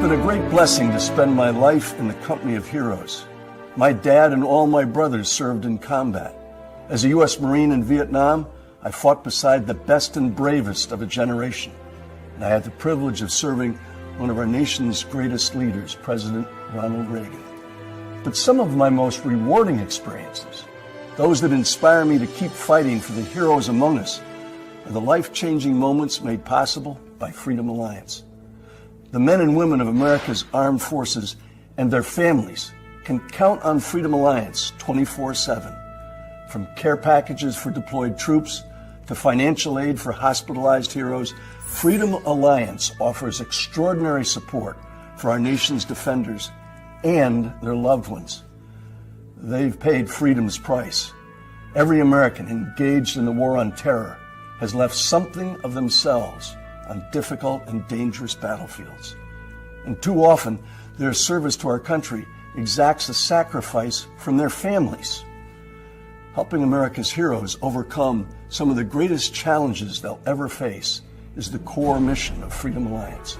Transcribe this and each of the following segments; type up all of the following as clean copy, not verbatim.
been a great blessing to spend my life in the company of heroes. My dad and all my brothers served in combat. As a U.S. Marine in Vietnam, I fought beside the best and bravest of a generation. And I had the privilege of serving one of our nation's greatest leaders, President Ronald Reagan. But some of my most rewarding experiences, those that inspire me to keep fighting for the heroes among us, are the life-changing moments made possible by Freedom Alliance. The men and women of America's armed forces and their families can count on Freedom Alliance 24/7. From care packages for deployed troops to financial aid for hospitalized heroes, Freedom Alliance offers extraordinary support for our nation's defenders and their loved ones. They've paid freedom's price. Every American engaged in the war on terror has left something of themselves on difficult and dangerous battlefields. And too often, their service to our country exacts a sacrifice from their families. Helping America's heroes overcome some of the greatest challenges they'll ever face is the core mission of Freedom Alliance.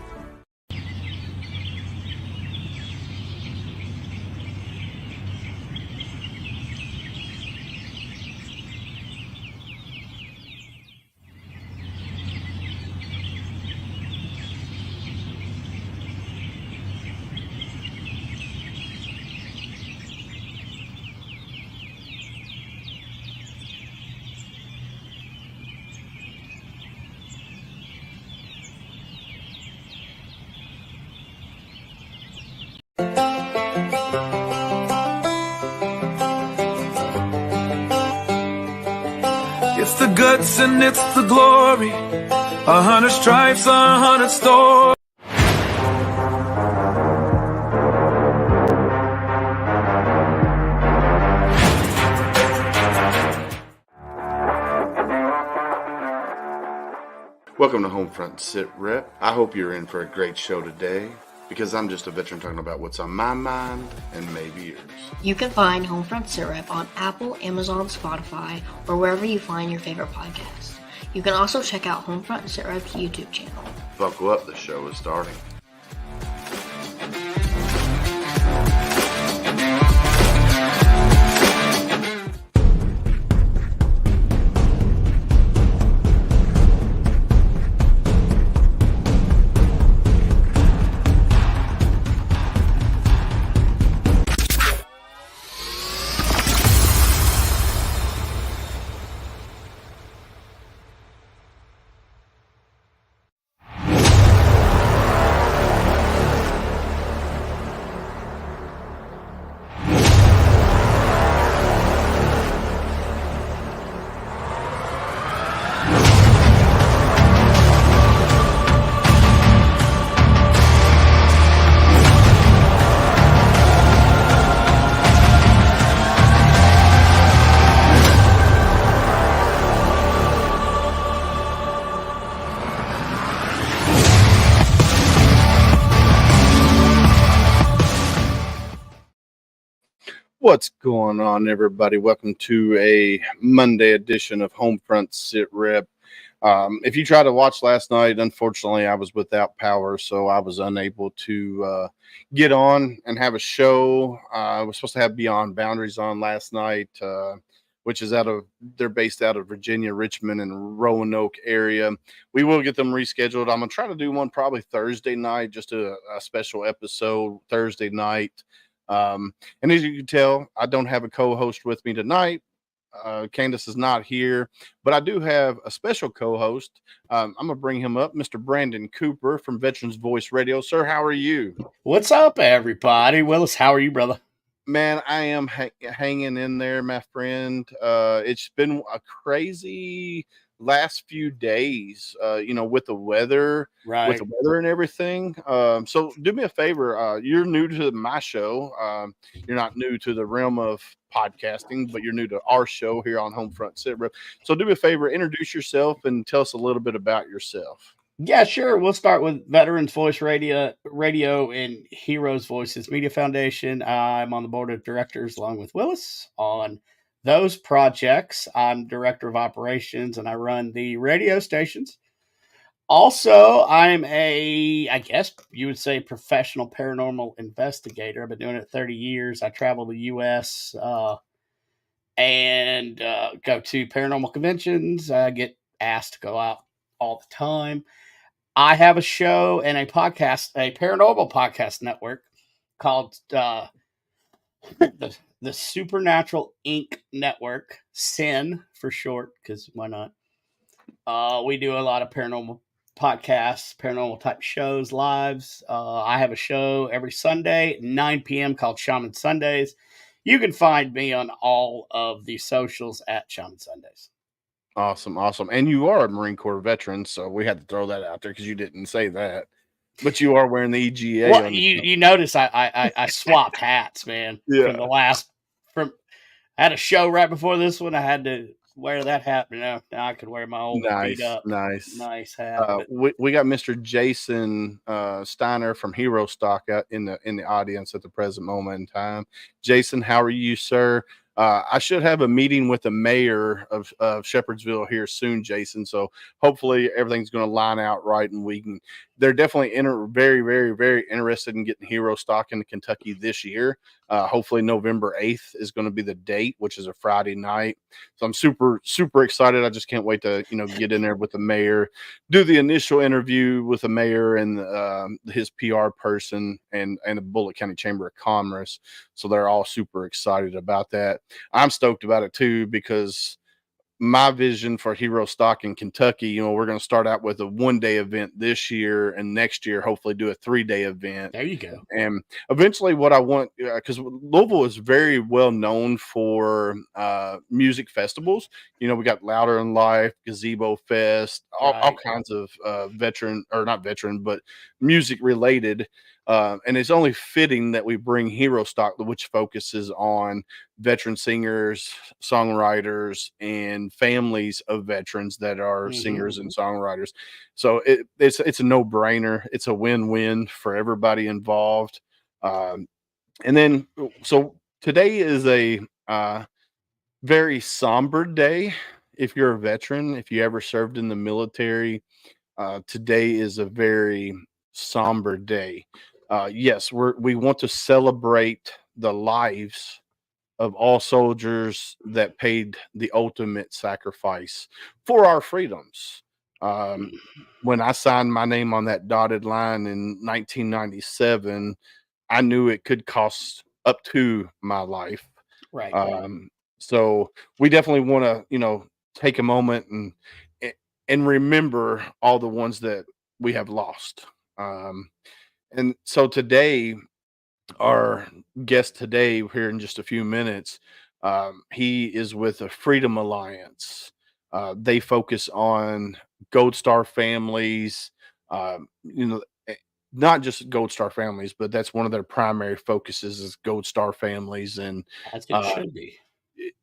It's the guts and it's the glory, 100 stripes, 100 stories. Welcome to Homefront Sit Rep. I hope you're in for a great show today, because I'm just a veteran talking about what's on my mind and maybe yours. You can find Homefront Sit Rep on Apple, Amazon, Spotify, or wherever you find your favorite podcasts. You can also check out Homefront Sit Rep's YouTube channel. Buckle up, the show is starting. What's going on, everybody? Welcome to a Monday edition of Homefront Sit Rep. If you tried to watch last night, unfortunately, I was without power, so I was unable to get on and have a show. I was supposed to have Beyond Boundaries on last night, which is they're based out of Virginia, Richmond, and Roanoke area. We will get them rescheduled. I'm going to try to do one probably Thursday night, just a special episode Thursday night. And as you can tell, I don't have a co-host with me tonight. Candace is not here, but I do have a special co-host. I'm going to bring him up, Mr. Brandon Cooper from Veterans Voice Radio. Sir, how are you? What's up, everybody? Willis, how are you, brother? Man, I am hanging in there, my friend. It's been a crazy last few days, with the weather, and everything. So do me a favor. You're new to my show. You're not new to the realm of podcasting, but you're new to our show here on Homefront Sit Rep. So do me a favor, introduce yourself and tell us a little bit about yourself. Yeah, sure. We'll start with Veterans Voice Radio and Heroes Voices Media Foundation. I'm on the board of directors along with Willis on those projects. I'm director of operations and I run the radio stations. Also, I'm I guess you would say, professional paranormal investigator. I've been doing it 30 years. I travel the U.S. And go to paranormal conventions. I get asked to go out all the time. I have a show and a podcast, a paranormal podcast network called the Supernatural Inc. Network, SIN for short, because why not? We do a lot of paranormal podcasts, paranormal type shows, lives. I have a show every Sunday, 9 p.m. called Shaman Sundays. You can find me on all of the socials at Shaman Sundays. Awesome. And you are a Marine Corps veteran, so we had to throw that out there because you didn't say that. But you are wearing the EGA. Well, you notice I swapped hats, man. Yeah. I had a show right before this one. I had to wear that hat, but now I could wear my old beat up nice hat. We got Mr. Jason Steiner from Hero Stock in the audience at the present moment in time. Jason, how are you, sir? I should have a meeting with the mayor of Shepherdsville here soon, Jason. So hopefully everything's going to line out right, and they're definitely very, very, very interested in getting Hero Stock into Kentucky this year. Hopefully November 8th is going to be the date, which is a Friday night. So I'm super, super excited. I just can't wait to, get in there with the mayor, do the initial interview with the mayor and his PR person and the Bullitt County Chamber of Commerce. So they're all super excited about that. I'm stoked about it too, because my vision for Hero Stock in Kentucky, we're going to start out with a 1-day event this year, and next year hopefully do a 3-day event. There you go. And eventually what I want, because Louisville is very well known for music festivals. We got Louder in Life, Gazebo Fest, all kinds of but music related. And it's only fitting that we bring Hero Stock, which focuses on veteran singers, songwriters, and families of veterans that are singers and songwriters. So it's a no-brainer. It's a win-win for everybody involved. And then, so today is a very somber day. If you're a veteran, if you ever served in the military, today is a very somber day. Yes, we want to celebrate the lives of all soldiers that paid the ultimate sacrifice for our freedoms. When I signed my name on that dotted line in 1997, I knew it could cost up to my life. Right. So we definitely want to, take a moment and remember all the ones that we have lost. And so today, our guest today, here in just a few minutes, he is with the Freedom Alliance. They focus on Gold Star families, not just Gold Star families, but that's one of their primary focuses is Gold Star families. And as it should be.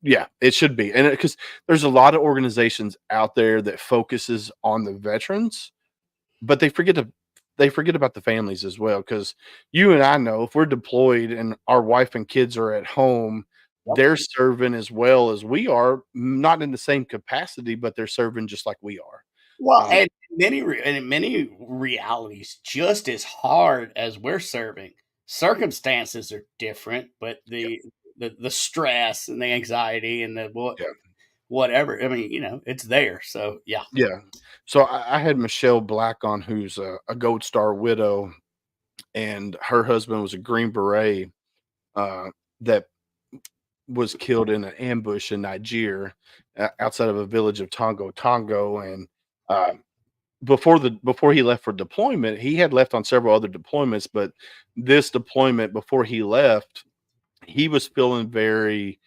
Yeah, it should be. And because there's a lot of organizations out there that focuses on the veterans, but they forget about the families as well. Because you and I know if we're deployed and our wife and kids are at home, they're serving as well as we are, not in the same capacity, but they're serving just like we are. Well, and in many realities, just as hard as we're serving, circumstances are different, but the stress and the anxiety and whatever. I mean, it's there. So yeah. So I had Michelle Black on, who's a Gold Star widow, and her husband was a Green Beret that was killed in an ambush in Niger outside of a village of Tongo. And before he left for deployment, he had left on several other deployments, but this deployment, before he left, he was feeling very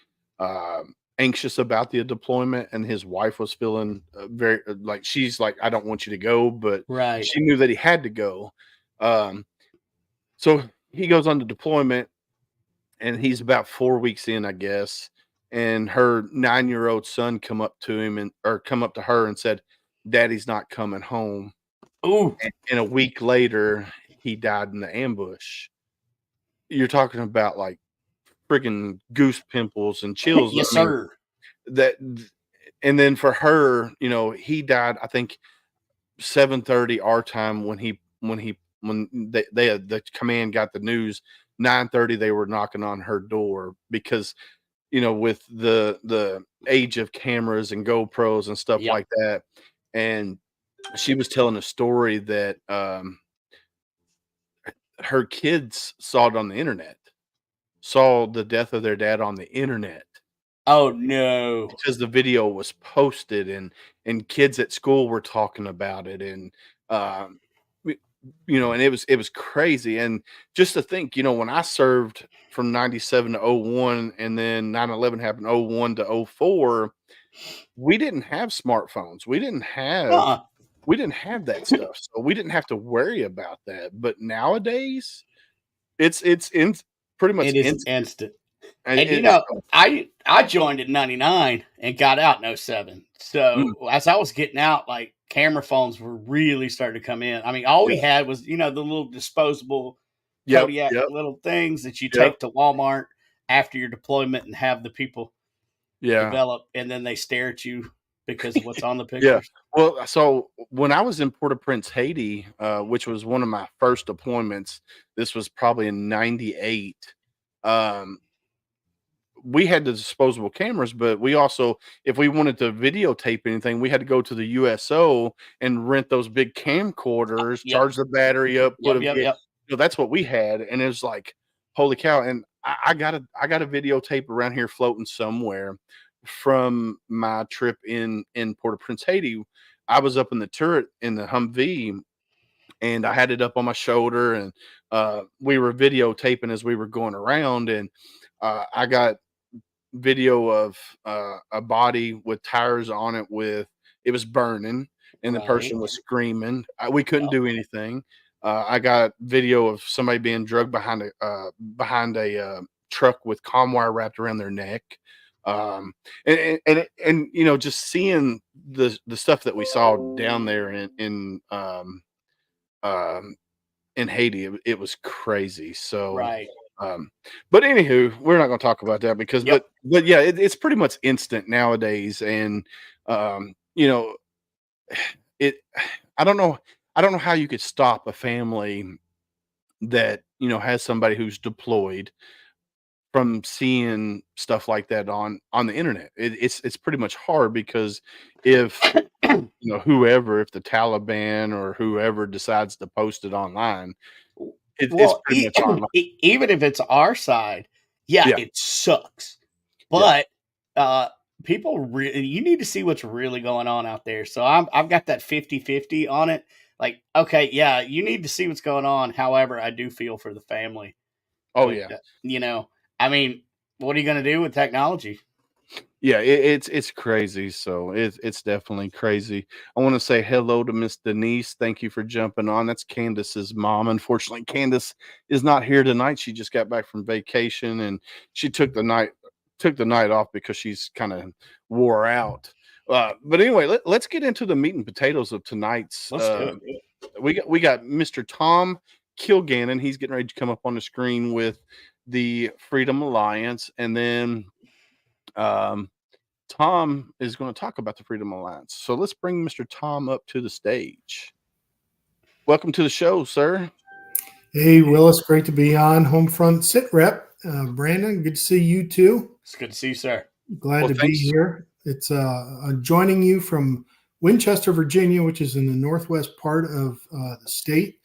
anxious about the deployment, and his wife was feeling very she's like, I don't want you to go, but she knew that he had to go. So he goes on the deployment, and he's about 4 weeks in, I guess, and her 9-year-old son come up to her and said, "Daddy's not coming home." Ooh. And a week later, he died in the ambush. You're talking about friggin' goose pimples and chills. Yes, sir. And then for her, he died, I think 7:30 our time when the command got the news. 9:30 they were knocking on her door because with the age of cameras and GoPros and stuff Yep. like that. And she was telling a story that her kids saw it on the internet, saw the death of their dad on the internet Oh no. because the video was posted, and kids at school were talking about it, and um and it was crazy. And just to think, when I served from 97 to 01, and then 9/11 happened 01 to 04, we didn't have smartphones. Uh-uh. We didn't have that stuff. So we didn't have to worry about that. But nowadays it's pretty much It is instant. instant. And And it's I joined in '99 and got out in '07. So as I was getting out, like camera phones were really starting to come in. I mean, all we had was the little disposable Yep, Kodiak yep, little things that you yep. take to Walmart after your deployment and have the people Yeah. develop, and then they stare at you because of what's on the Yeah. pictures. Well, so when I was in Port-au-Prince, Haiti, which was one of my first deployments, this was probably in 98. We had the disposable cameras, but we also, if we wanted to videotape anything, we had to go to the USO and rent those big camcorders, Yep. charge the battery up, put Yep. them. Yep. That's what we had, and it was like, holy cow! And I got a videotape around here floating somewhere from my trip in Port-au-Prince, Haiti. I was up in the turret in the Humvee, and I had it up on my shoulder, and we were videotaping as we were going around, and I got video of a body with tires on it, it was burning, and the person Right. was screaming. We couldn't Yep. do anything. I got video of somebody being drugged behind a truck with comm wire wrapped around their neck. And just seeing the stuff that we saw down there in Haiti, it was crazy. So Right. but anywho, we're not going to talk about that because, Yep. but yeah, it's pretty much instant nowadays. And, you know, it, I don't know how you could stop a family that, has somebody who's deployed from seeing stuff like that on the internet. It's pretty much hard because if, whoever, if the Taliban or whoever decides to post it online, it's Well, pretty much online. even if it's our side, yeah, Yeah. it sucks. But people you need to see what's really going on out there. So I've got that 50-50 on it. Like, okay, yeah, you need to see what's going on. However, I do feel for the family. Oh But, yeah. I mean, what are you going to do with technology? Yeah, it's crazy. So it's definitely crazy. I want to say hello to Miss Denise. Thank you for jumping on. That's Candace's mom. Unfortunately, Candace is not here tonight. She just got back from vacation, and she took the night off because she's kind of wore out. But anyway, let's get into the meat and potatoes of tonight's. Let's do it. We got Mr. Tom Kilgannon. He's getting ready to come up on the screen with the Freedom Alliance, and then Tom is going to talk about the Freedom Alliance. So let's bring Mr. Tom up to the stage. Welcome to the show, sir. Hey, Willis, great to be on Homefront Sit Rep. Brandon, good to see you too. It's good to see you, sir. Glad to be here. It's joining you from Winchester, Virginia, which is in the northwest part of the state.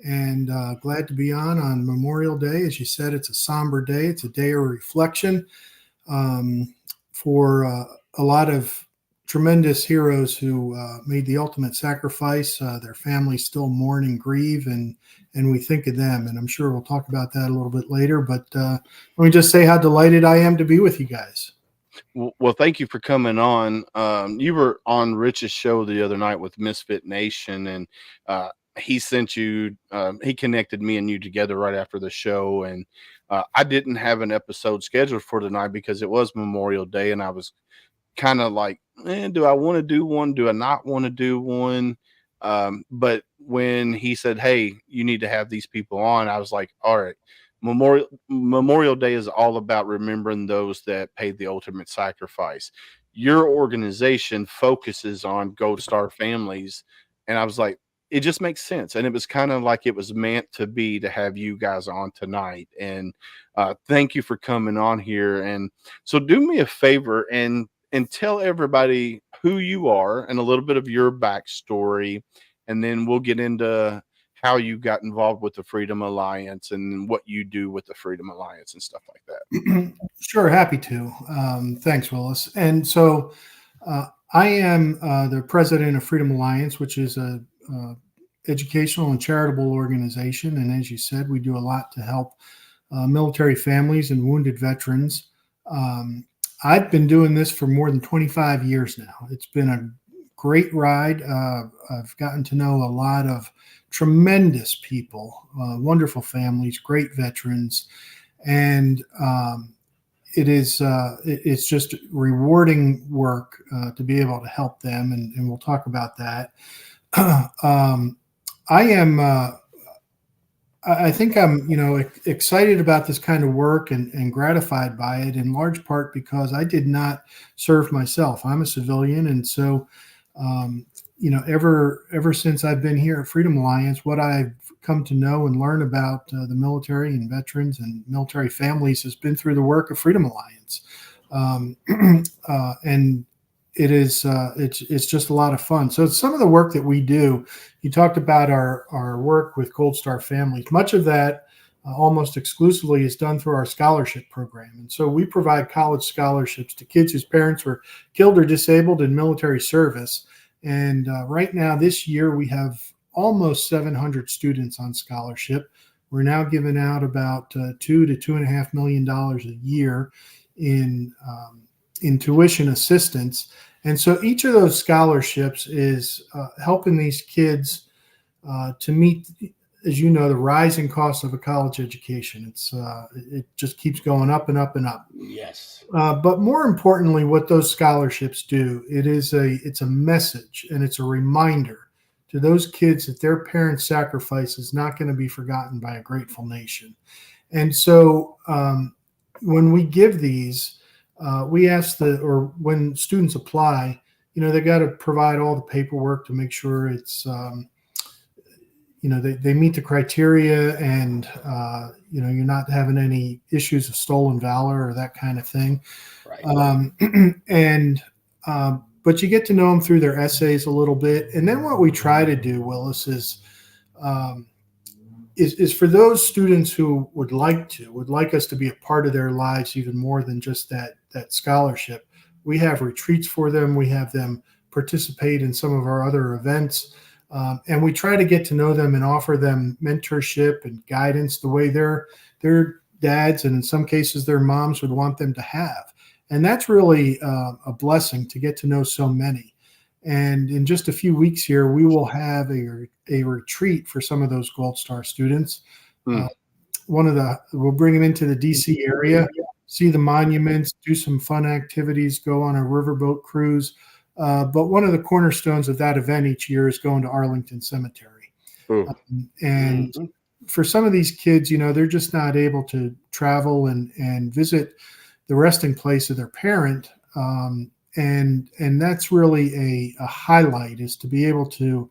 And glad to be on Memorial Day. As you said, it's a somber day. It's a day of reflection for a lot of tremendous heroes who made the ultimate sacrifice. Their families still mourn and grieve, and we think of them. And I'm sure we'll talk about that a little bit later. But let me just say how delighted I am to be with you guys. Well, thank you for coming on. You were on Rich's show the other night with Misfit Nation, and he sent you, he connected me and you together right after the show. And I didn't have an episode scheduled for tonight because it was Memorial Day, and I was kind of like, do I want to do one? Do I not want to do one? But when he said, hey, you need to have these people on, I was like, all right. Memorial Day is all about remembering those that paid the ultimate sacrifice. Your organization focuses on Gold Star families, And I was like, it just makes sense. And it was kind of like it was meant to be to have you guys on tonight. And thank you for coming on here. And so do me a favor and tell everybody who you are and a little bit of your backstory. And then we'll get into how you got involved with the Freedom Alliance and what you do with the Freedom Alliance and stuff like that. Sure, happy to. Thanks, Willis. And so I am the president of Freedom Alliance, which is a educational and charitable organization. And as you said, we do a lot to help military families and wounded veterans. I've been doing this for more than 25 years now. It's been a great ride. I've gotten to know a lot of tremendous people, wonderful families, great veterans, and it's just rewarding work to be able to help them, and we'll talk about that. I think I'm excited about this kind of work and gratified by it, in large part because I did not serve myself. I'm a civilian, and so ever since I've been here at Freedom Alliance, what I've come to know and learn about the military and veterans and military families has been through the work of Freedom Alliance, and it's just a lot of fun. So some of the work that we do, you talked about our work with Gold Star families. Much of that almost exclusively is done through our scholarship program. And so we provide college scholarships to kids whose parents were killed or disabled in military service. And right now, this year, we have almost 700 students on scholarship. We're now giving out about $2 to $2.5 million a year in tuition assistance. And so each of those scholarships is helping these kids to meet, as you know, the rising cost of a college education. It just keeps going up and up and up. Yes. But more importantly, what those scholarships do, it's a message and it's a reminder to those kids that their parents' sacrifice is not going to be forgotten by a grateful nation. And so when we give these, we ask when students apply, they got to provide all the paperwork to make sure it's, they meet the criteria and, you're not having any issues of stolen valor or that kind of thing. Right. But you get to know them through their essays a little bit. And then what we try to do, Willis, is for those students who would like us to be a part of their lives even more than just that scholarship. We have retreats for them. We have them participate in some of our other events. And we try to get to know them and offer them mentorship and guidance the way their dads and in some cases their moms would want them to have. And that's really a blessing to get to know so many. And in just a few weeks here, we will have a retreat for some of those Gold Star students. We'll bring them into the DC area, see the monuments, do some fun activities, go on a riverboat cruise. But one of the cornerstones of that event each year is going to Arlington Cemetery. And for some of these kids, they're just not able to travel and visit the resting place of their parent. And that's really a highlight, is to be able to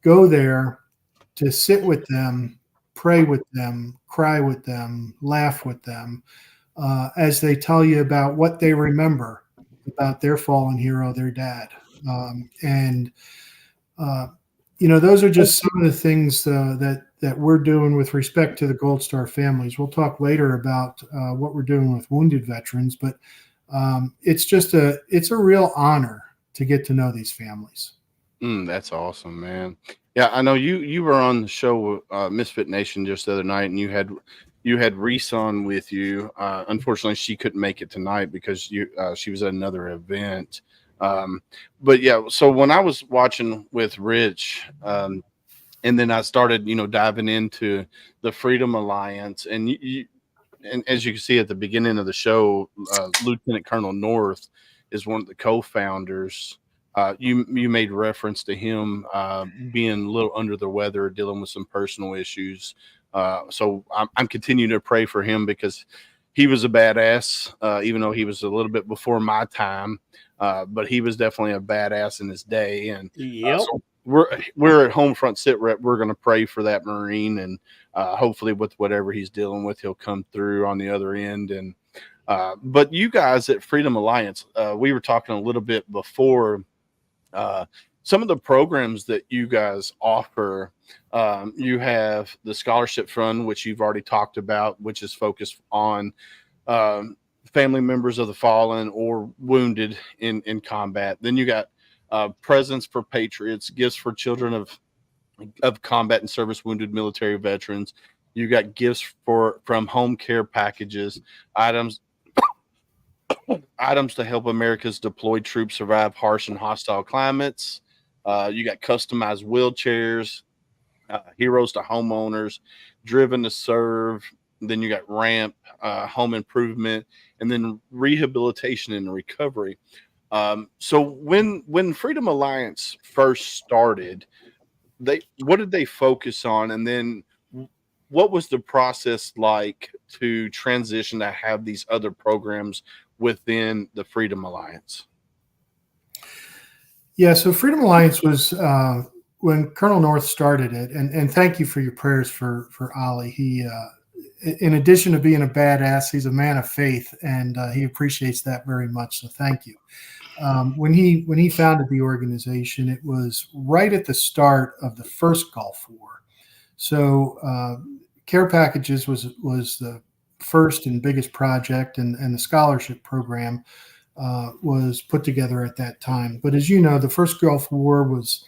go there, to sit with them, pray with them, cry with them, laugh with them, as they tell you about what they remember about their fallen hero, their dad. Those are just some of the things that we're doing with respect to the Gold Star families. We'll talk later about what we're doing with wounded veterans, but it's a real honor to get to know these families. That's awesome, man. Yeah, I know you were on the show Misfit Nation just the other night, and you had Reese on with you. Unfortunately, she couldn't make it tonight because she was at another event. But yeah, so when I was watching with Rich, and then I started, diving into the Freedom Alliance, and and as you can see at the beginning of the show, Lieutenant Colonel North is one of the co-founders. You made reference to him being a little under the weather, dealing with some personal issues. So I'm continuing to pray for him because he was a badass, even though he was a little bit before my time. But he was definitely a badass in his day. And we're at Homefront Sit Rep. We're going to pray for that Marine, and hopefully with whatever he's dealing with, he'll come through on the other end. And but you guys at Freedom Alliance, we were talking a little bit before. Some of the programs that you guys offer, you have the Scholarship Fund, which you've already talked about, which is focused on family members of the fallen or wounded in from Then you got Presents for Patriots, gifts for children of combat and service wounded military veterans. You got gifts from home care packages, items to help America's deployed troops survive harsh and hostile climates. You got customized wheelchairs, heroes to homeowners, driven to serve. Then you got ramp, home improvement, and then rehabilitation and recovery. So when Freedom Alliance first started, what did they focus on? And then what was the process like to transition to have these other programs within the Freedom Alliance? Yeah, so Freedom Alliance was when Colonel North started it, and thank you for your prayers for Ollie. He, in addition to being a badass, he's a man of faith, and he appreciates that very much. So thank you. When he founded the organization, it was right at the start of the first Gulf War. So care packages was the first and biggest project, and the scholarship program was put together at that time. But as you know, the first Gulf War was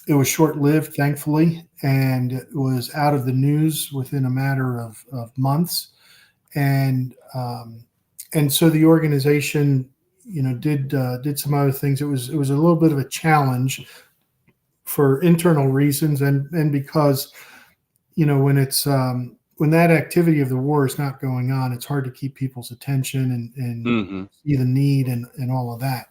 it was short-lived, thankfully, and it was out of the news within a matter of months. And so the organization, did some other things. It was a little bit of a challenge for internal reasons, and because when that activity of the war is not going on, it's hard to keep people's attention and see the need and all of that.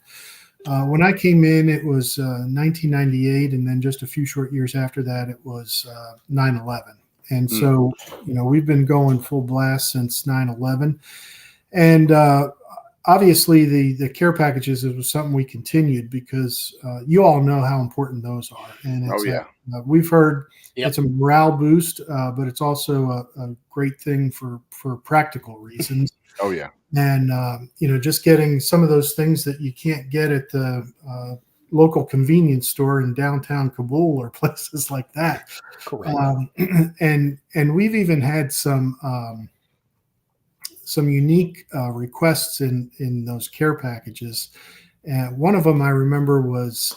When I came in, it was 1998, and then just a few short years after that, it was 9/11. And so, we've been going full blast since 9/11. And obviously, the care packages was something we continued because you all know how important those are. And it's, we've heard it's a morale boost, but it's also a great thing for practical reasons. Oh, yeah. And, just getting some of those things that you can't get at the local convenience store in downtown Kabul or places like that. Correct. And we've even had some unique requests in those care packages. And one of them I remember was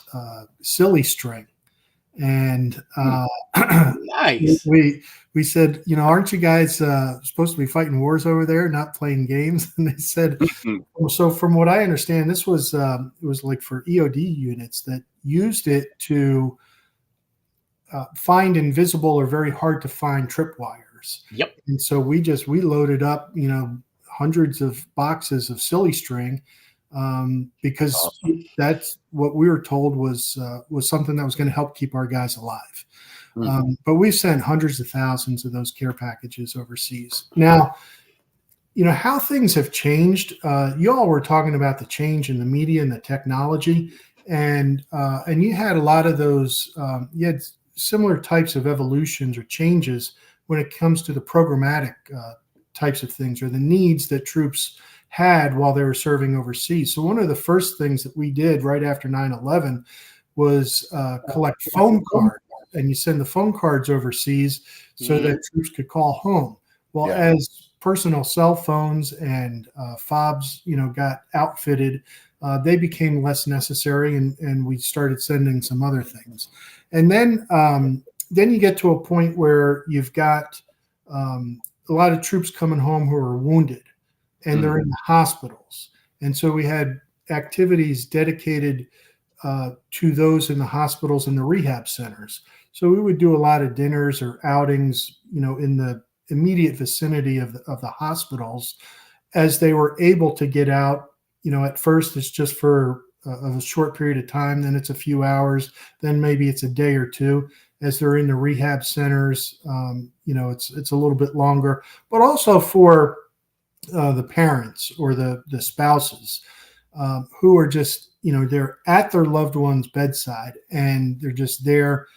silly string. And nice. We said, aren't you guys supposed to be fighting wars over there, not playing games? And they said, so from what I understand, this was it was like for EOD units that used it to find invisible or very hard to find tripwires. Yep. And so we loaded up, hundreds of boxes of silly string because that's what we were told was something that was going to help keep our guys alive. But we've sent hundreds of thousands of those care packages overseas. Now, how things have changed. You all were talking about the change in the media and the technology, and you had a lot of those. You had similar types of evolutions or changes when it comes to the programmatic types of things or the needs that troops had while they were serving overseas. So one of the first things that we did right after 9/11 was collect phone cards, and you send the phone cards overseas so that troops could call home. Well, as personal cell phones and fobs, got outfitted, they became less necessary, and we started sending some other things. And then you get to a point where you've got a lot of troops coming home who are wounded, and they're in the hospitals. And so we had activities dedicated to those in the hospitals and the rehab centers. So we would do a lot of dinners or outings, in the immediate vicinity of the hospitals as they were able to get out. At first it's just for a short period of time, then it's a few hours, then maybe it's a day or two. As they're in the rehab centers, it's a little bit longer, but also for the parents or the spouses who are just they're at their loved one's bedside and they're just there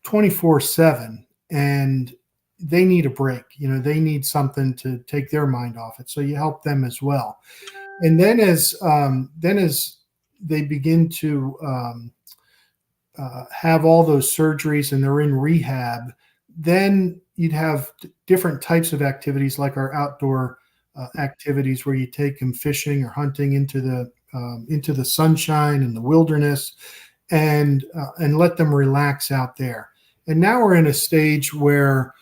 24/7, and they need a break. They need something to take their mind off it. So you help them as well. And then as they begin to have all those surgeries and they're in rehab, then you'd have different types of activities like our outdoor activities where you take them fishing or hunting into the sunshine and the wilderness, and let them relax out there. And now we're in a stage where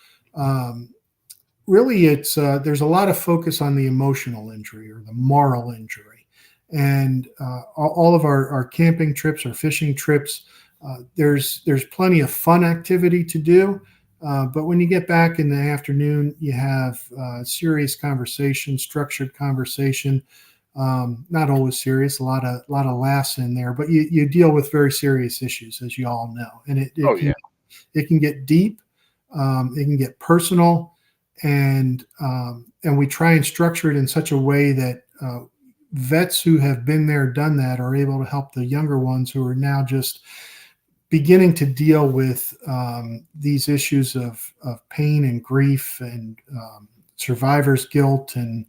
really it's there's a lot of focus on the emotional injury or the moral injury, and all of our camping trips or fishing trips, there's plenty of fun activity to do. But when you get back in the afternoon, you have serious conversation, structured conversation. Not always serious, a lot of laughs in there, but you deal with very serious issues, as you all know, and it can get deep, it can get personal, and we try and structure it in such a way that vets who have been there, done that, are able to help the younger ones who are now just beginning to deal with these issues of pain and grief and survivor's guilt and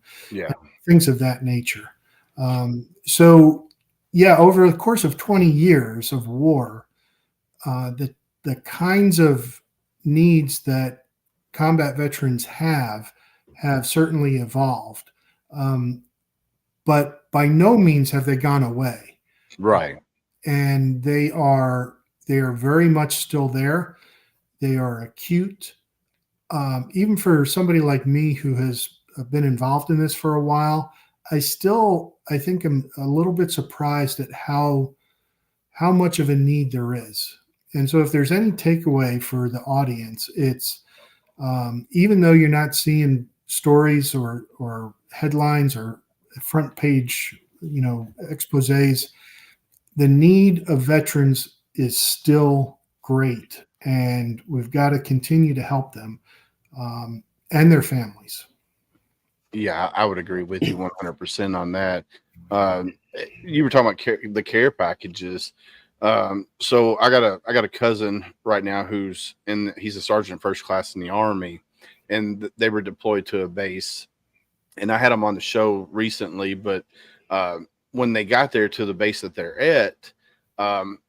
things of that nature. So over the course of 20 years of war, the kinds of needs that combat veterans have certainly evolved. But by no means have they gone away. Right. And they are very much still there. They are acute. Even for somebody like me who has been involved in this for a while, I think I'm a little bit surprised at how much of a need there is. And so if there's any takeaway for the audience, it's even though you're not seeing stories or headlines or front page, exposés, the need of veterans is still great, and we've got to continue to help them and their families. Yeah, I would agree with you 100% on that. You were talking about the care packages. So I got a cousin right now he's a sergeant first class in the Army, and they were deployed to a base, and I had them on the show recently, but when they got there to the base that they're at,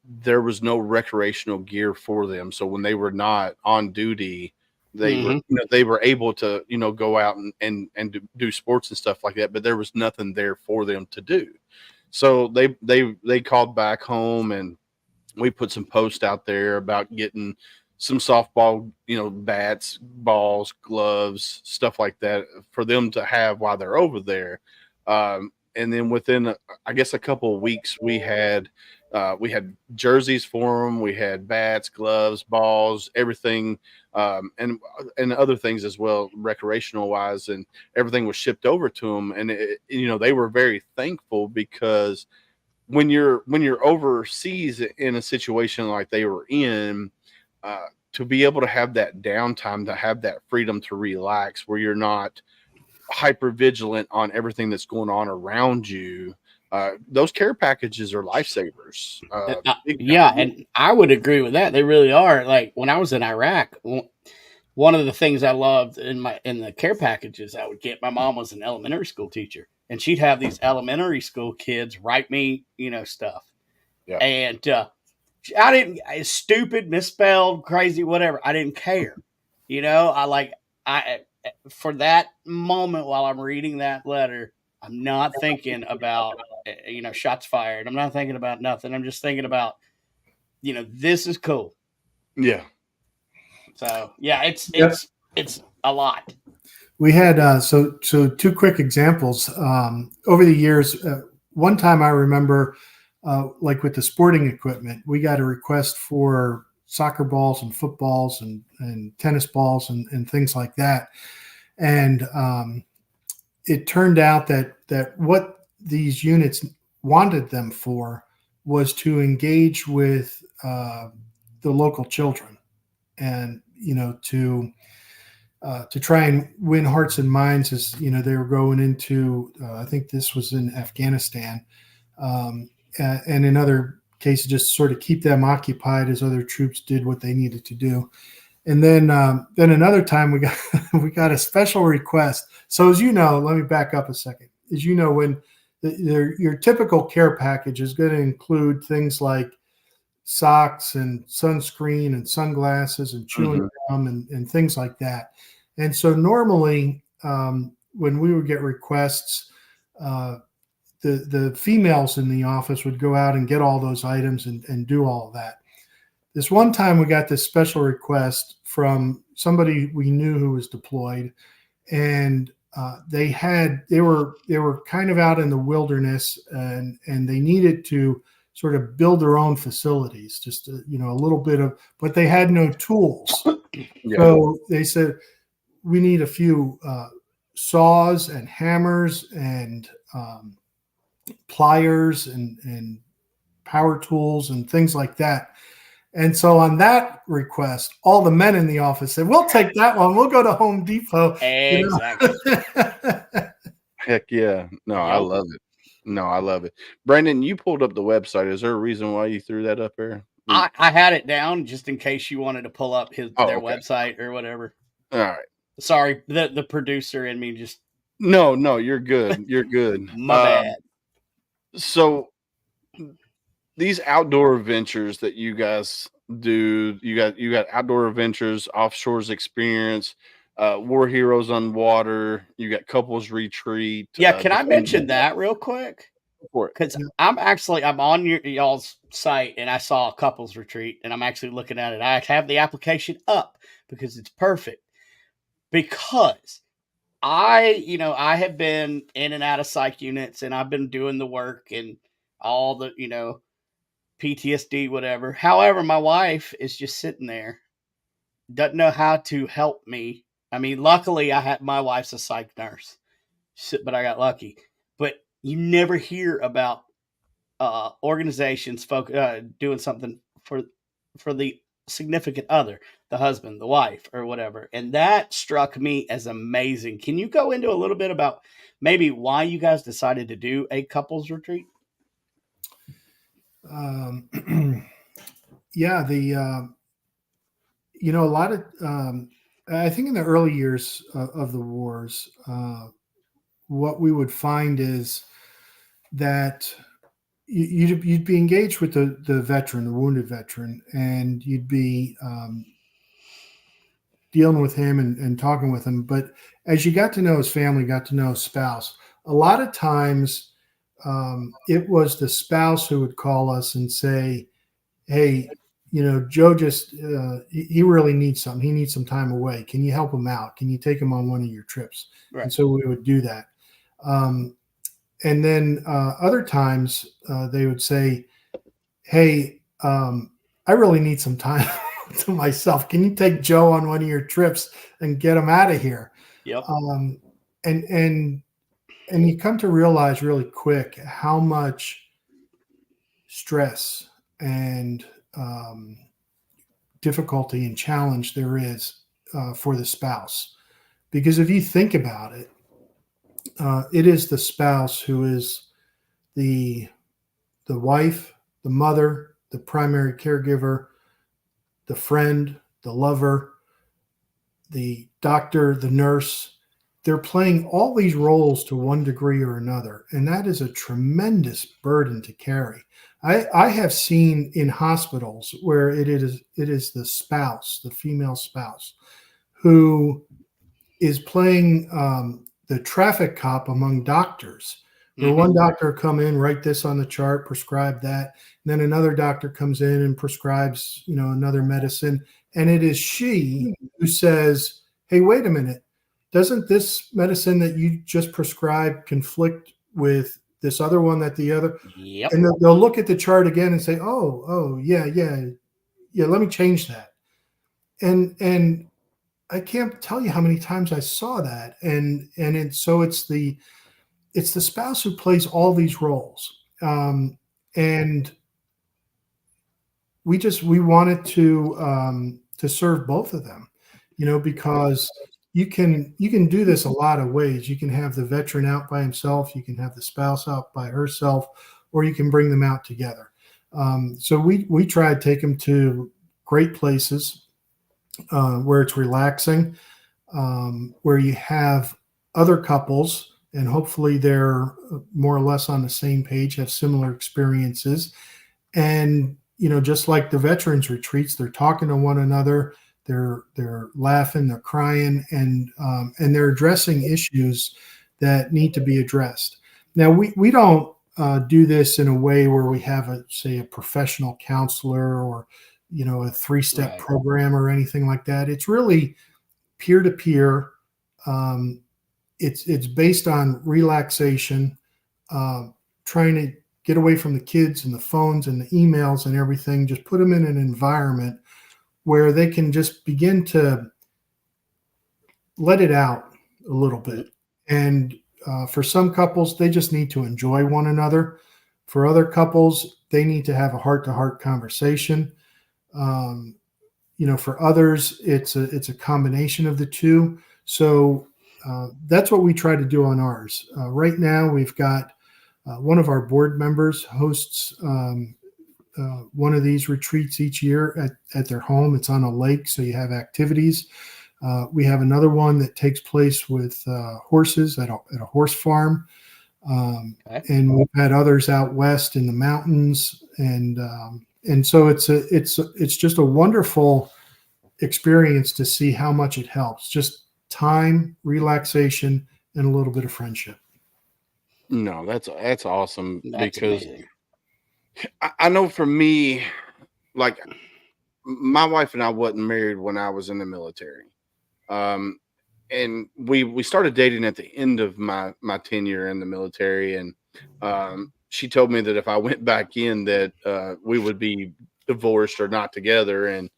there was no recreational gear for them. So when they were not on duty, they were able to, go out and do sports and stuff like that, but there was nothing there for them to do. So they called back home, and we put some posts out there about getting some softball, bats, balls, gloves, stuff like that for them to have while they're over there. And then within, I guess, a couple of weeks, we had jerseys for them. We had bats, gloves, balls, everything, and other things as well, recreational wise, and everything was shipped over to them. And they were very thankful, because when you're overseas in a situation like they were in, to be able to have that downtime, to have that freedom to relax, where you're not hyper vigilant on everything that's going on around you. Those care packages are lifesavers. And I would agree with that. They really are. Like when I was in Iraq, one of the things I loved in the care packages I would get, my mom was an elementary school teacher, and she'd have these elementary school kids write me, stuff. Yeah. And I didn't, stupid, misspelled, crazy, whatever. I didn't care. For that moment while I'm reading that letter, I'm not thinking about, shots fired. I'm not thinking about nothing. I'm just thinking about, this is cool. Yeah. So yeah, it's a lot. We had, so two quick examples, over the years. One time I remember, like with the sporting equipment, we got a request for soccer balls and footballs and tennis balls and things like that. And it turned out that what these units wanted them for was to engage with the local children, and to try and win hearts and minds as they were going into I think this was in Afghanistan, and in other cases, just sort of keep them occupied as other troops did what they needed to do. And then another time we got we got a special request. So as you know, let me back up a second. As you know, when your typical care package is going to include things like socks and sunscreen and sunglasses and chewing gum and things like that. And so normally when we would get requests, the females in the office would go out and get all those items and do all of that. This one time we got this special request from somebody we knew who was deployed, and they were kind of out in the wilderness, and they needed to sort of build their own facilities, just a little bit of, but they had no tools. Yeah. So they said, we need a few saws and hammers and pliers and power tools and things like that. And so on that request, all the men in the office said, we'll take that one. We'll go to Home Depot. Exactly. Heck yeah. No, I Yep. love it. No, I love it. Brandon, you pulled up the website. Is there a reason why you threw that up there? I had it down just in case you wanted to pull up their okay. website or whatever. All right. Sorry, the producer and me just No, you're good. You're good. my bad. So these outdoor adventures that you guys do, you got outdoor adventures, offshores experience, War Heroes on Water, you got couples retreat. Yeah, can I mention that real quick? For it. Because I'm on y'all's site and I saw a couples retreat and I'm actually looking at it. I have the application up because it's perfect. Because I have been in and out of psych units and I've been doing the work and all the, PTSD, whatever. However, my wife is just sitting there, doesn't know how to help me. I mean, luckily my wife's a psych nurse, but I got lucky. But you never hear about organizations doing something for the significant other, the husband, the wife, or whatever. And that struck me as amazing. Can you go into a little bit about maybe why you guys decided to do a couples retreat? Yeah, a lot of, I think in the early years of the wars, what we would find is that you'd be engaged with the veteran, the wounded veteran, and you'd be dealing with him and talking with him. But as you got to know his family, got to know his spouse, a lot of times it was the spouse who would call us and say, hey, Joe just, he really needs something. He needs some time away. Can you help him out? Can you take him on one of your trips? Right. And so we would do that. And then other times they would say, hey, I really need some time to myself. Can you take Joe on one of your trips and get him out of here? Yep. And you come to realize really quick how much stress and difficulty and challenge there is for the spouse. Because if you think about it, it is the spouse who is the wife, the mother, the primary caregiver, the friend, the lover, the doctor, the nurse. They're playing all these roles to one degree or another, and that is a tremendous burden to carry. I have seen in hospitals where it is the spouse, the female spouse, who is playing the traffic cop among doctors. Where one doctor come in, write this on the chart, prescribe that, and then another doctor comes in and prescribes, another medicine, and it is she who says, "Hey, wait a minute, doesn't this medicine that you just prescribed conflict with this other one that the other?" Yep. And they'll look at the chart again and say, "Oh, yeah, let me change that." And I can't tell you how many times I saw that, so it's the spouse who plays all these roles, and we wanted to serve both of them, because you can do this a lot of ways. You can have the veteran out by himself, you can have the spouse out by herself, or you can bring them out together. So we try to take them to great places where it's relaxing, where you have other couples, and hopefully they're more or less on the same page, have similar experiences. And, just like the veterans retreats, they're talking to one another, they're laughing, they're crying, and they're addressing issues that need to be addressed. Now, we don't do this in a way where we have a professional counselor or, a 3-step program or anything like that. It's really peer to peer. It's based on relaxation, trying to get away from the kids and the phones and the emails and everything. Just put them in an environment where they can just begin to let it out a little bit. And for some couples, they just need to enjoy one another. For other couples, they need to have a heart-to-heart conversation. For others, it's a combination of the two. So that's what we try to do on ours. Right now, we've got one of our board members hosts one of these retreats each year at their home. It's on a lake, so you have activities. We have another one that takes place with horses at a horse farm. And we've had others out west in the mountains. And so it's just a wonderful experience to see how much it helps. Just time, relaxation, and a little bit of friendship. No, that's awesome. That's because amazing. I know for me, like my wife and I wasn't married when I was in the military. And we started dating at the end of my tenure in the military. And she told me that if I went back in that we would be divorced or not together. And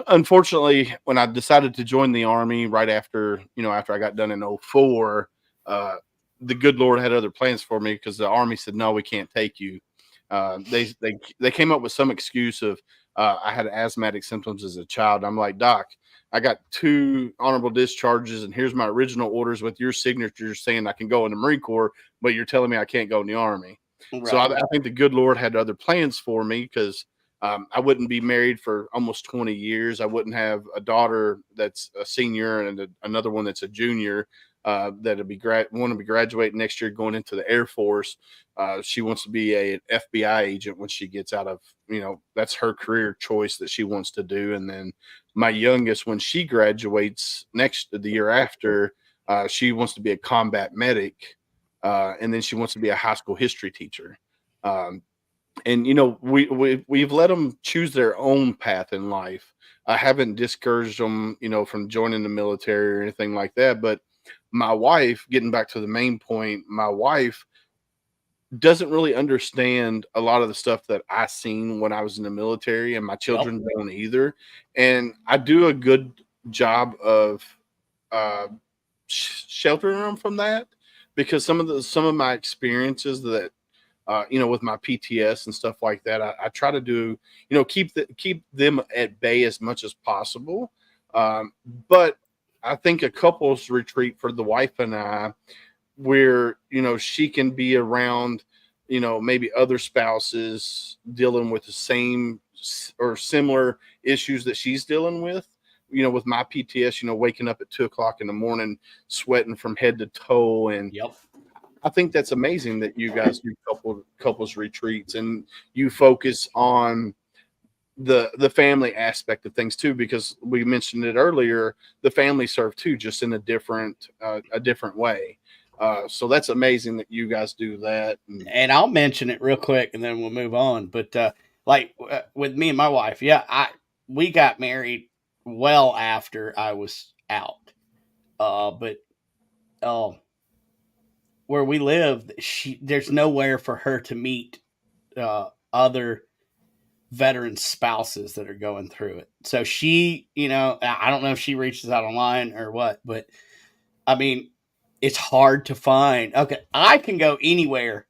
unfortunately, when I decided to join the Army right after I got done in 2004, the good Lord had other plans for me, because the Army said, no, we can't take you. They came up with some excuse of I had asthmatic symptoms as a child. I'm like, Doc, I got 2 honorable discharges, and here's my original orders with your signature saying I can go in the Marine Corps, but you're telling me I can't go in the Army. Right. So I think the good Lord had other plans for me, because I wouldn't be married for almost 20 years. I wouldn't have a daughter that's a senior and another one that's a junior that'll be want to be graduating next year, going into the Air Force. She wants to be an FBI agent when she gets out of, that's her career choice that she wants to do. And then my youngest, when she graduates the year after, she wants to be a combat medic. And then she wants to be a high school history teacher. And we've let them choose their own path in life. I haven't discouraged them, from joining the military or anything like that. But my wife, getting back to the main point, my wife doesn't really understand a lot of the stuff that I seen when I was in the military, and my children don't either. And I do a good job of sheltering them from that, because some of my experiences that with my PTS and stuff like that, I try to do, keep them at bay as much as possible. But I think a couples retreat for the wife and I, where, she can be around, maybe other spouses dealing with the same or similar issues that she's dealing with, with my PTS, waking up at 2:00 in the morning, sweating from head to toe. And I think that's amazing that you guys do couples retreats, and you focus on the family aspect of things too, because we mentioned it earlier, the family serve too, just in a different way. So that's amazing that you guys do that. And I'll mention it real quick and then we'll move on. But with me and my wife, we got married well after I was out. But where we live, there's nowhere for her to meet other veteran spouses that are going through it. So she, I don't know if she reaches out online or what, but I mean, it's hard to find. Okay, I can go anywhere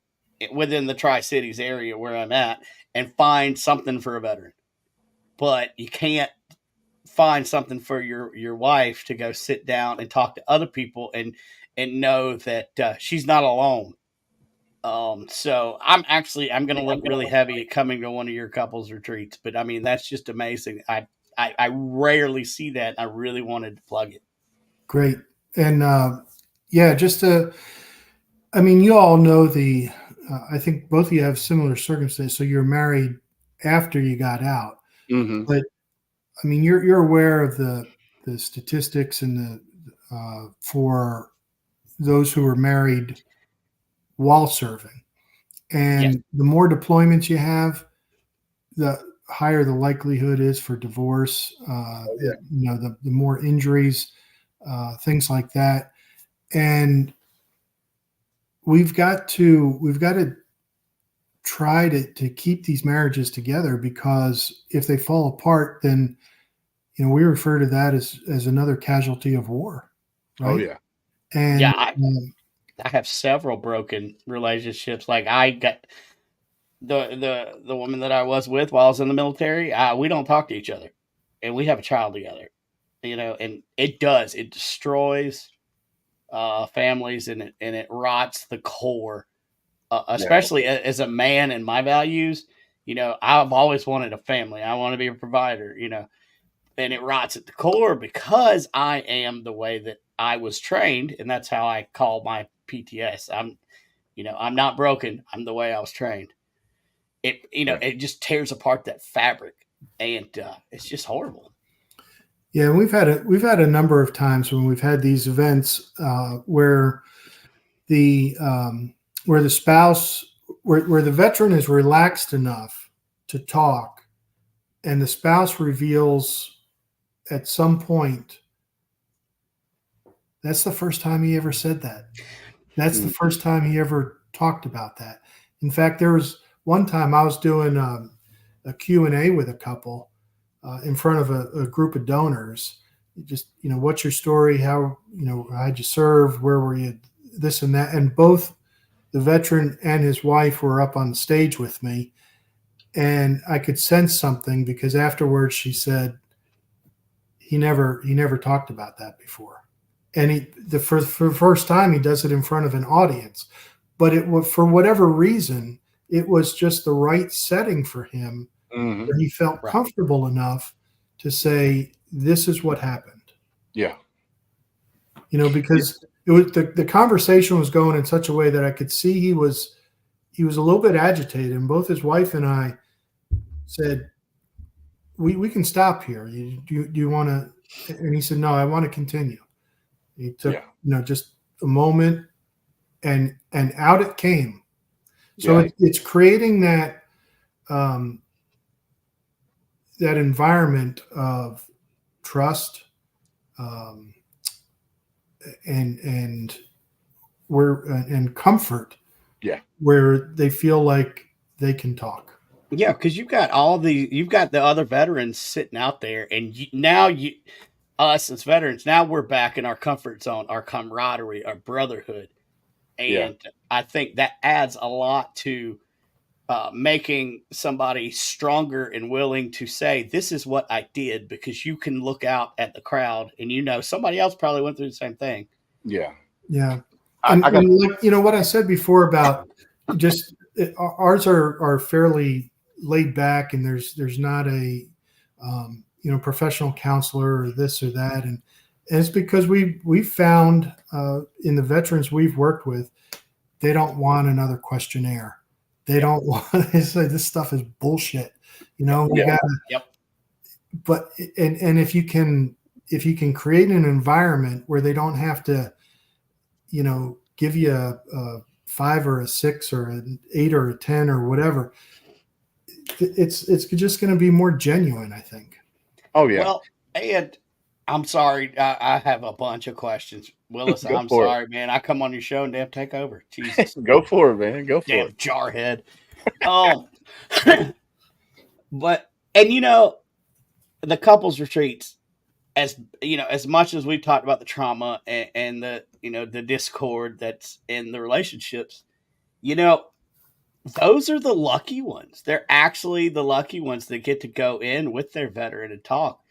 within the Tri-Cities area where I'm at and find something for a veteran, but you can't find something for your wife to go sit down and talk to other people and know that she's not alone. So I'm going to look really heavy at coming to one of your couples retreats, but I mean, that's just amazing. I rarely see that. I really wanted to plug it. Great. And yeah, just to, I mean, you all know I think both of you have similar circumstances. So you're married after you got out, Mm-hmm. but I mean, you're aware of the statistics and for those who are married while serving. And Yes. the more deployments you have, the higher the likelihood is for divorce. You know, the more injuries, things like that. And we've got to try to keep these marriages together, because if they fall apart, then, you know, we refer to that as another casualty of war, right? Oh yeah. And Yeah, I have several broken relationships. Like I got the woman that I was with while I was in the military. We don't talk to each other, and we have a child together. You know, and it destroys families, and it rots the core. Especially as a man and my values. You know, I've always wanted a family. I want to be a provider. You know, and it rots at the core because I am the way that I was trained, and that's how I call my PTS. I'm not broken. I'm the way I was trained. It just tears apart that fabric, and it's just horrible. yeah, we've had a number of times when we've had these events where the spouse, where the veteran is relaxed enough to talk, and the spouse reveals at some point, that's the first time he ever said that. That's the first time he ever talked about that. In fact, there was one time I was doing a Q&A with a couple in front of a group of donors. Just, you know, what's your story? How, you know, how'd you serve? Where were you? This and that. And both the veteran and his wife were up on the stage with me. And I could sense something, because afterwards she said, he never talked about that before. And for the first time, he does it in front of an audience. But it was, for whatever reason, it was just the right setting for him, Mm-hmm. where he felt comfortable enough to say, this is what happened. Yeah. You know, because it was the conversation was going in such a way that I could see he was a little bit agitated, and both his wife and I said, we can stop here. Do you want to? And he said, no, I want to continue. He took, just a moment, and out it came. So it's creating that that environment of trust, and comfort. Yeah. Where they feel like they can talk. Yeah, because you've got the other veterans sitting out there, and us as veterans, now we're back in our comfort zone, our camaraderie, our brotherhood, and I think that adds a lot to making somebody stronger and willing to say, this is what I did, because you can look out at the crowd and you know somebody else probably went through the same thing. Yeah. Yeah. And like, you know, what I said before about just ours are fairly laid back, and there's not a professional counselor or this or that, and it's because we've found in the veterans we've worked with, they don't want another questionnaire. They don't want to say this stuff is bullshit. You know, we gotta. But and if you can create an environment where they don't have to, you know, give you a 5 or a 6 or an 8 or a 10 or whatever, it's just going to be more genuine, I think. Oh yeah. Well, and I'm sorry, I have a bunch of questions, Willis. I'm sorry, man. I come on your show and damn take over. Jesus, go for it, man. Go for damn it, jarhead. But you know, the couples retreats, as you know, as much as we've talked about the trauma and the, you know, the discord that's in the relationships, you know, those are the lucky ones. They're actually the lucky ones that get to go in with their veteran and talk.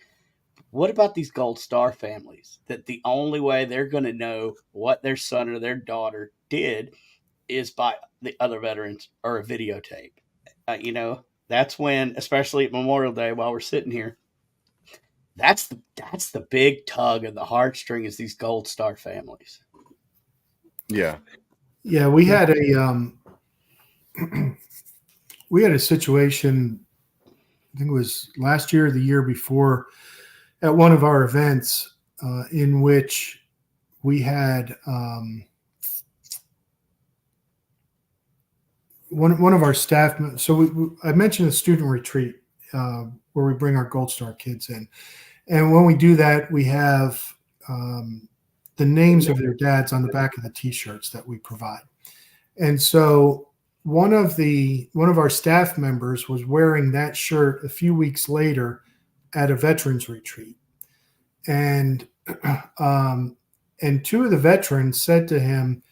What about these Gold Star families that the only way they're going to know what their son or their daughter did is by the other veterans or a videotape. That's when, especially at Memorial Day, while we're sitting here, that's the big tug of the heartstring is these Gold Star families. Yeah. Yeah, we had a we had a situation, I think it was last year or the year before, at one of our events in which we had one of our staff. So I mentioned the student retreat where we bring our Gold Star kids in, and when we do that, we have the names of their dads on the back of the T-shirts that we provide. And so one of our staff members was wearing that shirt a few weeks later at a veterans retreat, and two of the veterans said to him,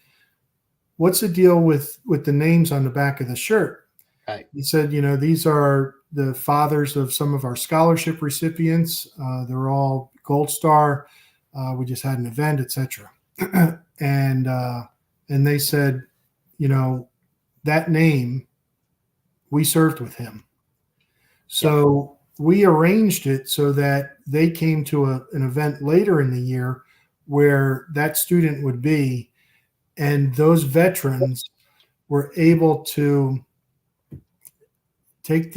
"What's the deal with the names on the back of the shirt?" Right. He said, "These are the fathers of some of our scholarship recipients. They're all Gold Star. We just had an event, etc." and they said, that name, we served with him. So we arranged it so that they came to an event later in the year where that student would be, and those veterans were able to take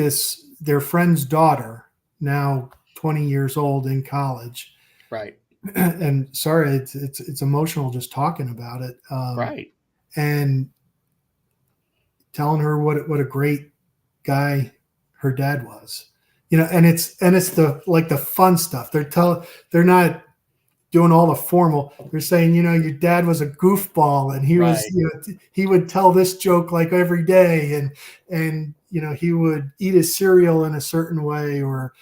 their friend's daughter, now 20 years old in college. Right. And sorry, it's emotional just talking about it. Right. And telling her what a great guy her dad was, and it's the fun stuff. They're not doing all the formal. They're saying, your dad was a goofball, and he was, he would tell this joke like every day, and he would eat his cereal in a certain way, or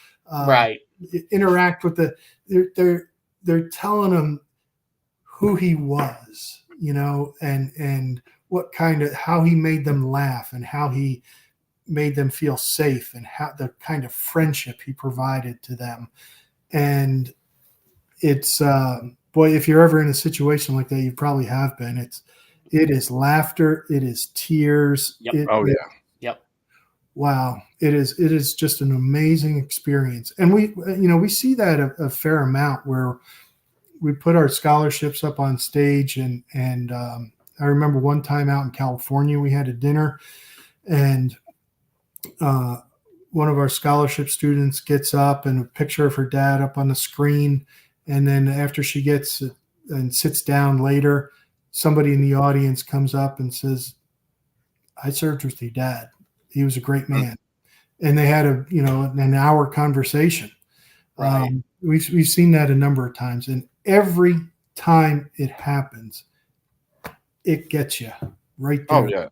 interact with they're telling him who he was, and how he made them laugh, and how he made them feel safe, and how the kind of friendship he provided to them. And it's boy, if you're ever in a situation like that, you probably have been. It is laughter, it is tears. Yep. Yep. Wow, it is just an amazing experience. And we see that a fair amount where we put our scholarships up on stage, and I remember one time out in California, we had a dinner, and one of our scholarship students gets up, and a picture of her dad up on the screen. And then after she gets and sits down later, somebody in the audience comes up and says, "I served with your dad. He was a great man." And they had an hour conversation. Right. We've seen that a number of times, and every time it happens, it gets you right there. Oh yeah.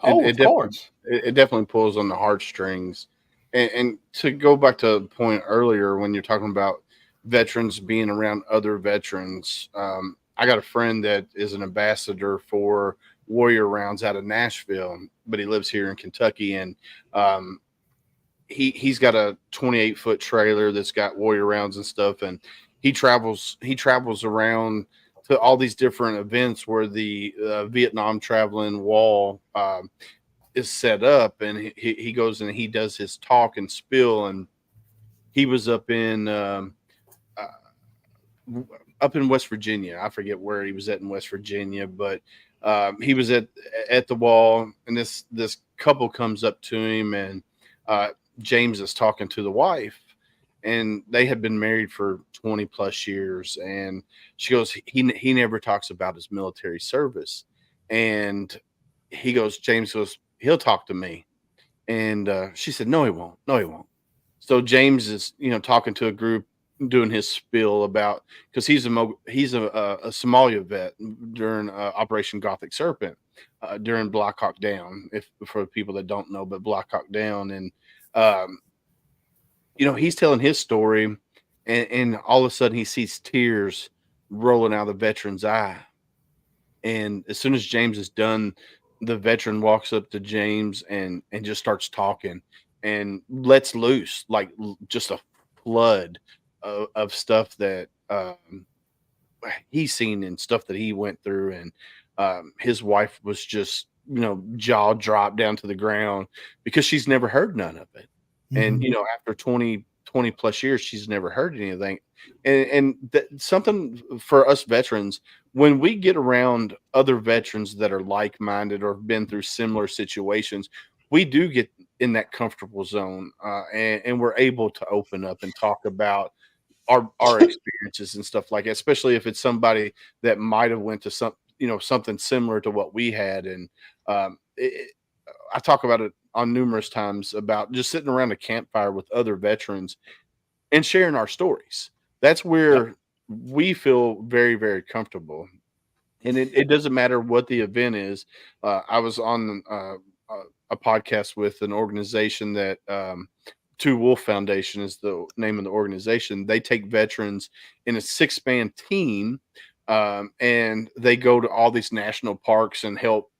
Of course. It definitely pulls on the heartstrings. And to go back to the point earlier when you're talking about veterans being around other veterans, I got a friend that is an ambassador for Warrior Rounds out of Nashville, but he lives here in Kentucky, and he's got a 28-foot trailer that's got Warrior Rounds and stuff, and he travels around to all these different events where the Vietnam traveling wall is set up, and he goes and he does his talk and spiel. And he was up in West Virginia. I forget where he was at in West Virginia, but he was at the wall, and this couple comes up to him, and James is talking to the wife, and they had been married for 20 plus years. And she goes, he never talks about his military service. And James goes, "He'll talk to me." And she said, "No, he won't. No, he won't." So James is, talking to a group, doing his spiel about, because he's a Somalia vet during Operation Gothic Serpent, during Black Hawk Down, for people that don't know, but Black Hawk Down. And he's telling his story, and all of a sudden he sees tears rolling out of the veteran's eye. And as soon as James is done, the veteran walks up to James and just starts talking and lets loose like just a flood of stuff that he's seen and stuff that he went through. And his wife was just jaw drop down to the ground because she's never heard none of it. And, after 20 plus years, she's never heard anything. And something for us veterans, when we get around other veterans that are like-minded or have been through similar situations, we do get in that comfortable zone, and we're able to open up and talk about our experiences and stuff like that, especially if it's somebody that might have went to something similar to what we had. And I talk about it on numerous times about just sitting around a campfire with other veterans and sharing our stories. That's where we feel very, very comfortable. And it doesn't matter what the event is. I was on a podcast with an organization that Two Wolf Foundation is the name of the organization. They take veterans in a 6-man team, and they go to all these national parks and help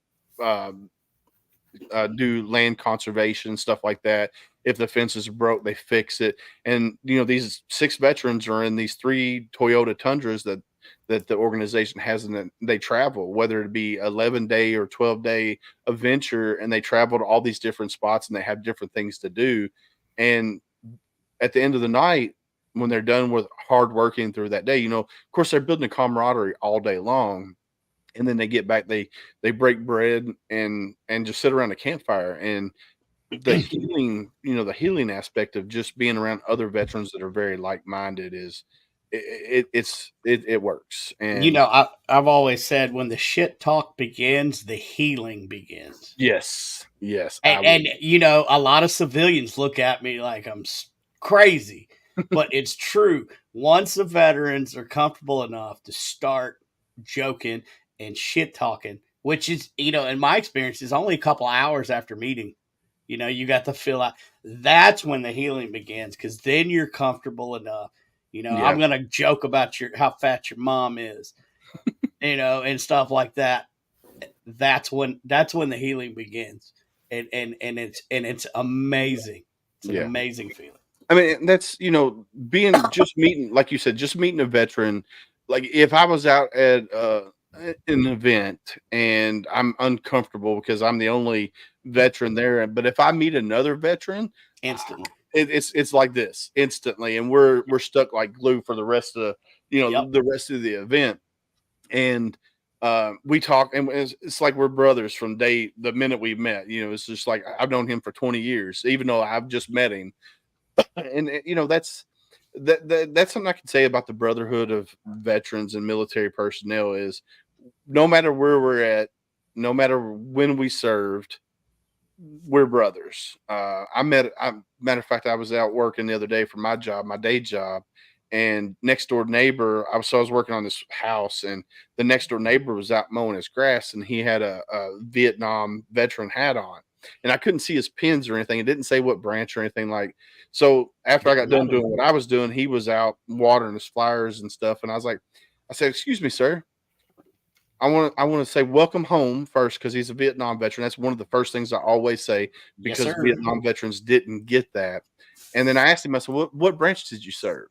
do land conservation, stuff like that. If the fences are broke, they fix it. And these 6 veterans are in these 3 Toyota Tundras that the organization has, and they travel, whether it be 11-day or 12-day adventure, and they travel to all these different spots and they have different things to do. And at the end of the night, when they're done with hard working through that day, of course they're building a camaraderie all day long. And then they get back, they break bread and just sit around a campfire. And the healing, the healing aspect of just being around other veterans that are very like-minded is it works. And I've always said, when the shit talk begins, the healing begins. Yes. And a lot of civilians look at me like I'm crazy, but it's true. Once the veterans are comfortable enough to start joking and shit talking, which is, in my experience, is only a couple hours after meeting, you got to fill out. That's when the healing begins, because then you're comfortable enough. I'm going to joke about how fat your mom is, and stuff like that. That's when the healing begins. And it's amazing. It's an amazing feeling. I mean, that's, being just meeting, like you said, just meeting a veteran. Like if I was out at an event and I'm uncomfortable because I'm the only veteran there, but if I meet another veteran, instantly, it's like this instantly, and we're stuck like glue for the rest of the rest of the event. And we talk, and it's like we're brothers from the minute we met. It's just like I've known him for 20 years, even though I've just met him. And that's something I can say about the brotherhood of veterans and military personnel is, no matter where we're at, no matter when we served, we're brothers. Matter of fact, I was out working the other day for my job, my day job, and next door neighbor, I was working on this house, and the next door neighbor was out mowing his grass, and he had a Vietnam veteran hat on, and I couldn't see his pins or anything. It didn't say what branch or anything like. So after I got done doing what I was doing, he was out watering his flowers and stuff, and I said, "Excuse me, sir. I want to say welcome home first, because he's a Vietnam veteran." That's one of the first things I always say, because Vietnam veterans didn't get that. And then I asked him, I said, "What branch did you serve?"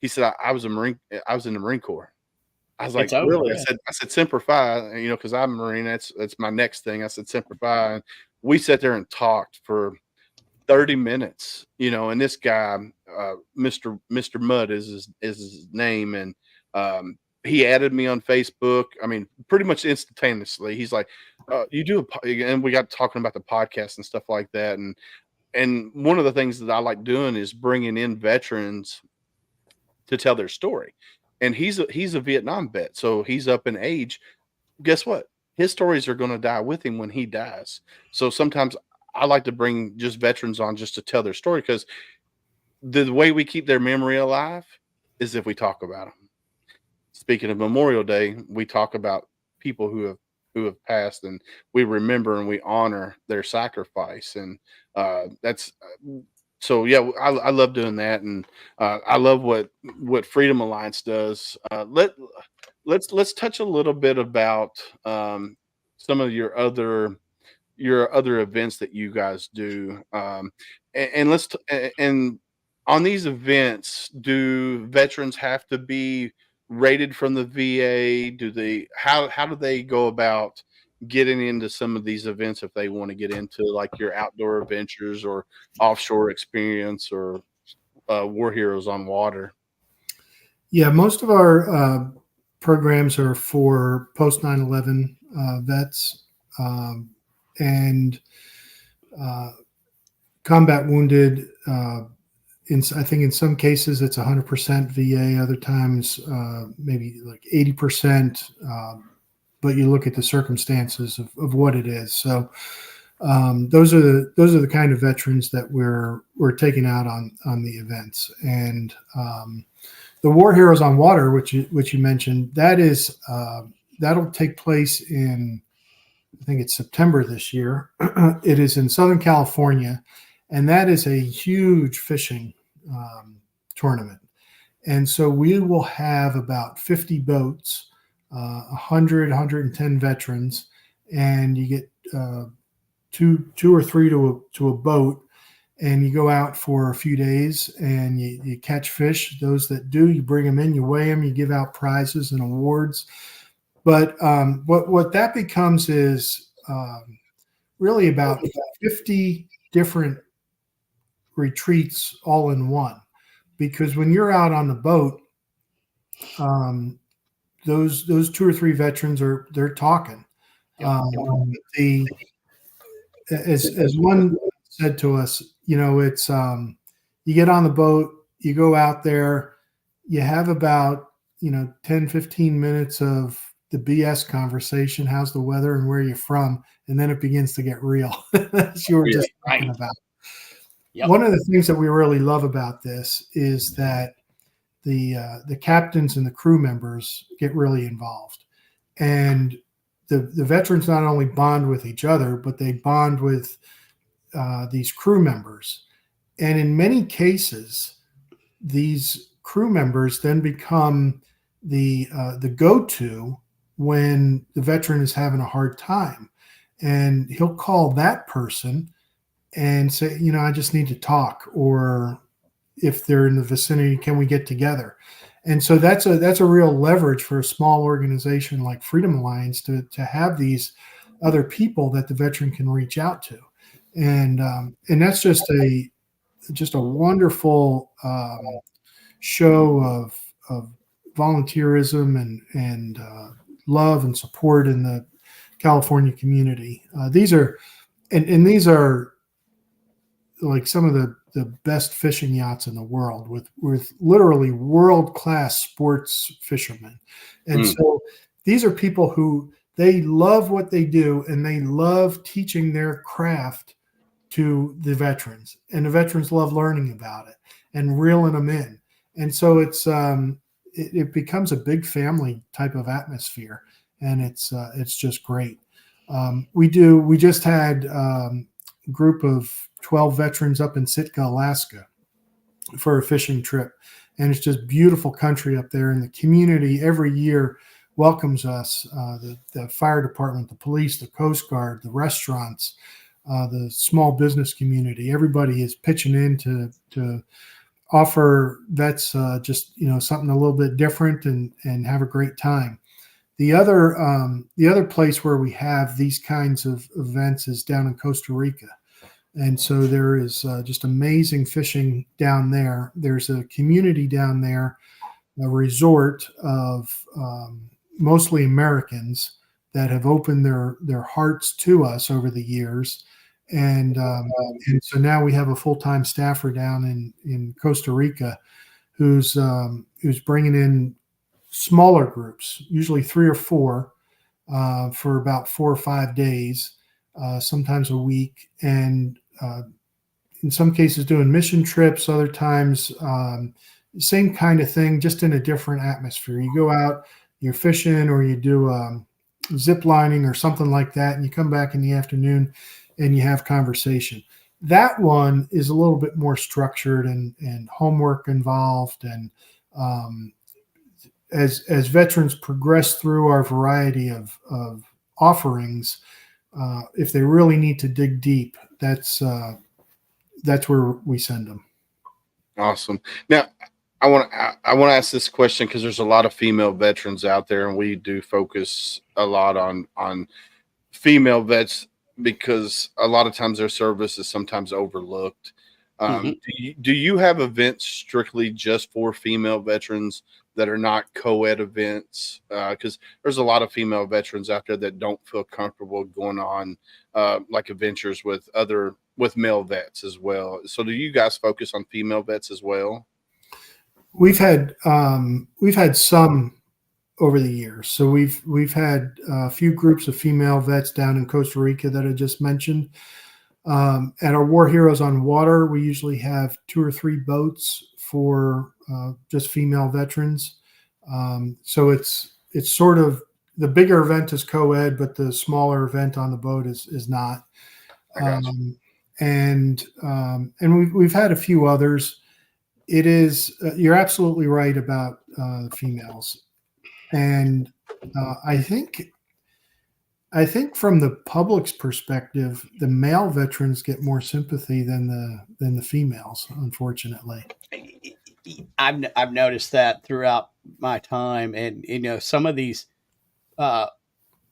He said, I was a Marine. I was in the Marine Corps." I was like, "Really?" I said, "Semper Fi," because I'm a Marine. That's my next thing. I said, "Semper Fi." And we sat there and talked for 30 minutes, and this guy, Mr. Mudd is his name. And he added me on Facebook. I mean, pretty much instantaneously. He's like, "You do," and we got talking about the podcast and stuff like that. And one of the things that I like doing is bringing in veterans to tell their story. And he's a Vietnam vet, so he's up in age. Guess what? His stories are going to die with him when he dies. So sometimes I like to bring just veterans on just to tell their story, because the way we keep their memory alive is if we talk about them. Speaking of Memorial Day, we talk about people who have passed, and we remember and we honor their sacrifice. And that's so yeah, I love doing that, and I love what Freedom Alliance does. Let's touch a little bit about some of your other events that you guys do, and on these events, do veterans have to be rated from the VA? How do they go about getting into some of these events if they want to get into like your outdoor adventures or offshore experience or War Heroes on Water? Yeah, most of our programs are for post 9/11 vets and combat wounded. I think in some cases it's 100% VA, other times maybe like 80%. But you look at the circumstances of what it is. So those are the kind of veterans that we're taking out on the events. And the War Heroes on Water, which you mentioned, that'll take place in, I think it's September this year. It is in Southern California, and that is a huge fishing tournament. And so we will have about 50 boats, 110 veterans, and you get two or three to a boat, and you go out for a few days and you catch fish. Those that do, you bring them in, you weigh them, you give out prizes and awards. But what that becomes is really about 50 different retreats all in one. Because when you're out on the boat, those two or three veterans they're talking. As one said to us, it's you get on the boat, you go out there, you have about 10, 15 minutes of the BS conversation. How's the weather and where are you from? And then it begins to get real, as you were just talking about. Yep. One of the things that we really love about this is that the captains and the crew members get really involved, and the veterans not only bond with each other, but they bond with these crew members. And in many cases, these crew members then become the go-to when the veteran is having a hard time, and he'll call that person and say, I just need to talk, or if they're in the vicinity, can we get together? And so that's a real leverage for a small organization like Freedom Alliance to have these other people that the veteran can reach out to, and that's just a wonderful show of volunteerism and love and support in the California community. These are like some of the best fishing yachts in the world with literally world-class sports fishermen. And so these are people who they love what they do, and they love teaching their craft to the veterans, and the veterans love learning about it and reeling them in. And so it becomes a big family type of atmosphere, and it's just great. We just had a group of 12 veterans up in Sitka, Alaska for a fishing trip. And it's just beautiful country up there. And the community every year welcomes us, the fire department, the police, the Coast Guard, the restaurants, the small business community. Everybody is pitching in to offer vets just something a little bit different and have a great time. The other place where we have these kinds of events is down in Costa Rica. And so there is just amazing fishing down there. There's a community down there, a resort of mostly Americans that have opened their hearts to us over the years. And so now we have a full-time staffer down in Costa Rica who's bringing in smaller groups, usually 3 or 4, for about 4 or 5 days, sometimes a week, and in some cases doing mission trips, other times same kind of thing, just in a different atmosphere. You go out, you're fishing, or you do zip lining or something like that, and you come back in the afternoon and you have conversation. That one is a little bit more structured and homework involved. And as veterans progress through our variety of offerings, if they really need to dig deep, that's where we send them. Awesome. Now, I want to ask this question because there's a lot of female veterans out there, and we do focus a lot on female vets because a lot of times their service is sometimes overlooked. Do you have events strictly just for female veterans that are not co-ed events? Because there's a lot of female veterans out there that don't feel comfortable going on like adventures with male vets as well. So do you guys focus on female vets as well? We've had some over the years. So we've had a few groups of female vets down in Costa Rica that I just mentioned. At our War Heroes on Water, we usually have 2 or 3 boats for just female veterans. So it's sort of, the bigger event is co-ed, but the smaller event on the boat is not. And we've had a few others. It is, you're absolutely right about the females. And I think from the public's perspective, the male veterans get more sympathy than the females, unfortunately. I've noticed that throughout my time, and some of these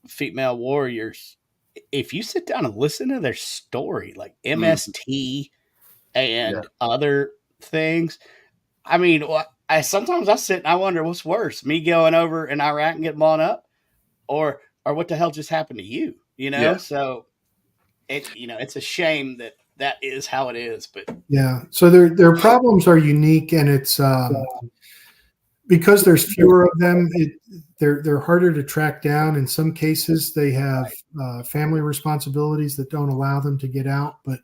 female warriors, if you sit down and listen to their story, like MST and other things, I mean, sometimes I sit and I wonder what's worse, me going over in Iraq and getting blown up, or what the hell just happened to you? So it's a shame that is how it is. But yeah, so their problems are unique, and it's because there's fewer of them. They're harder to track down. In some cases, they have family responsibilities that don't allow them to get out. But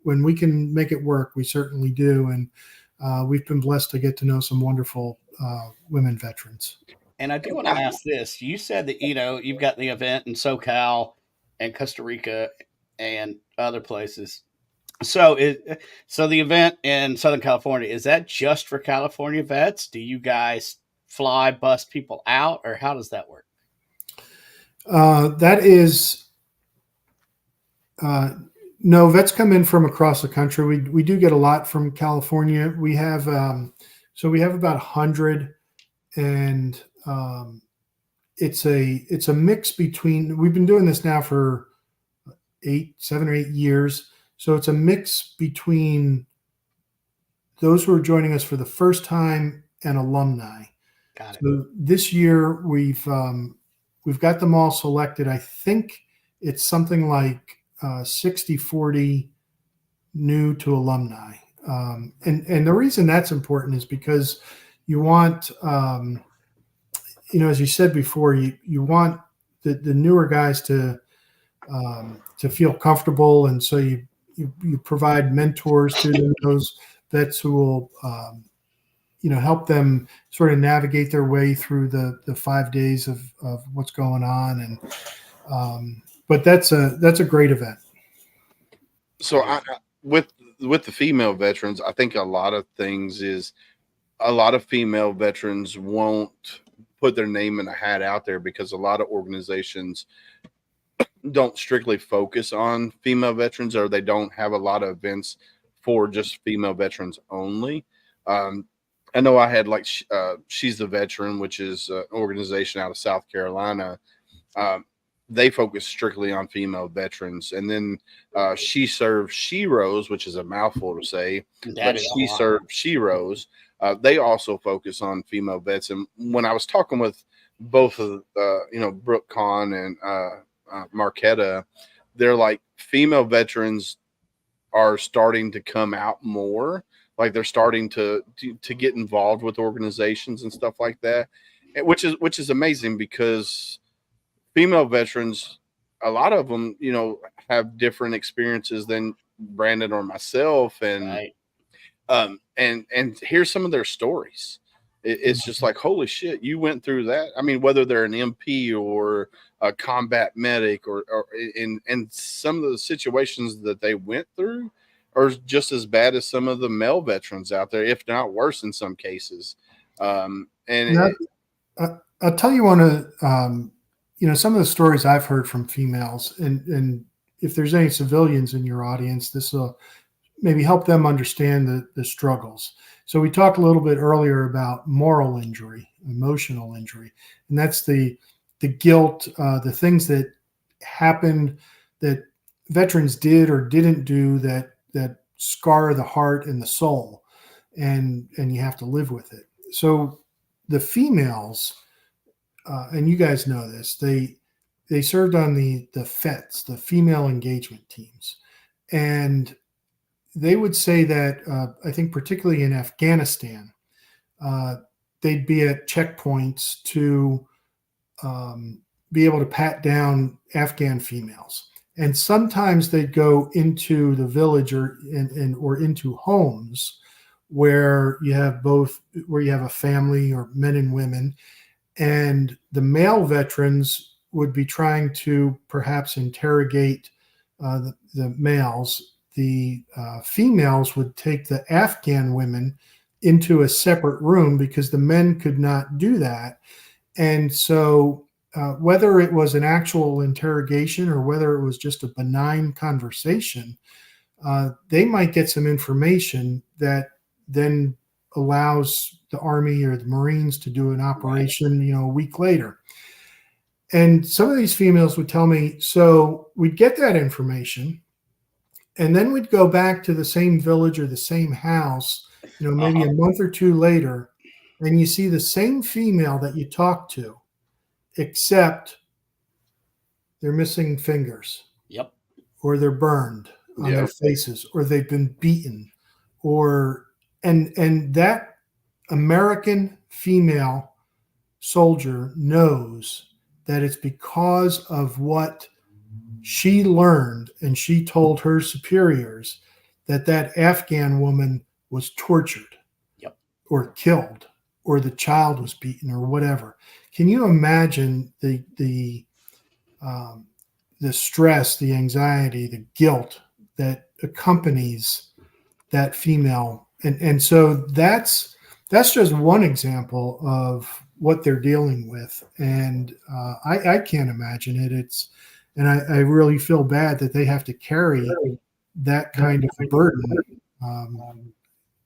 when we can make it work, we certainly do. And we've been blessed to get to know some wonderful women veterans. And I do want to ask this. You said that, you've got the event in SoCal and Costa Rica and other places. So the event in Southern California, is that just for California vets? Do you guys fly, bus people out, or how does that work? That is, no, vets come in from across the country. We do get a lot from California. We have, we have about 100, and it's a mix between, we've been doing this now for 7 or 8 years. So it's a mix between those who are joining us for the first time and alumni. Got it. So this year we've got them all selected. I think it's something like 60-40 new to alumni. And the reason that's important is because you want, as you said before, you want the newer guys to feel comfortable, and so you provide mentors to them, those vets who will help them sort of navigate their way through the 5 days of what's going on. And but that's a great event. So with the female veterans, I think a lot of things is a lot of female veterans won't put their name in a hat out there because a lot of organizations don't strictly focus on female veterans, or they don't have a lot of events for just female veterans only. I know I had She's the Veteran, which is an organization out of South Carolina. They focus strictly on female veterans. And then She Serves, She Rose, which is a mouthful to say, but She Serves, She Rose. They also focus on female vets. And when I was talking with both of Brooke Kahn and Marquetta, they're like, female veterans are starting to come out more. Like they're starting to get involved with organizations and stuff like that, which is amazing because female veterans, a lot of them, have different experiences than Brandon or myself, and right. And here's some of their stories. It's just like, holy shit, you went through that. I mean, whether they're an MP or a combat medic or in some of the situations that they went through are just as bad as some of the male veterans out there, if not worse in some cases. I'll tell you one of, some of the stories I've heard from females, and if there's any civilians in your audience, this will maybe help them understand the struggles. So we talked a little bit earlier about moral injury, emotional injury, and that's the guilt, the things that happened that veterans did or didn't do that scar the heart and the soul, and you have to live with it. So the females, and you guys know this, they served on the FETs, the female engagement teams, and they would say that I think particularly in Afghanistan, they'd be at checkpoints to be able to pat down Afghan females. And sometimes they'd go into the village or into homes where you have a family or men and women, and the male veterans would be trying to perhaps interrogate the males. The females would take the Afghan women into a separate room because the men could not do that. And so whether it was an actual interrogation or whether it was just a benign conversation, they might get some information that then allows the Army or the Marines to do an operation, a week later. And some of these females would tell me, so we'd get that information, and then we'd go back to the same village or the same house, maybe a month or two later, and you see the same female that you talked to, except they're missing fingers. Yep. Or they're burned on their faces, or they've been beaten, and that American female soldier knows that it's because of what she learned and she told her superiors that Afghan woman was tortured or killed, or the child was beaten, or whatever. Can you imagine the stress, the anxiety, the guilt that accompanies that female? And so that's just one example of what they're dealing with. And I can't imagine it. And I really feel bad that they have to carry that kind of burden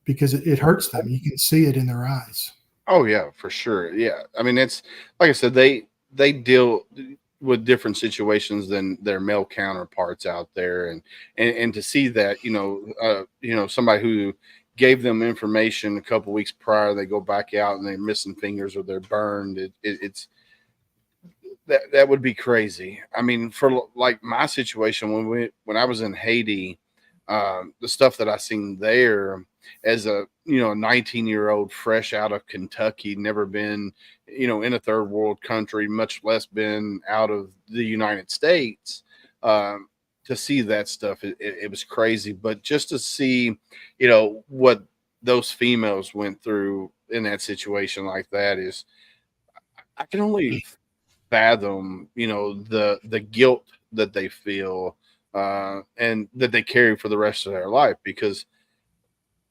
because it hurts them. You can see it in their eyes. Oh yeah, for sure. Yeah. I mean, it's like I said, they deal with different situations than their male counterparts out there. And to see that, somebody who gave them information a couple weeks prior, they go back out and they're missing fingers or they're burned. It's that would be crazy. I mean, for like my situation when I was in Haiti, the stuff that I seen there as a 19-year-old fresh out of Kentucky, never been in a third world country, much less been out of the United States, to see that stuff, it was crazy. But just to see what those females went through in that situation like that, is I can only fathom the guilt that they feel and that they carry for the rest of their life. Because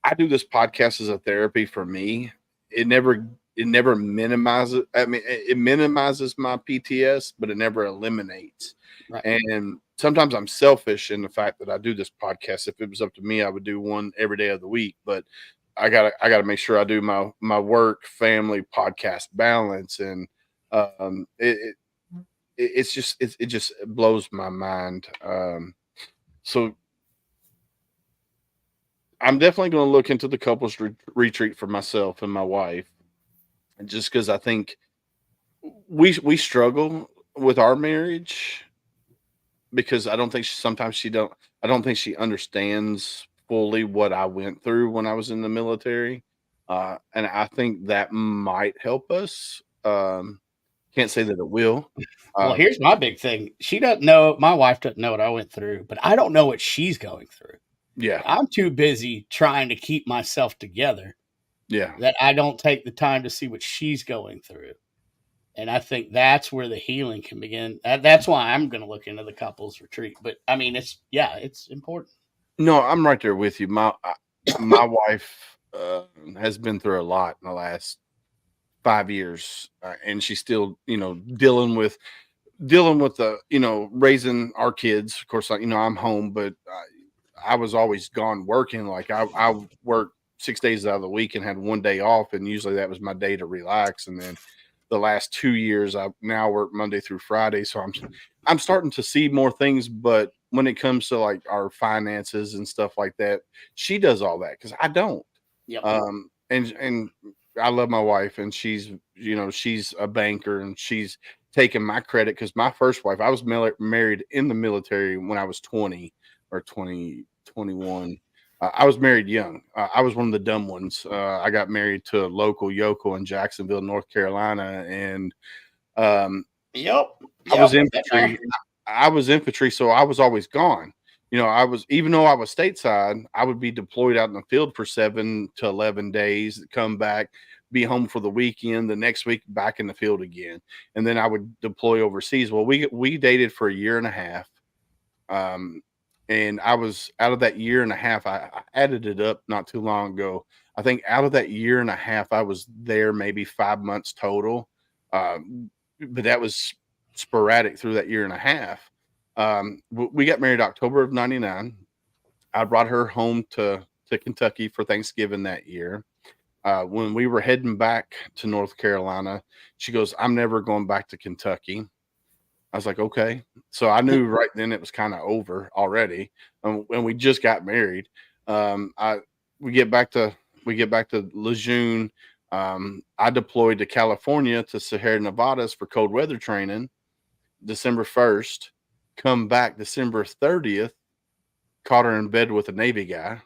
I do this podcast as a therapy for me. It never minimizes. I mean, it minimizes my PTS, but it never eliminates. Right. And sometimes I'm selfish in the fact that I do this podcast. If it was up to me, I would do one every day of the week. But I gotta make sure I do my work, family, podcast balance, and it just blows my mind. So I'm definitely going to look into the couples retreat for myself and my wife, just because I think we struggle with our marriage, because I don't think I don't think she understands fully what I went through when I was in the military. And I think that might help us. Can't say that it will. Well, here's my big thing. My wife doesn't know what I went through, but I don't know what she's going through. Yeah. I'm too busy trying to keep myself together. Yeah. That I don't take the time to see what she's going through. And I think that's where the healing can begin. That's why I'm going to look into the couples retreat. But I mean, it's important. No, I'm right there with you. My wife has been through a lot in the last 5 years, and she's still, dealing with the, raising our kids. Of course, I'm home, but I was always gone working. Like I worked 6 days out of the week and had one day off, and usually that was my day to relax. And then the last 2 years, I now work Monday through Friday, so I'm starting to see more things. But when it comes to like our finances and stuff like that, she does all that because I don't. Yep. And I love my wife, and she's she's a banker, and she's taken my credit because my first wife, I was married in the military when I was 20 or 21. I was married young. I was one of the dumb ones. I got married to a local yokel in Jacksonville, North Carolina, and um, Yep. I was infantry. I was infantry, so I was always gone. I was, even though I was stateside, I would be deployed out in the field for 7 to 11 days, come back, be home for the weekend, the next week back in the field again, and then I would deploy overseas. Well, we dated for a year and a half. And I was out of that year and a half, I added it up not too long ago. I think out of that year and a half, I was there maybe 5 months total. But that was sporadic through that year and a half. We got married October of 99. I brought her home to Kentucky for Thanksgiving that year. When we were heading back to North Carolina, she goes, "I'm never going back to Kentucky." I was like, okay. So I knew right then it was kind of over already. And we just got married. We get back to Lejeune. I deployed to California to Sierra Nevadas for cold weather training, December 1st, come back December 30th, caught her in bed with a Navy guy.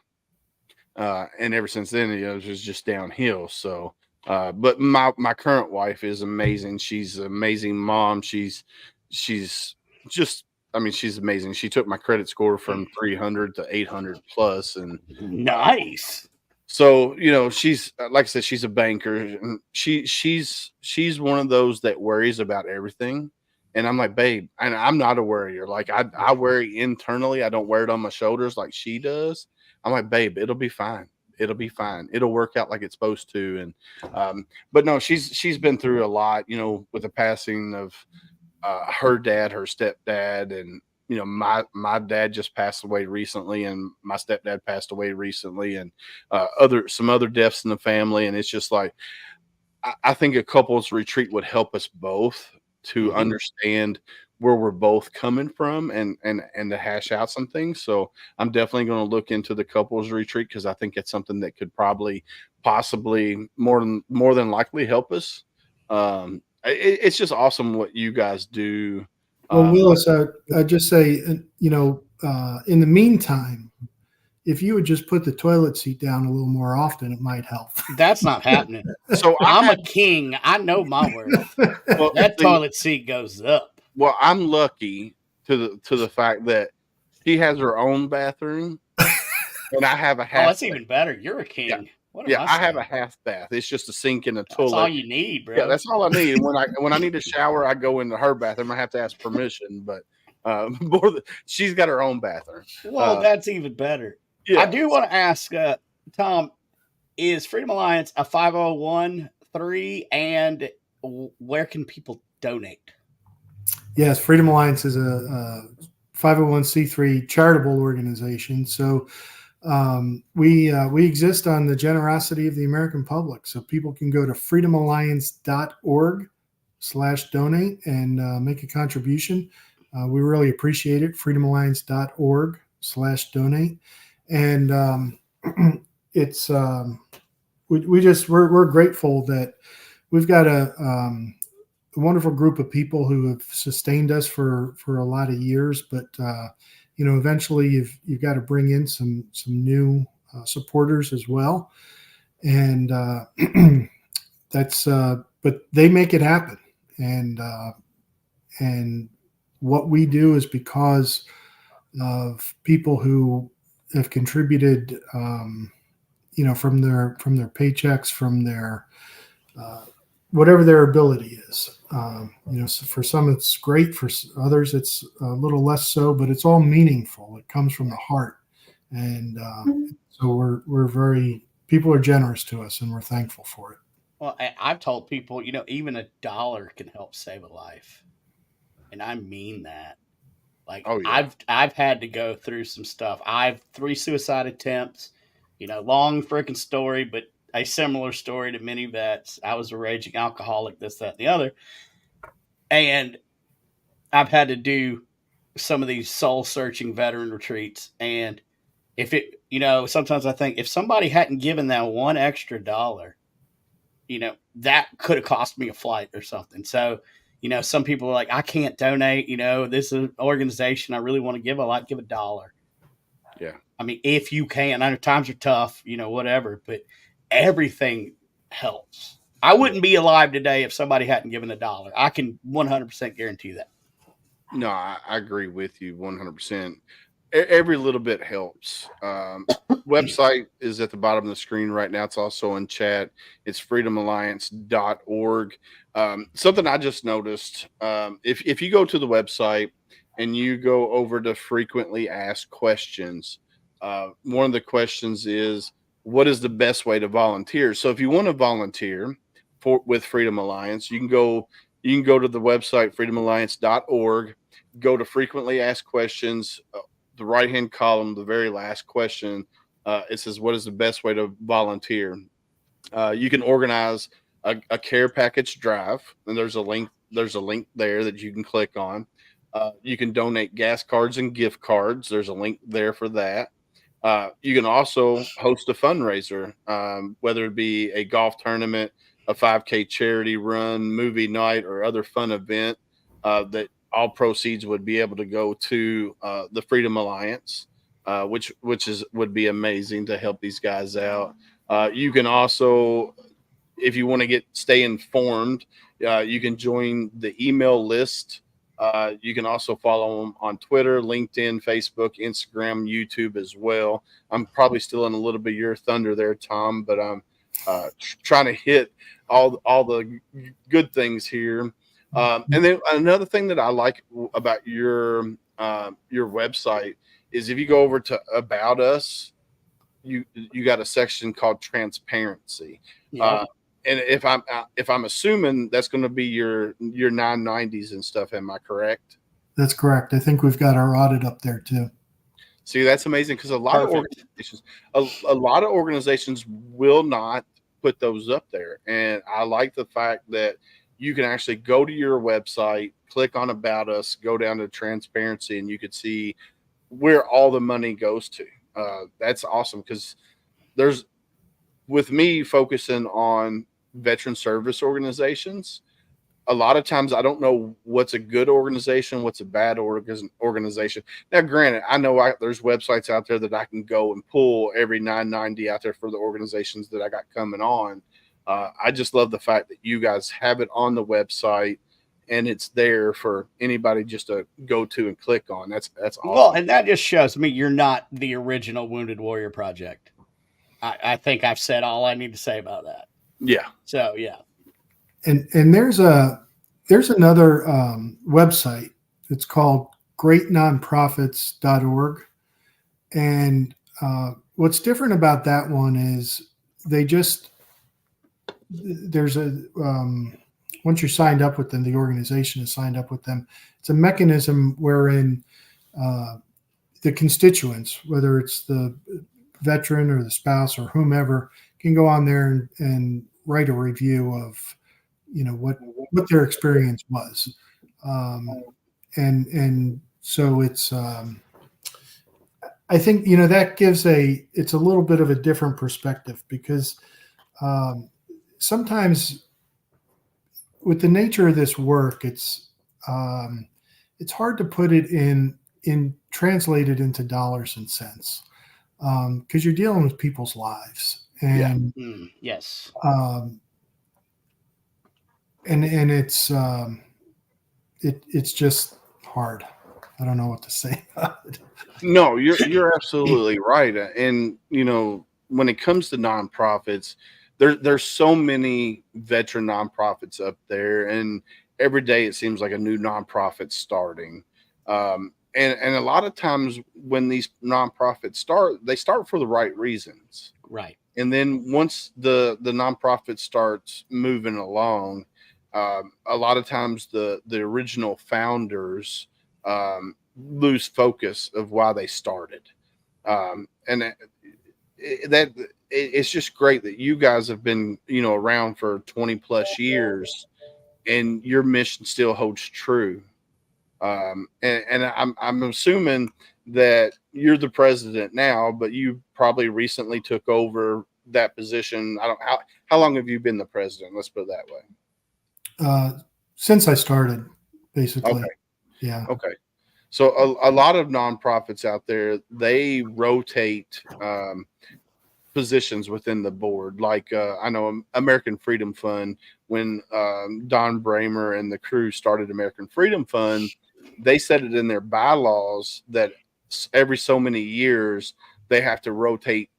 And ever since then, it was just downhill. So, but my current wife is amazing. She's an amazing mom. She's just, I mean, she's amazing. She took my credit score from 300 to 800 plus. And nice. So, she's, like I said, she's a banker, and she's one of those that worries about everything. And I'm like, babe, and I'm not a worrier. Like I worry internally. I don't wear it on my shoulders like she does. I'm like, babe, it'll be fine. It'll be fine. It'll work out like it's supposed to. And, but no, she's been through a lot, with the passing of, her dad, her stepdad, and my dad just passed away recently, and my stepdad passed away recently, and some other deaths in the family. And it's just like, I think a couples retreat would help us both to understand where we're both coming from and to hash out some things. So I'm definitely going to look into the couples retreat, because I think it's something that could possibly more than likely help us. It's just awesome what you guys do. Well, Willis, I'd just say, in the meantime, if you would just put the toilet seat down a little more often, it might help. That's not happening. So I'm a king. I know my worth. Well, that toilet seat goes up. Well, I'm lucky to the fact that she has her own bathroom, and I have a half. Oh, that's even better. You're a king. Yeah, I have a half bath. It's just a sink and a toilet. That's all you need, bro. Yeah, that's all I need. When I need a shower, I go into her bathroom. I have to ask permission, but she's got her own bathroom. Well, that's even better. Yeah. I do want to ask, Tom, is Freedom Alliance a 501(c)(3), and where can people donate? Yes, Freedom Alliance is a 501(c)(3) charitable organization. So we exist on the generosity of the American public. So people can go to freedomalliance.org/donate and make a contribution. We really appreciate it. freedomalliance.org/donate. And it's we're grateful that we've got a wonderful group of people who have sustained us for a lot of years, but eventually you've got to bring in some new supporters as well, and but they make it happen, and what we do is because of people who have contributed, from their paychecks, from their whatever their ability is. So for some it's great, for others it's a little less so, but it's all meaningful. It comes from the heart, and so people are generous to us, and we're thankful for it. Well, I've told people, even $1 can help save a life, and I mean that. Like, oh, yeah. I've had to go through some stuff. I've 3 suicide attempts, long freaking story, but a similar story to many vets. I was a raging alcoholic, this, that, and the other. And I've had to do some of these soul searching veteran retreats. And if it, sometimes I think if somebody hadn't given that one extra dollar, that could have cost me a flight or something. So, some people are like, I can't donate, this is an organization I really want to give. I like to give $1. Yeah. I mean, if you can, I know times are tough, whatever, but everything helps. I wouldn't be alive today if somebody hadn't given $1. I can 100% guarantee that. No, I agree with you 100%. Every little bit helps. Website is at the bottom of the screen right now. It's also in chat. It's freedomalliance.org. Something I just noticed, if you go to the website and you go over to frequently asked questions, one of the questions is, what is the best way to volunteer? So if you want to volunteer with Freedom Alliance, you can go to the website, freedomalliance.org, go to frequently asked questions, the right-hand column, the very last question, it says, what is the best way to volunteer? You can organize a care package drive, and there's a link there that you can click on. You can donate gas cards and gift cards. There's a link there for that. You can also host a fundraiser, whether it be a golf tournament, a 5K charity run, movie night, or other fun event, that all proceeds would be able to go to the Freedom Alliance, which would be amazing to help these guys out. You can also, if you want to stay informed, you can join the email list. You can also follow them on Twitter, LinkedIn, Facebook, Instagram, YouTube as well. I'm probably still in a little bit of your thunder there, Tom, but I'm trying to hit all the good things here. And then another thing that I like about your website is if you go over to About Us, you got a section called Transparency. Yep. And if I'm assuming that's going to be your 990s and stuff, am I correct? That's correct. I think we've got our audit up there too. See, that's amazing, because a lot of organizations will not put those up there, and I like the fact that you can actually go to your website, click on About Us, go down to Transparency, and you could see where all the money goes to. That's awesome, because with me focusing on veteran service organizations, a lot of times I don't know what's a good organization, what's a bad organization. Now, granted, I know there's websites out there that I can go and pull every 990 out there for the organizations that I got coming on. I just love the fact that you guys have it on the website and it's there for anybody just to go to and click on. That's awesome. Well, and that just shows me you're not the original Wounded Warrior Project. I think I've said all I need to say about that. Yeah. So, yeah. And there's another website. It's called greatnonprofits.org. And what's different about that one is once you're signed up with them, the organization is signed up with them. It's a mechanism wherein the constituents, whether it's the veteran or the spouse or whomever, can go on there and write a review of, what their experience was. And so it's, I think, that gives it's a little bit of a different perspective, because sometimes with the nature of this work, it's hard to put it translated into dollars and cents, because you're dealing with people's lives. And yes. And it's just hard. I don't know what to say about it. No, you're absolutely right. And when it comes to nonprofits, there's so many veteran nonprofits up there, and every day it seems like a new nonprofit starting. And a lot of times when these nonprofits start, they start for the right reasons. Right. And then once the nonprofit starts moving along, a lot of times the original founders lose focus of why they started. And it's just great that you guys have been, around for 20 plus years, and your mission still holds true. And I'm assuming that you're the president now, but you probably recently took over that position. I don't how long have you been the president? Let's put it that way. Since I started, basically. Okay. Yeah. Okay. So a lot of nonprofits out there, they rotate positions within the board. Like I know American Freedom Fund, when Don Bramer and the crew started American Freedom Fund, they said it in their bylaws that every so many years they have to rotate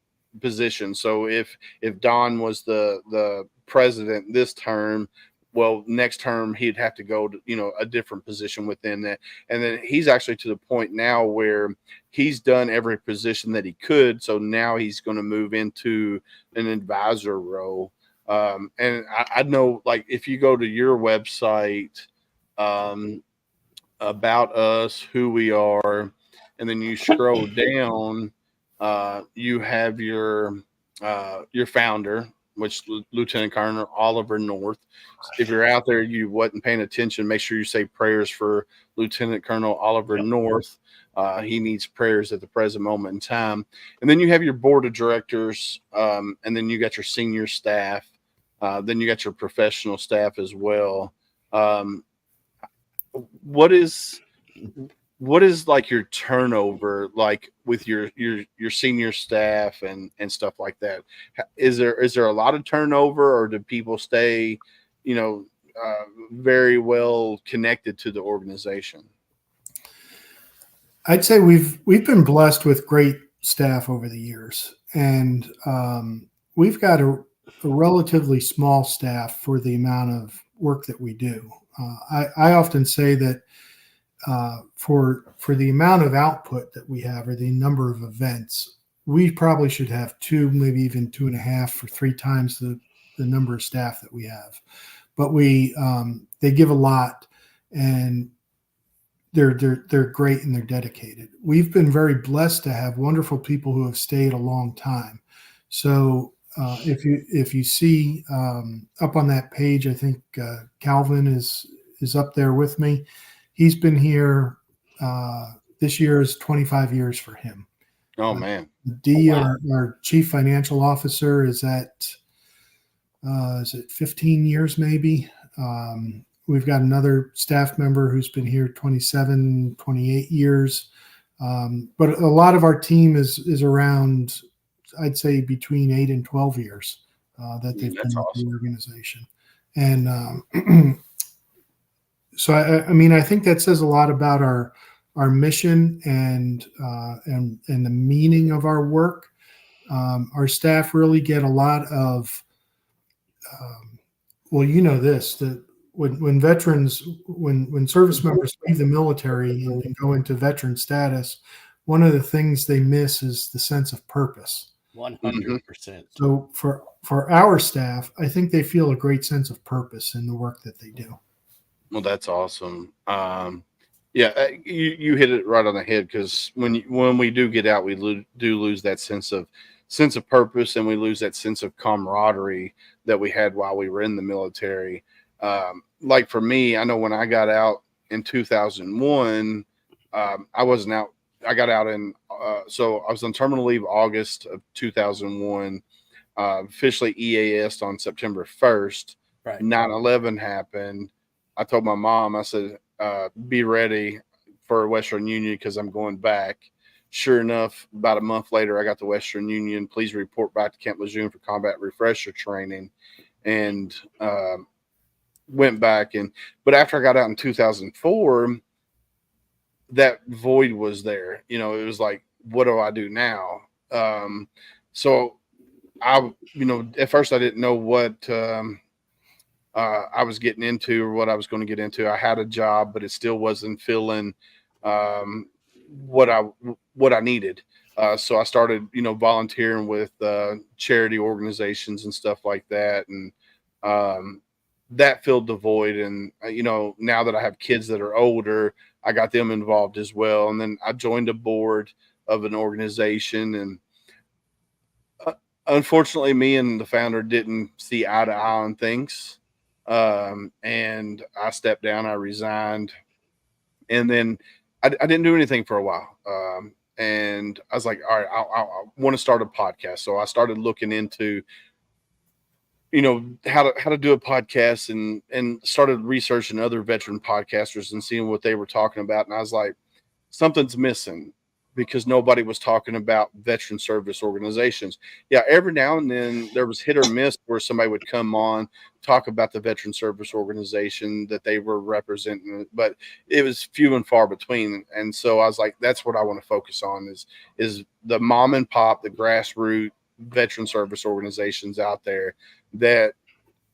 positions. So if Don was the president this term, well, next term he'd have to go to a different position within that. And then he's actually to the point now where he's done every position that he could. So now he's going to move into an advisor role. And I know, like, if you go to your website, about us, who we are, and then you scroll down, you have your founder, which Lieutenant Colonel Oliver North. If you're out there, you wasn't paying attention, make sure you say prayers for Lieutenant Colonel Oliver North. He needs prayers at the present moment in time. And then you have your board of directors, and then you got your senior staff. Then you got your professional staff as well. What is like your turnover like with your senior staff and stuff like that? Is there a lot of turnover, or do people stay very well connected to the organization? I'd say we've been blessed with great staff over the years, and we've got a relatively small staff for the amount of work that we do. I often say that for the amount of output that we have, or the number of events, we probably should have 2, maybe even 2.5 or 3 times the number of staff that we have. But they give a lot, and they're great and they're dedicated. We've been very blessed to have wonderful people who have stayed a long time. So if you see up on that page, I think Calvin is up there with me. He's been here. This year is 25 years for him. Oh man! Our chief financial officer, is it 15 years maybe? We've got another staff member who's been here 27, 28 years. But a lot of our team is around, I'd say, between 8 and 12 years that they've been with the organization. And so, I think that says a lot about our mission and the meaning of our work. Our staff really get a lot of, that when veterans, when service members leave the military and go into veteran status, one of the things they miss is the sense of purpose. 100%. So for our staff, I think they feel a great sense of purpose in the work that they do. Well, that's awesome. Yeah, you hit it right on the head, because when we do get out, we do lose that sense of purpose, and we lose that sense of camaraderie that we had while we were in the military. Like for me, I know when I got out in 2001, I wasn't out. I got out so I was on terminal leave August of 2001, officially EAS'd on September 1st. Right. 9/11 happened. I told my mom, I said, be ready for Western Union because I'm going back. Sure enough, about a month later, I got to Western Union. Please report back to Camp Lejeune for combat refresher training, and went back. But after I got out in 2004, that void was there. It was like, what do I do now? So I, at first I didn't know what I was getting into or what I was going to get into. I had a job, but it still wasn't filling what I needed. So I started, volunteering with charity organizations and stuff like that. And that filled the void. And, now that I have kids that are older, I got them involved as well. And then I joined a board of an organization, and Unfortunately, me and the founder didn't see eye to eye on things. And I stepped down, I resigned, and then I didn't do anything for a while. And I was like, all right, I want to start a podcast. So I started looking into, how to do a podcast, and started researching other veteran podcasters and seeing what they were talking about. And I was like, something's missing, because nobody was talking about veteran service organizations. Yeah, every now and then there was hit or miss where somebody would come on, talk about the veteran service organization that they were representing, but it was few and far between. And so I was like, that's what I want to focus on is the mom and pop, the grassroots veteran service organizations out there that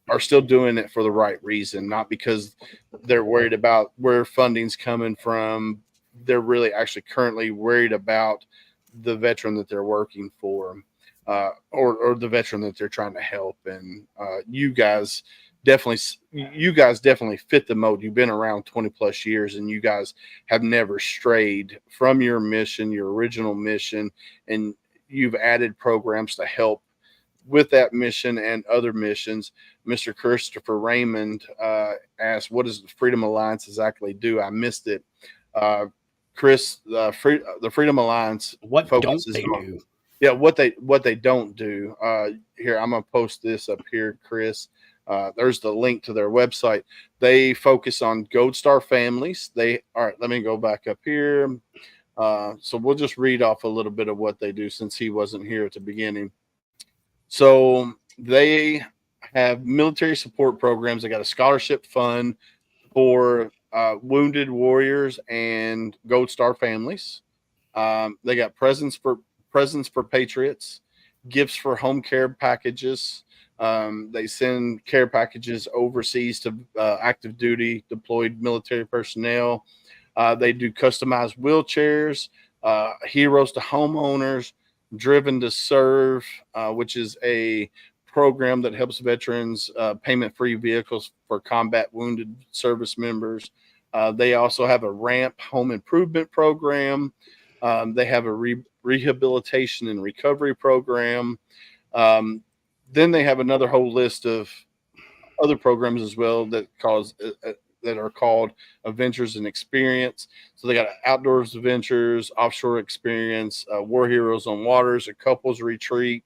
are still doing it for the right reason, not because they're worried about where funding's coming from. They're really actually currently worried about the veteran that they're working for, or the veteran that they're trying to help. And you guys definitely fit the mold. You've been around 20 plus years, and you guys have never strayed from your mission, your original mission, and you've added programs to help with that mission and other missions. Mr. Christopher Raymond asked, what does the Freedom Alliance exactly do? I missed it. Chris, the Freedom Alliance, what don't they do? Yeah, what they don't do. Here, I'm gonna post this up here, Chris. There's the link to their website. They focus on Gold Star families. All right, let me go back up here. So we'll just read off a little bit of what they do, since he wasn't here at the beginning. So they have military support programs. They got a scholarship fund for wounded warriors and Gold Star families. They got presents for patriots, gifts for home care packages. They send care packages overseas to active duty deployed military personnel. They do customized wheelchairs, heroes to homeowners, Driven to Serve, which is a program that helps veterans payment-free vehicles for combat wounded service members. They also have a ramp home improvement program. They have a rehabilitation and recovery program. Then they have another whole list of other programs as well that are called Adventures and Experience. So they got Outdoors Adventures, Offshore Experience, War Heroes on Waters, a couples retreat,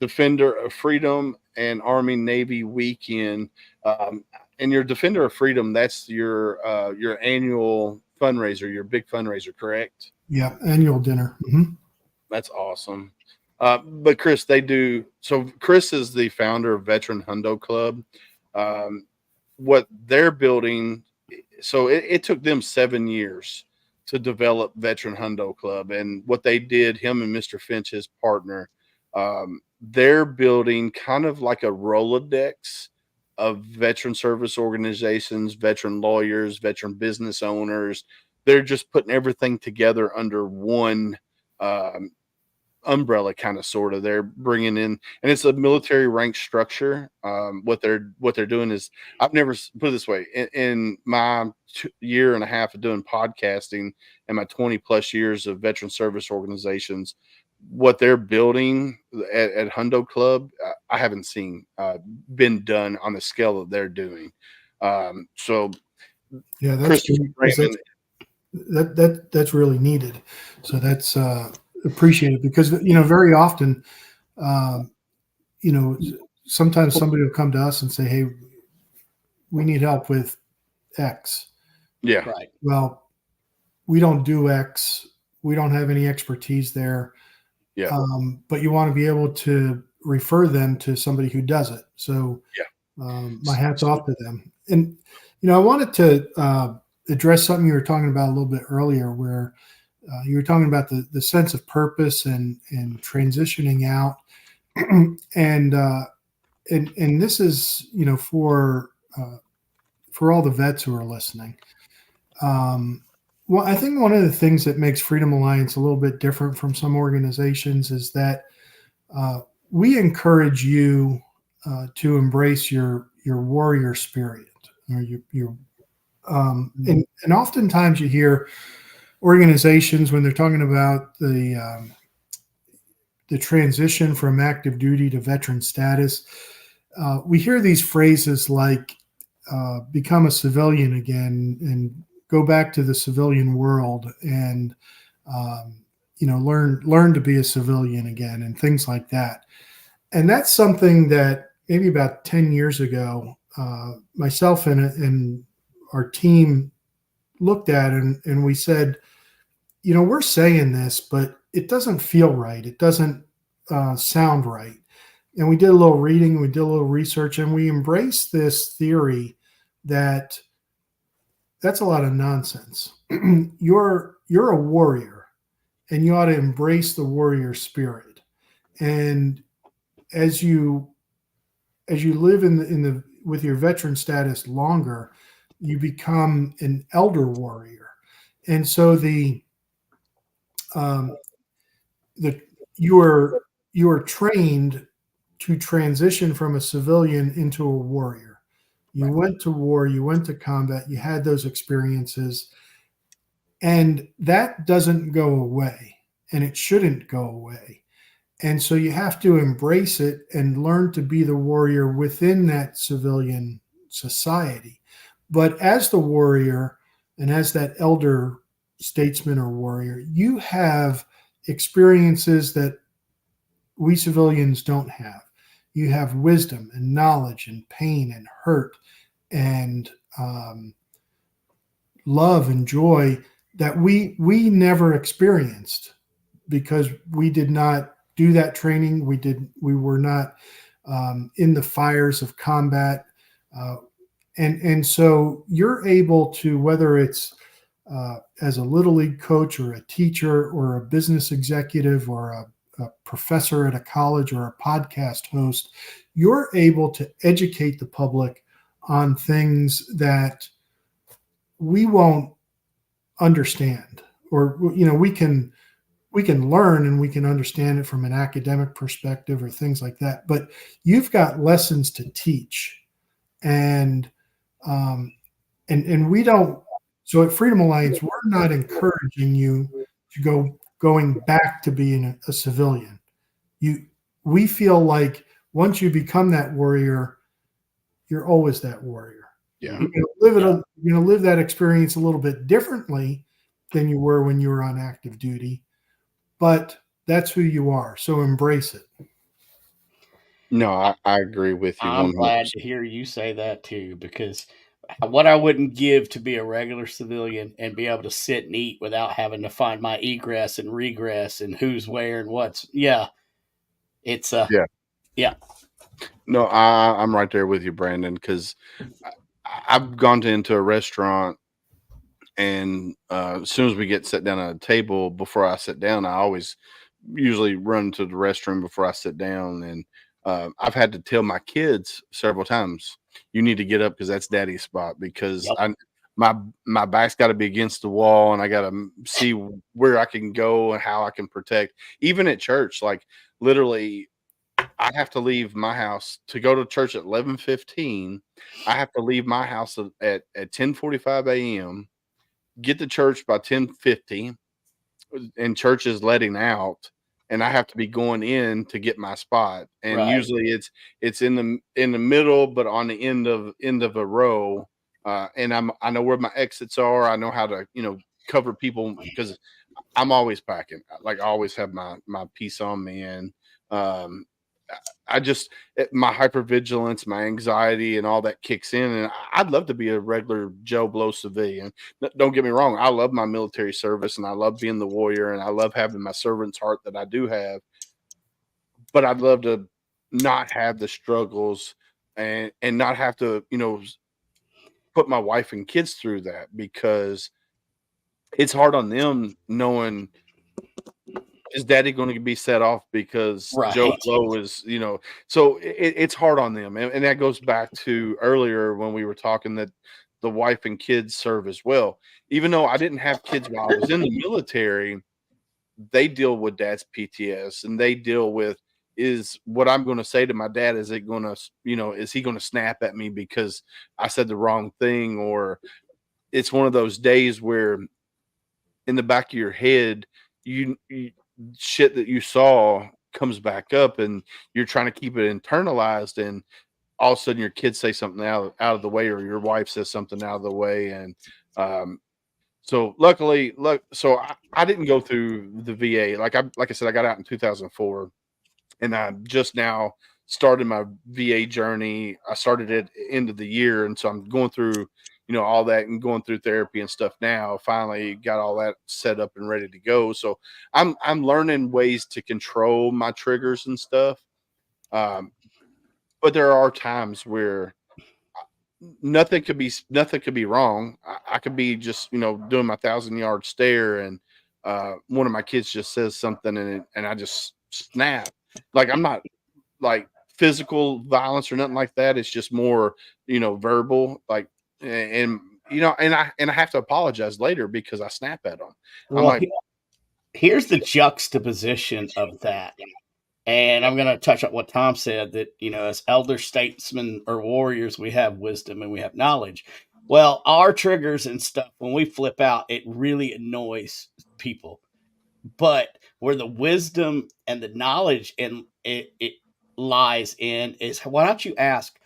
Defender of Freedom, and Army Navy weekend. And your Defender of Freedom, that's your annual fundraiser, your big fundraiser, correct? Yeah, annual dinner. Mm-hmm. That's awesome. But Chris, Chris is the founder of Veteran Hundo Club. What they're building, so it took them 7 years to develop Veteran Hundo Club. And what they did, him and Mr. Finch, his partner, they're building kind of like a Rolodex of veteran service organizations, veteran lawyers, veteran business owners. They're just putting everything together under one umbrella, kind of, sort of. They're bringing in, and it's a military rank structure. What they're doing is, I've never, put it this way, in my year and a half of doing podcasting and my 20 plus years of veteran service organizations, what they're building at Hundo Club, I haven't seen been done on the scale that they're doing. So yeah, that's Raymond, that's really needed. So that's appreciated, because very often, sometimes somebody will come to us and say, "Hey, we need help with X." Yeah, Right. Well, we don't do X. We don't have any expertise there. Yeah. But you want to be able to refer them to somebody who does it. So my hat's off to them. And, I wanted to address something you were talking about a little bit earlier, where you were talking about the sense of purpose and transitioning out. and this is, for all the vets who are listening. Well, I think one of the things that makes Freedom Alliance a little bit different from some organizations is that we encourage you to embrace your warrior spirit, or and oftentimes you hear organizations, when they're talking about the the transition from active duty to veteran status, we hear these phrases like become a civilian again and go back to the civilian world and learn to be a civilian again and things like that. And that's something that maybe about 10 years ago, myself and our team looked at and we said, we're saying this, but it doesn't feel right. It doesn't sound right. And we did a little reading, we did a little research, and we embraced this theory that that's a lot of nonsense. You're a warrior, and you ought to embrace the warrior spirit. And as you live with your veteran status longer, you become an elder warrior, and so you are trained to transition from a civilian into a warrior. You went to war, you went to combat, you had those experiences, and that doesn't go away, and it shouldn't go away. And so you have to embrace it and learn to be the warrior within that civilian society. But as the warrior and as that elder statesman or warrior, you have experiences that we civilians don't have. You have wisdom and knowledge and pain and hurt and love and joy that we never experienced because we did not do that training. We were not in the fires of combat. And so you're able to, whether it's as a little league coach or a teacher or a business executive or a professor at a college or a podcast host, you're able to educate the public on things that we won't understand, or we can learn and we can understand it from an academic perspective or things like that. But you've got lessons to teach, and we don't. So at Freedom Alliance, we're not encouraging you to going back to being a civilian. We feel like once you become that warrior, you're always that warrior. Yeah. You're going to live that experience a little bit differently than you were when you were on active duty, but that's who you are. So embrace it. No, I agree with you. I'm 100%. glad to hear you say that too, because what I wouldn't give to be a regular civilian and be able to sit and eat without having to find my egress and regress and who's where and what's. Yeah. It's yeah. No, I'm right there with you, Brandon, because I've gone into a restaurant, and as soon as we get set down at a table, before I sit down, I always usually run to the restroom before I sit down. And I've had to tell my kids several times, you need to get up because that's daddy's spot, because my back's got to be against the wall and I got to see where I can go and how I can protect. Even at church, like literally, I have to leave my house to go to church at 11:15. I have to leave my house at 10:45 a.m., get to church by 10:50, and church is letting out, and I have to be going in to get my spot. And Right. usually it's in the middle, but on the end of a row. And I know where my exits are. I know how to cover people because I'm always packing. Like I always have my piece on me, and my hypervigilance, my anxiety, and all that kicks in. And I'd love to be a regular Joe Blow civilian. Don't get me wrong. I love my military service, and I love being the warrior, and I love having my servant's heart that I do have. But I'd love to not have the struggles and not have to, put my wife and kids through that, because it's hard on them knowing, is daddy going to be set off because Right. Joe Blow is, so it's hard on them. And that goes back to earlier when we were talking that the wife and kids serve as well. Even though I didn't have kids while I was in the military, they deal with dad's PTS, and they deal with, is what I'm going to say to my dad, is it going to, is he going to snap at me because I said the wrong thing? Or it's one of those days where in the back of your head, you shit that you saw comes back up, and you're trying to keep it internalized, and all of a sudden your kids say something out of the way, or your wife says something out of the way. And so luckily, I didn't go through the VA. Like I said, I got out in 2004, and I just now started my VA journey. I started at the end of the year, and so I'm going through, all that, and going through therapy and stuff now. Finally got all that set up and ready to go. So I'm learning ways to control my triggers and stuff. But there are times where nothing could be wrong. I could be just, doing my 1,000-yard stare, and one of my kids just says something, and I just snap. Like, I'm not like physical violence or nothing like that. It's just more, verbal, like, and I have to apologize later because I snap at them. I'm Well, like, here's the juxtaposition of that. And I'm going to touch on what Tom said, that, as elder statesmen or warriors, we have wisdom and we have knowledge. Well, our triggers and stuff, when we flip out, it really annoys people. But where the wisdom and the knowledge it lies in is, why don't you ask,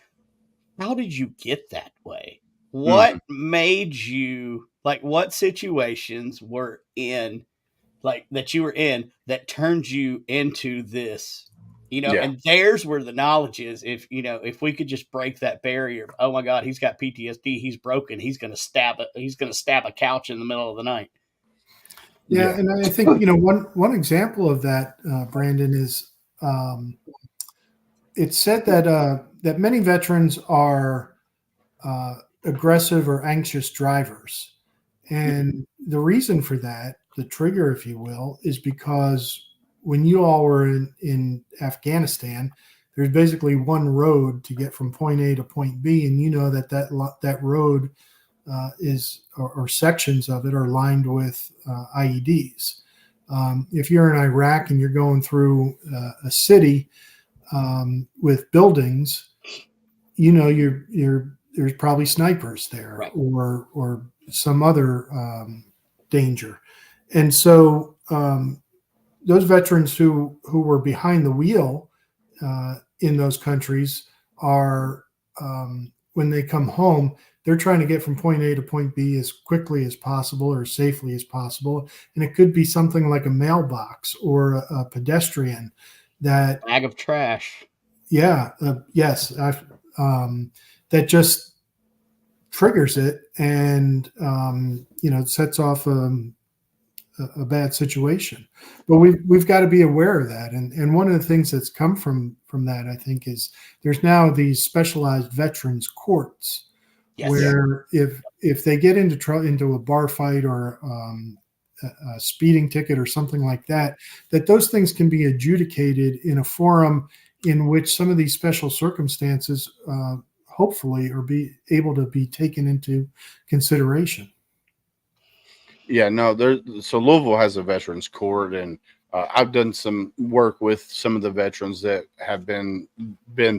how did you get that way? What made you, like, what situations were in, like, that you were in, that turned you into this, Yeah. and there's where the knowledge is. If we could just break that barrier, oh my God, he's got PTSD, he's broken, he's going to stab a couch in the middle of the night. Yeah, and I think one example of that, Brandon, is it's said that many veterans are aggressive or anxious drivers, and the reason for that, the trigger, if you will, is because when you all were in Afghanistan, there's basically one road to get from point A to point B, and that road is, or sections of it are lined with IEDs. If you're in Iraq and you're going through a city with buildings, there's probably snipers there, right, or some other danger. And so those veterans who were behind the wheel in those countries are, when they come home, they're trying to get from point A to point B as quickly as possible or safely as possible. And it could be something like a mailbox or a pedestrian that bag of trash. Yeah. Yes. That just triggers it and, sets off a bad situation. But we've got to be aware of that. And one of the things that's come from that, I think, is there's now these specialized veterans courts, yes, where if they get into a bar fight or a speeding ticket or something like that, that those things can be adjudicated in a forum in which some of these special circumstances hopefully are be able to be taken into consideration. Yeah, no, so Louisville has a veterans court, and I've done some work with some of the veterans that have been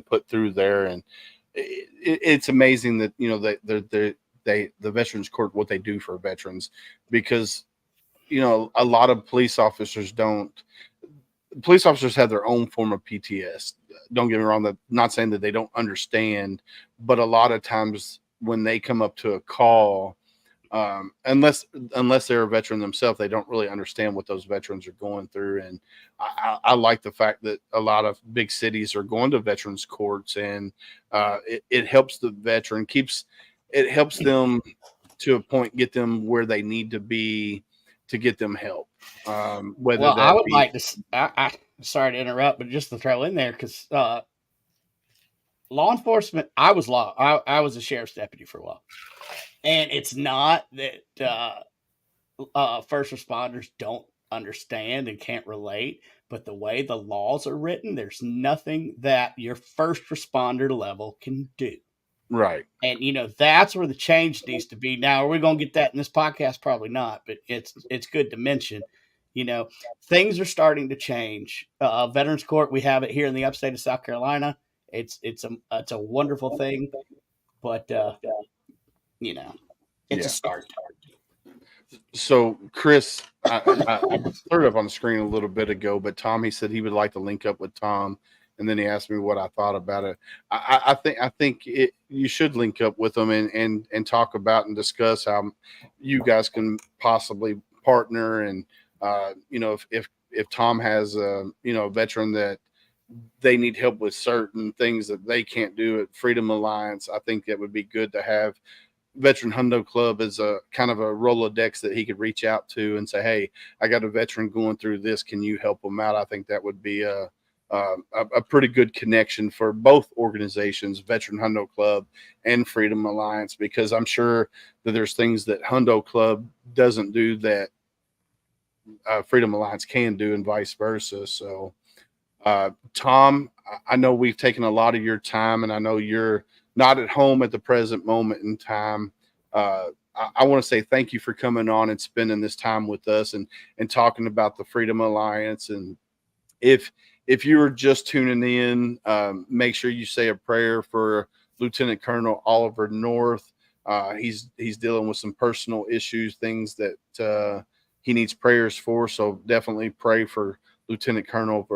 put through there, and it's amazing that the veterans court, what they do for veterans, because a lot of police officers have their own form of PTS. Don't get me wrong, that not saying that they don't understand, but a lot of times when they come up to a call, unless they're a veteran themselves, they don't really understand what those veterans are going through. And I like the fact that a lot of big cities are going to veterans courts, and it helps the veteran, it helps them to a point, get them where they need to be to get them help. I would like to, sorry to interrupt, but just to throw in there, because law enforcement, I was a sheriff's deputy for a while. And it's not that first responders don't understand and can't relate, but the way the laws are written, there's nothing that your first responder level can do. Right. And, that's where the change needs to be. Now, are we going to get that in this podcast? Probably not, but it's good to mention. Things are starting to change. Veterans Court, we have it here in the upstate of South Carolina. It's a wonderful thing, but it's a start. So, Chris, I threw it up on the screen a little bit ago, but Tom, he said he would like to link up with Tom, and then he asked me what I thought about it. I think you should link up with them and talk about and discuss how you guys can possibly partner, and if Tom has a veteran that they need help with certain things that they can't do at Freedom Alliance, I think that would be good to have Veteran Hundo Club as a kind of a Rolodex that he could reach out to and say, "Hey, I got a veteran going through this. Can you help them out?" I think that would be a pretty good connection for both organizations, Veteran Hundo Club and Freedom Alliance, because I'm sure that there's things that Hundo Club doesn't do that Freedom Alliance can do, and vice versa. So, Tom, I know we've taken a lot of your time, and I know you're not at home at the present moment in time. I want to say thank you for coming on and spending this time with us and talking about the Freedom Alliance. And if you were just tuning in, make sure you say a prayer for Lieutenant Colonel Oliver North. He's dealing with some personal issues, things that he needs prayers for. So definitely pray for Lieutenant Colonel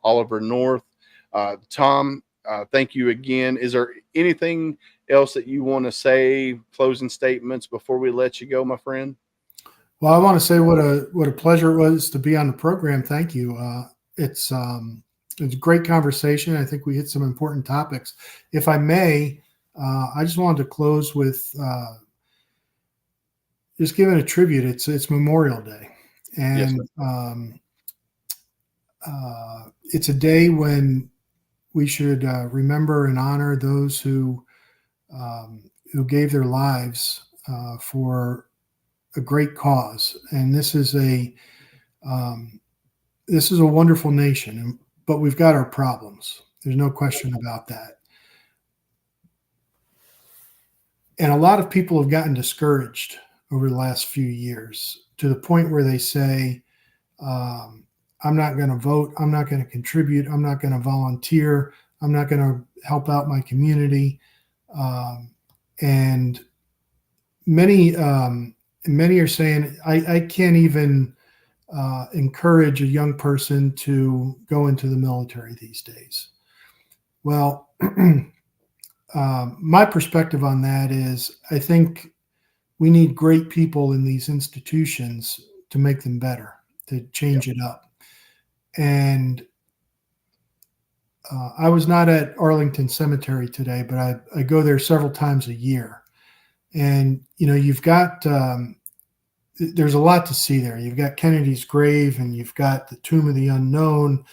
Oliver North. Tom, thank you again. Is there anything else that you want to say, closing statements before we let you go, my friend? Well, I want to say what a pleasure it was to be on the program. Thank you. It's a great conversation. I think we hit some important topics. If I may, I just wanted to close with just giving a tribute. It's Memorial Day, and it's a day when we should remember and honor those who gave their lives for a great cause. And this is a wonderful nation, but we've got our problems. There's no question about that. And a lot of people have gotten discouraged over the last few years to the point where they say, I'm not going to vote. I'm not going to contribute. I'm not going to volunteer. I'm not going to help out my community. And many are saying, I can't even encourage a young person to go into the military these days. Well, my perspective on that is I think we need great people in these institutions to make them better, to change it up. And I was not at Arlington Cemetery today, but I go there several times a year. And, you've got, there's a lot to see there. You've got Kennedy's grave, and you've got the Tomb of the Unknown,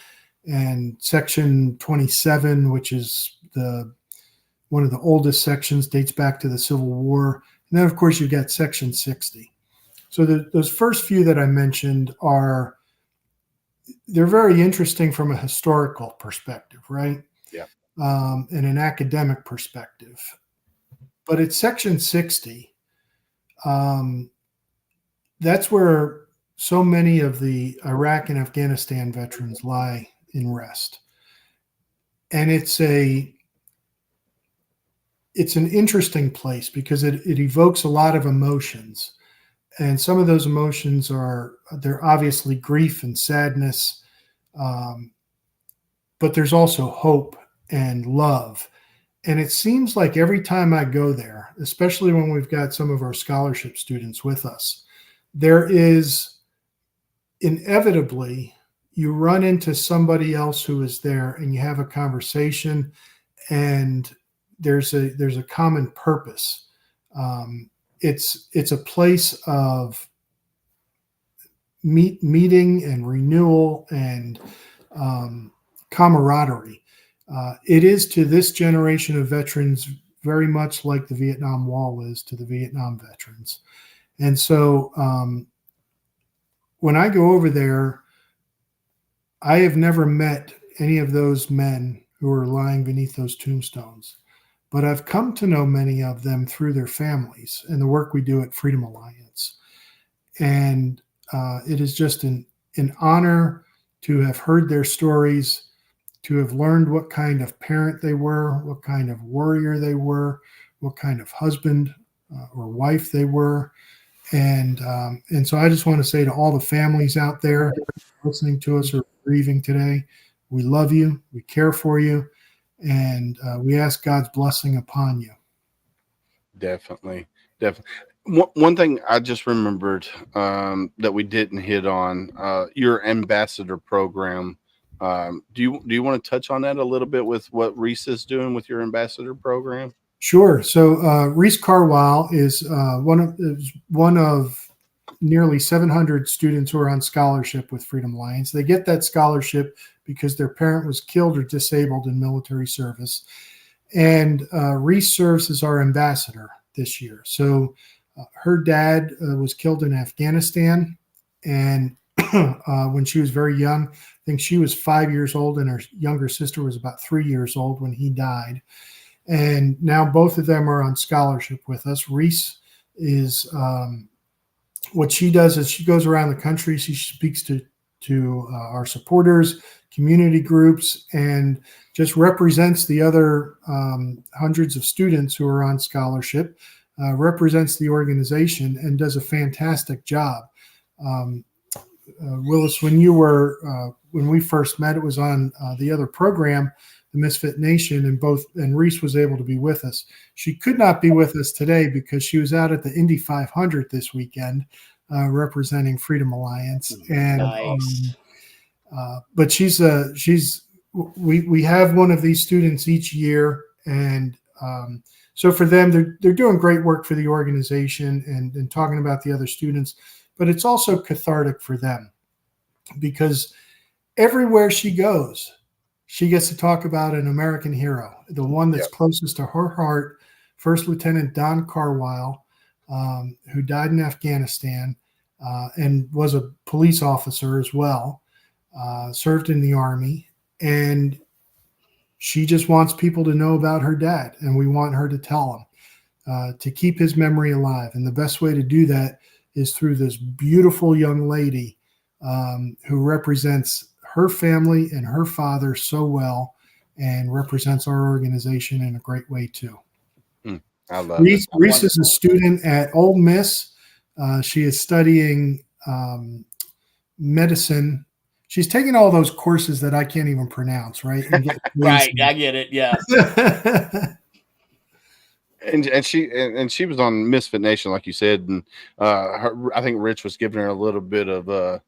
and Section 27, which is one of the oldest sections, dates back to the Civil War. And then, of course, you've got Section 60. So those first few that I mentioned they're very interesting from a historical perspective, right? Yeah. And an academic perspective. But at Section 60, that's where so many of the Iraq and Afghanistan veterans lie in rest. And it's an interesting place because it evokes a lot of emotions. And some of those emotions they're obviously grief and sadness, but there's also hope and love. And it seems like every time I go there, especially when we've got some of our scholarship students with us, there is inevitably, you run into somebody else who is there and you have a conversation, and there's a common purpose. It's a place of meeting and renewal and camaraderie. It is to this generation of veterans very much like the Vietnam Wall is to the Vietnam veterans. And so when I go over there, I have never met any of those men who are lying beneath those tombstones. But I've come to know many of them through their families and the work we do at Freedom Alliance. And it is just an honor to have heard their stories, to have learned what kind of parent they were, what kind of warrior they were, what kind of husband or wife they were. And so I just want to say to all the families out there listening to us or grieving today, we love you, we care for you, and we ask God's blessing upon you. Definitely. One thing I just remembered that we didn't hit on, your ambassador program. Do you want to touch on that a little bit with what Reese is doing with your ambassador program? Sure. So Reese Carwile is one of nearly 700 students who are on scholarship with Freedom Alliance. They get that scholarship because their parent was killed or disabled in military service. And Reese serves as our ambassador this year. So her dad was killed in Afghanistan. And when she was very young, I think she was 5 years old, and her younger sister was about 3 years old when he died. And now both of them are on scholarship with us. Reese is what she does is she goes around the country. She speaks to our supporters, community groups, and just represents the other hundreds of students who are on scholarship, represents the organization, and does a fantastic job. Willis, when we first met, it was on the other program, the Misfit Nation, and Reese was able to be with us. She could not be with us today because she was out at the Indy 500 this weekend, representing Freedom Alliance. And Nice. but we have one of these students each year, and so for them, they're doing great work for the organization and talking about the other students. But it's also cathartic for them because everywhere she goes, she gets to talk about an American hero, the one that's closest to her heart, First Lieutenant Don Carwile, who died in Afghanistan and was a police officer as well, served in the Army. And she just wants people to know about her dad, and we want her to tell them, to keep his memory alive. And the best way to do that is through this beautiful young lady who represents her family and her father so well, and represents our organization in a great way too. I love Reese it. is a student at Ole Miss. She is studying medicine. She's taking all those courses that I can't even pronounce, right? Right, I get it. Yeah. And she was on Misfit Nation, like you said, and I think Rich was giving her a little bit of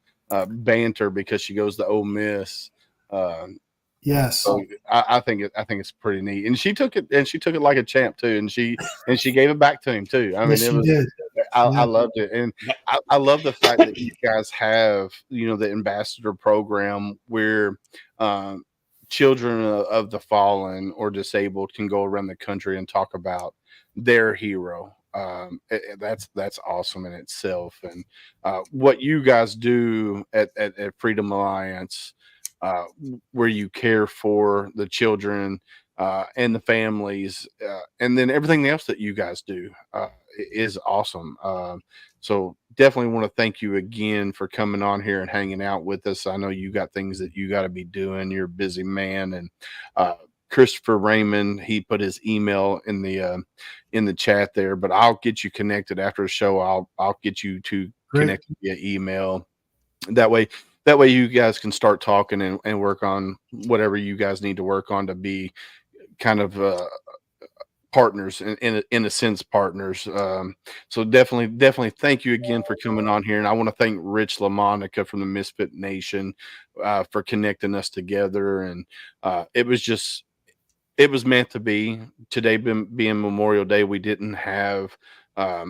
banter because she goes to Ole Miss. Yes. So I think it's pretty neat, and she took it like a champ too, and she gave it back to him too. I mean, yes, she did. I loved it, and I love the fact that you guys have the ambassador program where children of the fallen or disabled can go around the country and talk about their hero. That's awesome in itself, and what you guys do at Freedom Alliance, where you care for the children and the families, and then everything else that you guys do is awesome. So definitely want to thank you again for coming on here and hanging out with us. I know you got things that you got to be doing. You're a busy man, and Christopher Raymond, he put his email in the chat there, but I'll get you connected after the show. I'll get you to connect via email. That way you guys can start talking and work on whatever you guys need to work on to be kind of partners in a sense partners. So definitely thank you again for coming on here. And I want to thank Rich LaMonica from the Misfit Nation for connecting us together. And it was meant to be. Today being Memorial Day, we didn't have a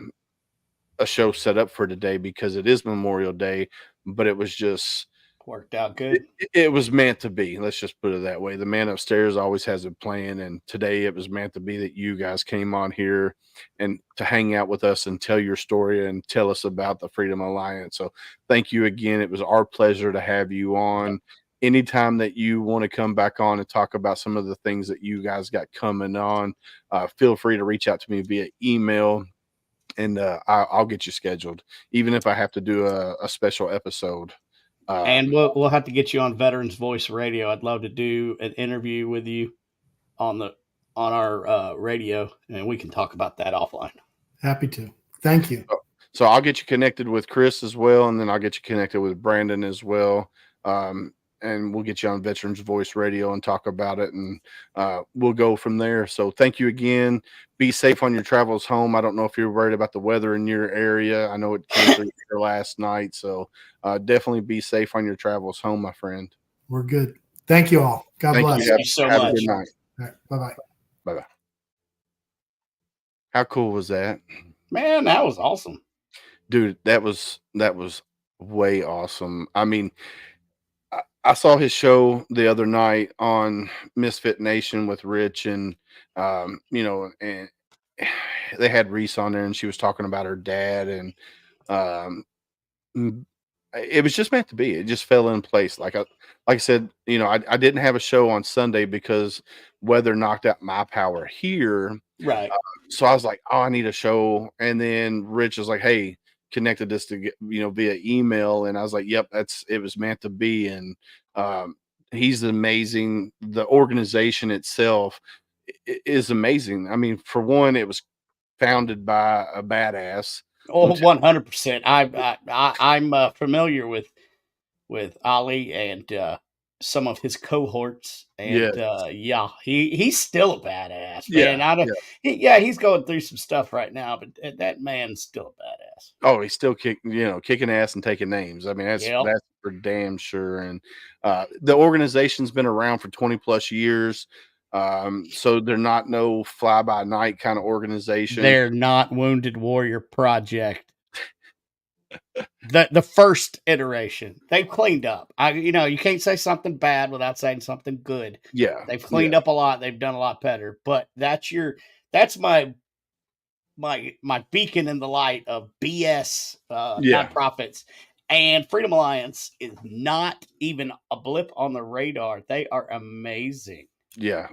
show set up for today because it is Memorial Day, but it was just worked out good. It was meant to be. Let's just put it that way. The man upstairs always has a plan, and today it was meant to be that you guys came on here and to hang out with us and tell your story and tell us about the Freedom Alliance. So thank you again. It was our pleasure to have you on. Anytime that you want to come back on and talk about some of the things that you guys got coming on, feel free to reach out to me via email, and I'll get you scheduled, even if I have to do a special episode. And we'll have to get you on Veterans Voice Radio. I'd love to do an interview with you on our radio, and we can talk about that offline. Happy to. Thank you. So I'll get you connected with Chris as well, and then I'll get you connected with Brandon as well. And we'll get you on Veterans Voice Radio and talk about it, and we'll go from there. So thank you again. Be safe on your travels home. I don't know if you're worried about the weather in your area. I know it came through here last night, so definitely be safe on your travels home, my friend. We're good. Thank you all. God Thank bless. you. Thank you so Have much. a good night. All right, bye-bye. Bye-bye. How cool was that? Man, that was awesome. Dude, that was way awesome. I mean, I saw his show the other night on Misfit Nation with Rich, and you know, and they had Reese on there, and she was talking about her dad, and it was just meant to be. It just fell in place. Like I said, you know, I didn't have a show on Sunday because weather knocked out my power here. Right. So I was like, oh, I need a show. And then Rich was like, hey, connected this to get, you know, via email. And I was like, yep, it was meant to be. And he's amazing. The organization itself is amazing. I mean, for one, it was founded by a badass. Oh, 100%. I'm familiar with Ali and some of his cohorts, and yeah, he's still a badass, man. He's going through some stuff right now, but that man's still a badass. Oh, he's still kicking ass and taking names. I mean, that's for damn sure. And the organization's been around for 20 plus years. So they're not no fly by night kind of organization. They're not Wounded Warrior Project. The first iteration, they've cleaned up. You can't say something bad without saying something good. Yeah, they've cleaned up a lot. They've done a lot better. But that's my beacon in the light of BS nonprofits. And Freedom Alliance is not even a blip on the radar. They are amazing. Yeah,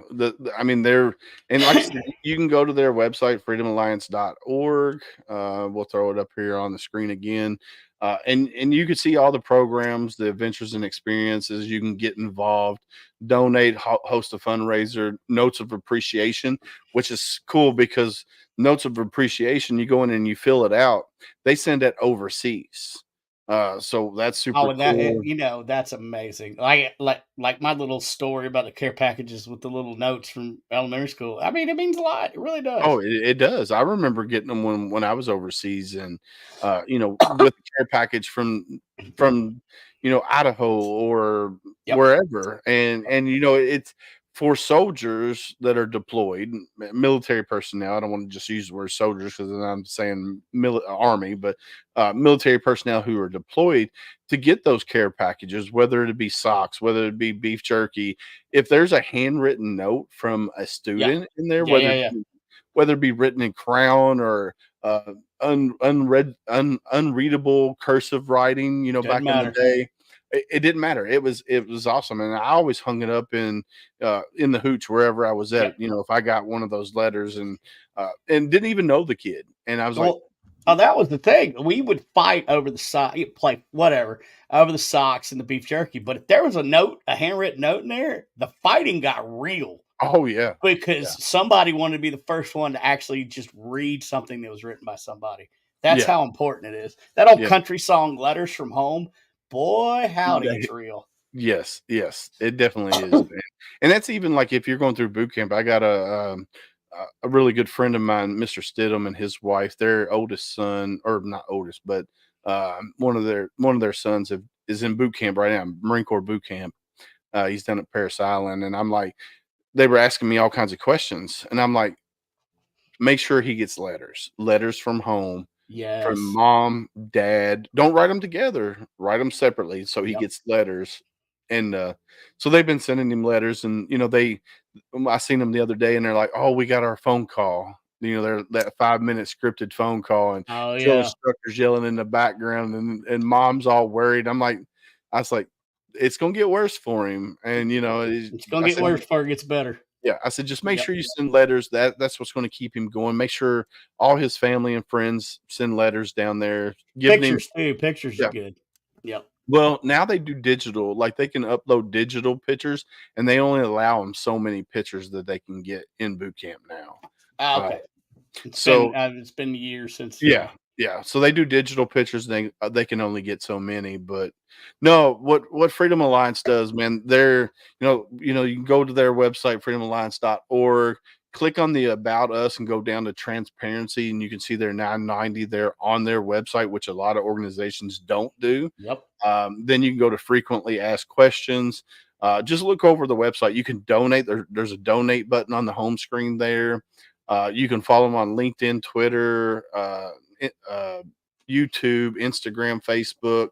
I mean, they're, and like I said, you can go to their website, freedomalliance.org. We'll throw it up here on the screen again. And you can see all the programs, the adventures and experiences. You can get involved, donate, host a fundraiser, notes of appreciation, which is cool because notes of appreciation, you go in and you fill it out. They send that overseas. So that's super cool. That's amazing. Like my little story about the care packages with the little notes from elementary school. I mean, it means a lot. It really does. Oh, it does. I remember getting them when I was overseas, and with the care package from Idaho or wherever, and it's for soldiers that are deployed, military personnel. I don't want to just use the word soldiers because then I'm saying army, but military personnel who are deployed to get those care packages, whether it be socks, whether it be beef jerky. If there's a handwritten note from a student in there, whether it be written in crayon or unreadable cursive writing, back in the day. It didn't matter. It was awesome, and I always hung it up in the hooch wherever I was at. If I got one of those letters and didn't even know the kid, and I was that was the thing. We would fight over the sock, play whatever over the socks and the beef jerky. But if there was a handwritten note in there, the fighting got real. Oh yeah, because somebody wanted to be the first one to actually just read something that was written by somebody. That's how important it is. That old country song, "Letters from Home." Boy, howdy, it's real. Yes, it definitely is. And that's even like if you're going through boot camp. I got a really good friend of mine, Mr. Stidham, and his wife. Their oldest son, or not oldest, but one of their sons is in boot camp right now, Marine Corps boot camp. He's down at Parris Island, and I'm like, they were asking me all kinds of questions, and I'm like, make sure he gets letters from home. Yes. From mom, dad. Don't write them together. Write them separately so he gets letters. And so they've been sending him letters, and I seen them the other day, and they're like, "Oh, we got our phone call." They're that 5-minute scripted phone call, and instructors yelling in the background, and mom's all worried. I was like, it's gonna get worse for him, and it's gonna get worse before it gets better. Yeah, I said, just make sure you send letters. That's what's going to keep him going. Make sure all his family and friends send letters down there. Pictures too. Pictures are good. Yep. Well, now they do digital. Like they can upload digital pictures, and they only allow them so many pictures that they can get in boot camp now. Okay. It's been years since. Yeah. Yeah, so they do digital pictures. They can only get so many, but no, what Freedom Alliance does, man, they're you can go to their website, freedomalliance.org, click on the About Us and go down to transparency, and you can see their 990 there on their website, which a lot of organizations don't do. Yep. Then you can go to frequently asked questions. Just look over the website. You can donate. There's a donate button on the home screen there. You can follow them on LinkedIn, Twitter, YouTube, Instagram, Facebook.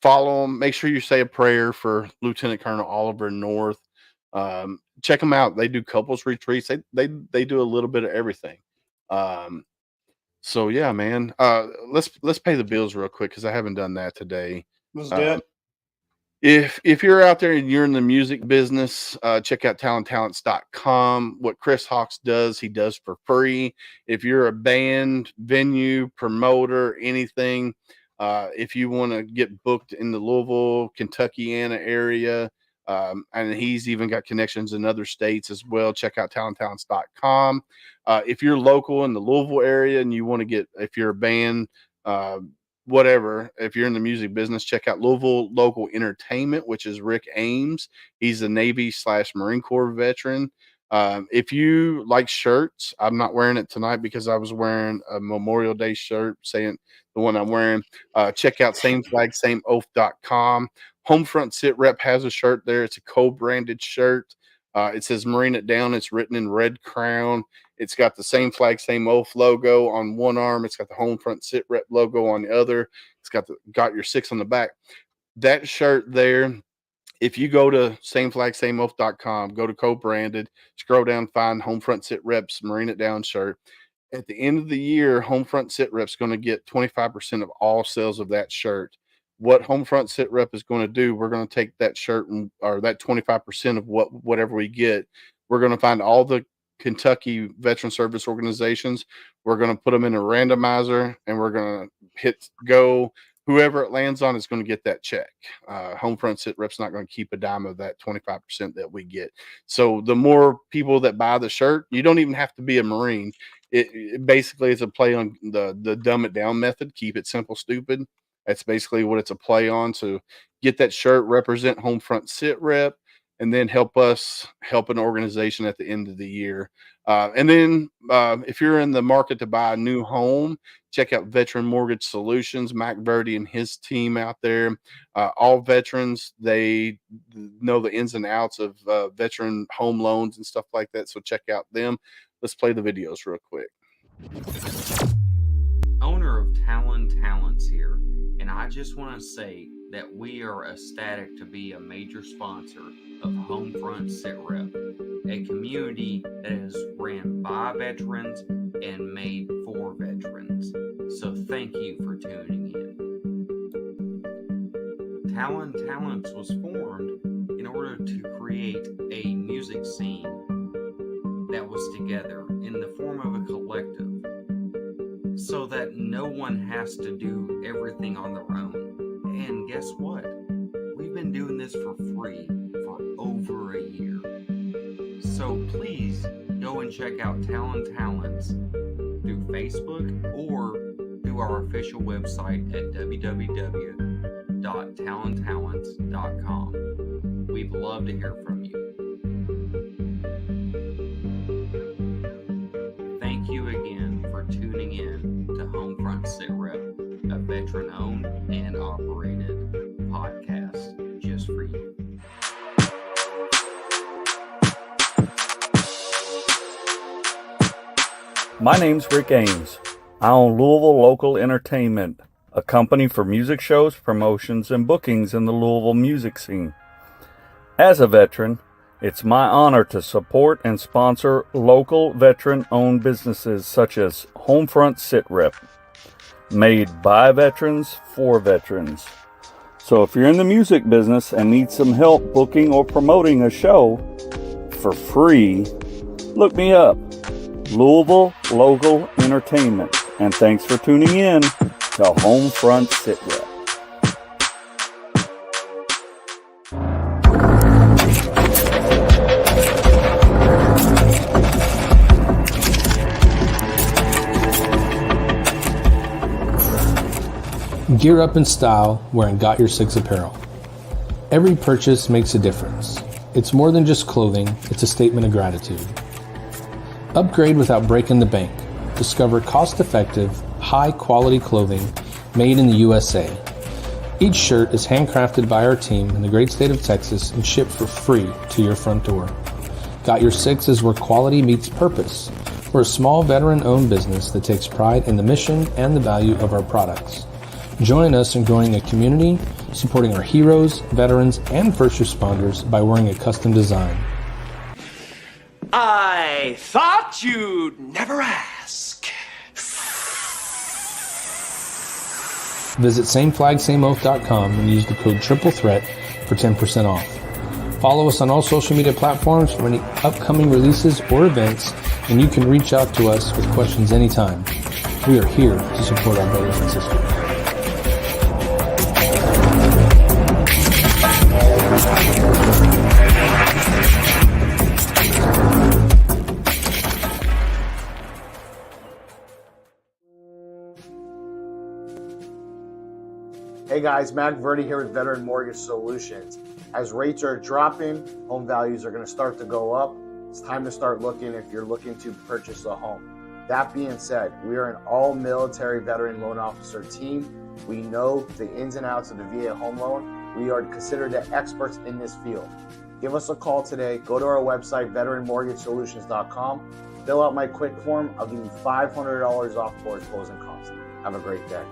Follow them. Make sure you say a prayer for Lieutenant Colonel Oliver North. Check them out. They do couples retreats. They do a little bit of everything. So yeah, man. Let's pay the bills real quick because I haven't done that today. Let's do it. If you're out there and you're in the music business, check out talenttalents.com. What Chris Hawks does, he does for free. If you're a band, venue, promoter, anything, if you want to get booked in the Louisville, Kentuckiana area, and he's even got connections in other states as well, check out talenttalents.com. If you're local in the Louisville area and you want to get, if you're a band, whatever, if you're in the music business, check out Louisville Local Entertainment, which is Rick Ames. He's a Navy/Marine Corps veteran. If you like shirts, I'm not wearing it tonight because I was wearing a Memorial Day shirt, saying the one I'm wearing. Check out sameflagsameoath.com. Homefront Sit Rep has a shirt there. It's a co-branded shirt. It says Marine It Down. It's written in red crown. It's got the Same Flag, Same Oath logo on one arm. It's got the Homefront Sit Rep logo on the other. It's got your 6 on the back. That shirt there, if you go to sameflagsameoath.com, go to co-branded, scroll down, find Homefront Sit Reps Marine It Down shirt. At the end of the year, Homefront Sit Rep's going to get 25% of all sales of that shirt. What Homefront Sit Rep is going to do, we're going to take that shirt or that 25% of whatever we get. We're going to find all the Kentucky veteran service organizations. We're going to put them in a randomizer and we're going to hit go. Whoever it lands on is going to get that check. Homefront Sit Rep's not going to keep a dime of that 25% that we get. So the more people that buy the shirt, you don't even have to be a Marine. It basically is a play on the dumb it down method. Keep it simple, stupid. That's basically what it's a play on. So get that shirt, represent Homefront Sit Rep, and then help us help an organization at the end of the year. And then if you're in the market to buy a new home, check out Veteran Mortgage Solutions, Mac Verdi and his team out there. All veterans, they know the ins and outs of veteran home loans and stuff like that. So check out them. Let's play the videos real quick. Owner of Talon Talents here, and I just want to say that we are ecstatic to be a major sponsor of Homefront Sit Rep, a community that is ran by veterans and made for veterans. So thank you for tuning in. Talon Talents was formed in order to create a music scene that was together in the form of a collective, so that no one has to do everything on their own. And guess what? We've been doing this for free for over a year. So please go and check out Talon Talents through Facebook or through our official website at www.talenttalents.com. We'd love to hear from you. Thank you again for tuning in to Homefront Sit Rep, a veteran-owned and operated podcast just for you. My name's Rick Ames. I own Louisville Local Entertainment, a company for music shows, promotions, and bookings in the Louisville music scene. As a veteran, it's my honor to support and sponsor local veteran-owned businesses such as Homefront Sit Rep, made by veterans for veterans. So if you're in the music business and need some help booking or promoting a show for free, look me up, Louisville Local Entertainment. And thanks for tuning in to Homefront Sit Rep. Gear up in style wearing Got Your Six apparel. Every purchase makes a difference. It's more than just clothing, it's a statement of gratitude. Upgrade without breaking the bank. Discover cost-effective, high-quality clothing made in the USA. Each shirt is handcrafted by our team in the great state of Texas and shipped for free to your front door. Got Your Six is where quality meets purpose. We're a small veteran-owned business that takes pride in the mission and the value of our products. Join us in growing a community, supporting our heroes, veterans, and first responders by wearing a custom design. I thought you'd never ask. Visit sameflagsameoath.com and use the code TRIPLETHREAT for 10% off. Follow us on all social media platforms for any upcoming releases or events, and you can reach out to us with questions anytime. We are here to support our brothers and sisters. Hey guys, Mac Verdi here with Veteran Mortgage Solutions. As rates are dropping, home values are going to start to go up. It's time to start looking if you're looking to purchase a home. That being said, we are an all-military veteran loan officer team. We know the ins and outs of the VA home loan. We are considered the experts in this field. Give us a call today. Go to our website, veteranmortgagesolutions.com. Fill out my quick form. I'll give you $500 off towards closing costs. Have a great day.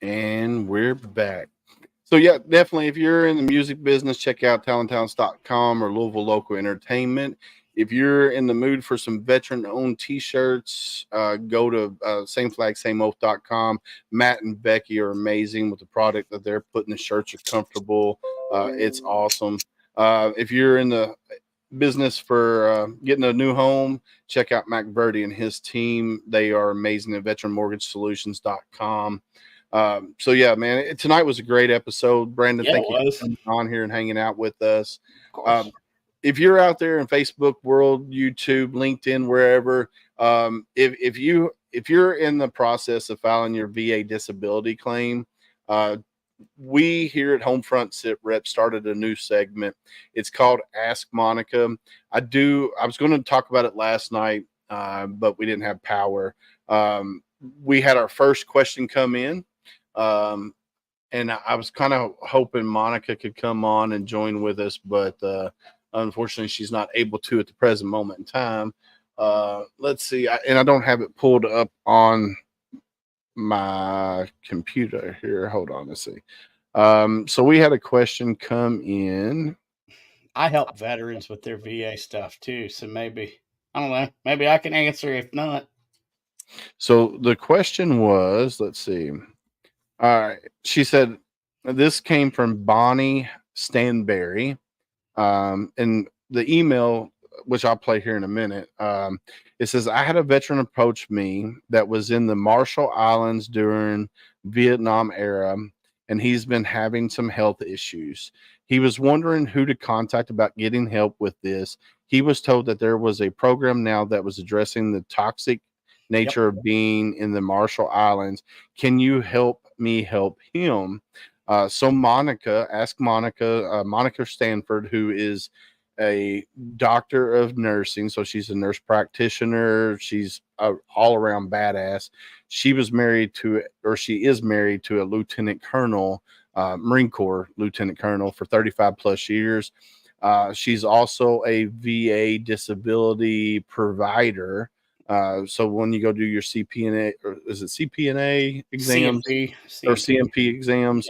And we're back. So yeah, definitely if you're in the music business, check out talenttowns.com or Louisville Local Entertainment. If you're in the mood for some veteran-owned t-shirts, go to sameflagsameoath.com. Matt and Becky are amazing with the product that they're putting. The shirts are comfortable. It's awesome. If you're in the business for getting a new home, check out Mac Verdi and his team. They are amazing at veteranmortgagesolutions.com. So yeah, man, tonight was a great episode. Brandon, thank you for coming on here and hanging out with us. If you're out there in Facebook world, YouTube, LinkedIn, wherever, if you're in the process of filing your VA disability claim, we here at Homefront Sit Rep started a new segment. It's called Ask Monica. I was going to talk about it last night, but we didn't have power. We had our first question come in. And I was kind of hoping Monica could come on and join with us, but unfortunately she's not able to at the present moment in time. Let's see. I don't have it pulled up on my computer here. Hold on. Let's see. So we had a question come in. I help veterans with their VA stuff too. So maybe, I don't know, maybe I can answer. If not. So the question was, let's see. All right. She said, this came from Bonnie Stanberry. And the email, which I'll play here in a minute, it says, I had a veteran approach me that was in the Marshall Islands during Vietnam era, and he's been having some health issues. He was wondering who to contact about getting help with this. He was told that there was a program now that was addressing the toxic nature of being in the Marshall Islands. Can you help me help him? So Monica, ask Monica, Monica Stanford, who is a doctor of nursing. So she's a nurse practitioner. She's all around badass. She was married to, or she is married to a lieutenant colonel, Marine Corps lieutenant colonel for 35 plus years. She's also a VA disability provider. So when you go do your CPNA, or is it CPNA exams or CMP exams,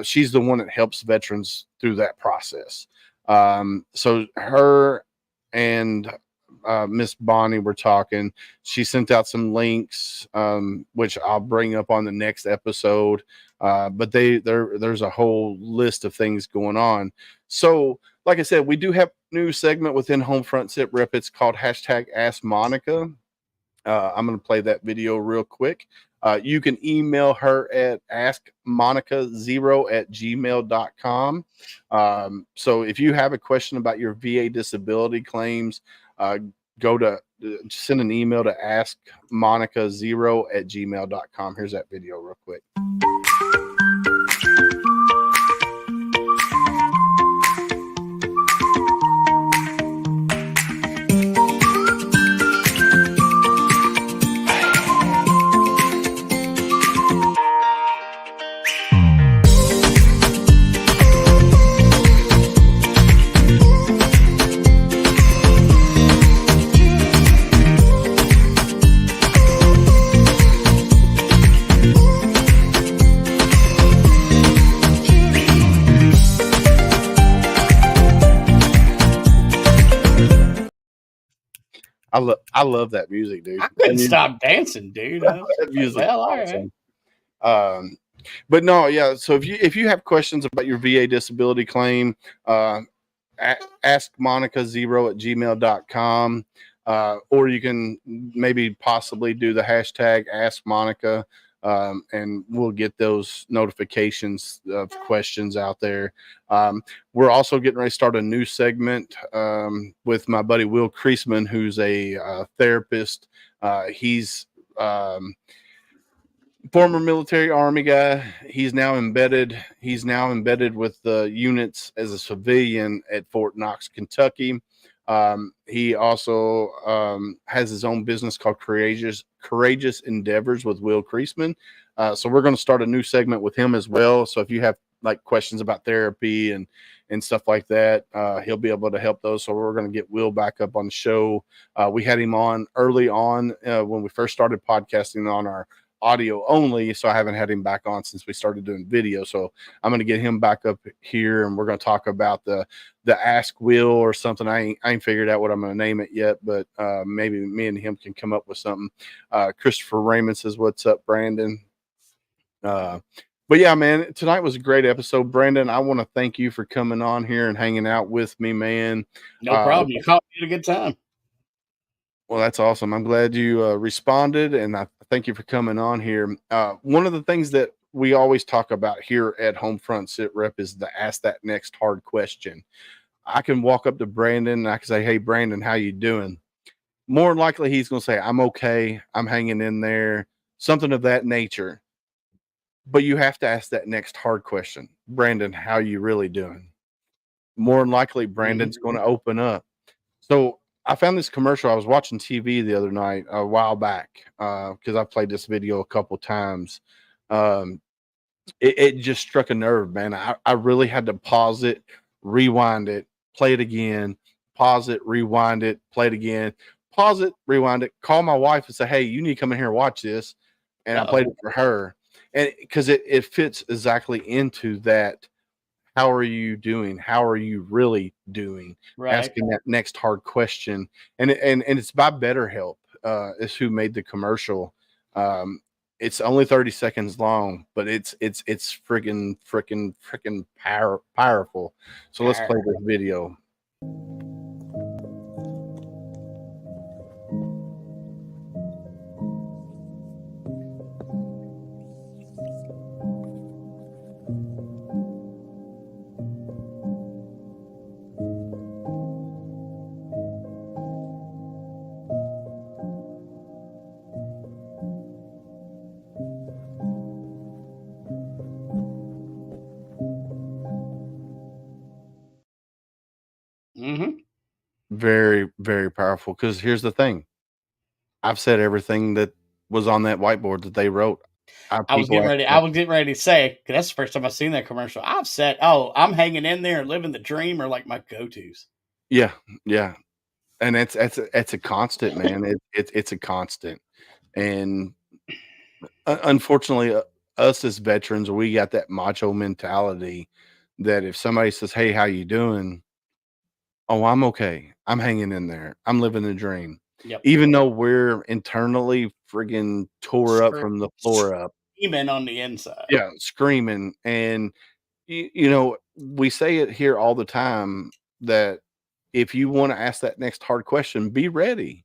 she's the one that helps veterans through that process. So her and Miss Bonnie were talking. She sent out some links, which I'll bring up on the next episode. But there's a whole list of things going on. So, like I said, we do have a new segment within Homefront Sit Rep. It's called #AskMonica. I'm going to play that video real quick. You can email her at askmonica0@gmail.com. So if you have a question about your VA disability claims, send an email to askmonica0@gmail.com. Here's that video real quick. I love that music, dude. I couldn't stop dancing, dude. That music, well, all right. awesome. But no, yeah. So if you have questions about your VA disability claim, askmonica0@gmail.com, or you can maybe possibly do the hashtag #AskMonica, and we'll get those notifications of questions out there. We're also getting ready to start a new segment with my buddy Will Creasman, who's a therapist. He's former military Army guy. He's now embedded with the units as a civilian at Fort Knox, Kentucky. He also has his own business called Courageous Endeavors with Will Creasman. So we're going to start a new segment with him as well. So if you have like questions about therapy and stuff like that, he'll be able to help those. So we're going to get Will back up on the show. We had him on early on when we first started podcasting on our audio only, so I haven't had him back on since we started doing video. So I'm going to get him back up here, and we're going to talk about the Ask Will or something. I ain't figured out what I'm going to name it yet, but maybe me and him can come up with something. Christopher Raymond says, "What's up, Brandon?" But yeah, man, tonight was a great episode. Brandon, I want to thank you for coming on here and hanging out with me, man. No problem. You caught me at a good time. Well, that's awesome. I'm glad you responded, and I thank you for coming on here. One of the things that we always talk about here at Homefront Sit Rep is to ask that next hard question. I can walk up to Brandon and I can say, "Hey, Brandon, how you doing?" More than likely, he's going to say, "I'm okay. I'm hanging in there," something of that nature. But you have to ask that next hard question. "Brandon, how you really doing?" More than likely, Brandon's going to open up. So I found this commercial. I was watching TV the other night, a while back, because I've played this video a couple times. It just struck a nerve, man. I really had to pause it, rewind it, play it again, pause it, rewind it, play it again, pause it, rewind it, call my wife and say, "Hey, you need to come in here and watch this." And I played it for her. And because it fits exactly into that. How are you doing? How are you really doing? Right. Asking that next hard question. And it's by BetterHelp, is who made the commercial. It's only 30 seconds long, but it's freaking powerful. So let's play this video. Very, very powerful. Because here's the thing. I've said everything that was on that whiteboard that they wrote. I was getting ready to say, 'cause that's the first time I've seen that commercial. I've said, "Oh, I'm hanging in there and living the dream," or like my go-tos. Yeah, yeah. And it's a constant, man. It's a constant. And unfortunately, us as veterans, we got that macho mentality that if somebody says, "Hey, how you doing?" "Oh, I'm okay. I'm hanging in there. I'm living the dream." Yep. Even though we're internally friggin' tore up from the floor up. Screaming on the inside. Yeah, screaming. And, you know, we say it here all the time that if you want to ask that next hard question, be ready.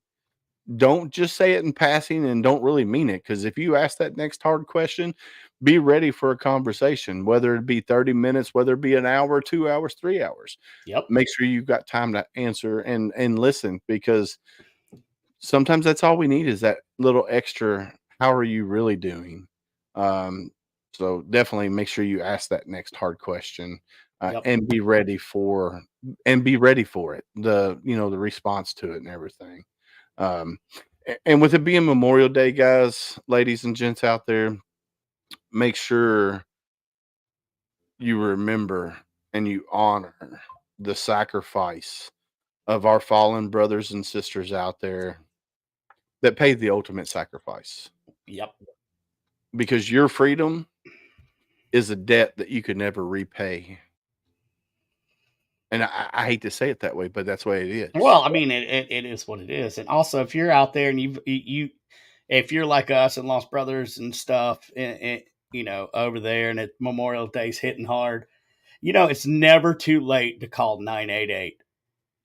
don't just say it in passing and don't really mean it. Because if you ask that next hard question, be ready for a conversation, whether it be 30 minutes, whether it be an hour, 2 hours, 3 hours. Yep. Make sure you've got time to answer and listen, because sometimes that's all we need is that little extra. How are you really doing? So definitely make sure you ask that next hard question, Yep. and be ready for it. The response to it and everything. And with it being Memorial Day, guys, ladies and gents out there, make sure you remember and you honor the sacrifice of our fallen brothers and sisters out there that paid the ultimate sacrifice. Yep. Because your freedom is a debt that you could never repay. And I hate to say it that way, but that's the way it is. Well, I mean, it is what it is. And also, if you're out there and if you're like us and lost brothers and stuff, and over there, and Memorial Day's hitting hard, it's never too late to call 988.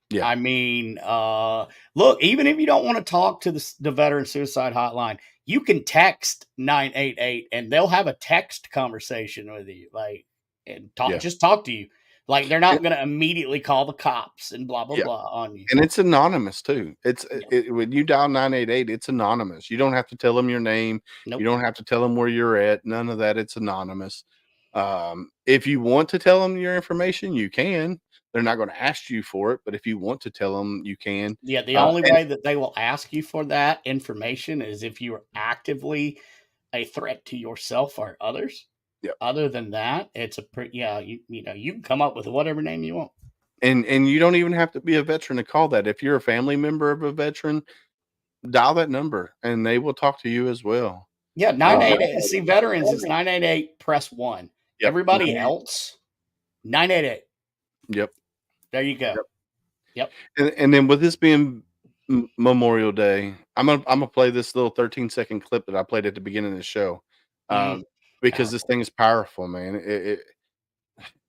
Yeah. I mean, look, even if you don't want to talk to the Veteran Suicide Hotline, you can text 988 and they'll have a text conversation with you, and just talk to you. Like, they're not going to immediately call the cops and blah, blah, blah on you. And it's anonymous too. When you dial 988, it's anonymous. You don't have to tell them your name. Nope. You don't have to tell them where you're at. None of that. It's anonymous. If you want to tell them your information, you can. They're not going to ask you for it, but if you want to tell them, you can. Yeah, the only way that they will ask you for that information is if you are actively a threat to yourself or others. Yep. Other than that, it's you can come up with whatever name you want. And you don't even have to be a veteran to call that. If you're a family member of a veteran, dial that number and they will talk to you as well. Yeah, 988. See, veterans, it's 988, press 1. Yep. Everybody else, 988. Yep. There you go. Yep. And then with this being Memorial Day, I'm gonna play this little 13-second clip that I played at the beginning of the show, because this thing is powerful, man.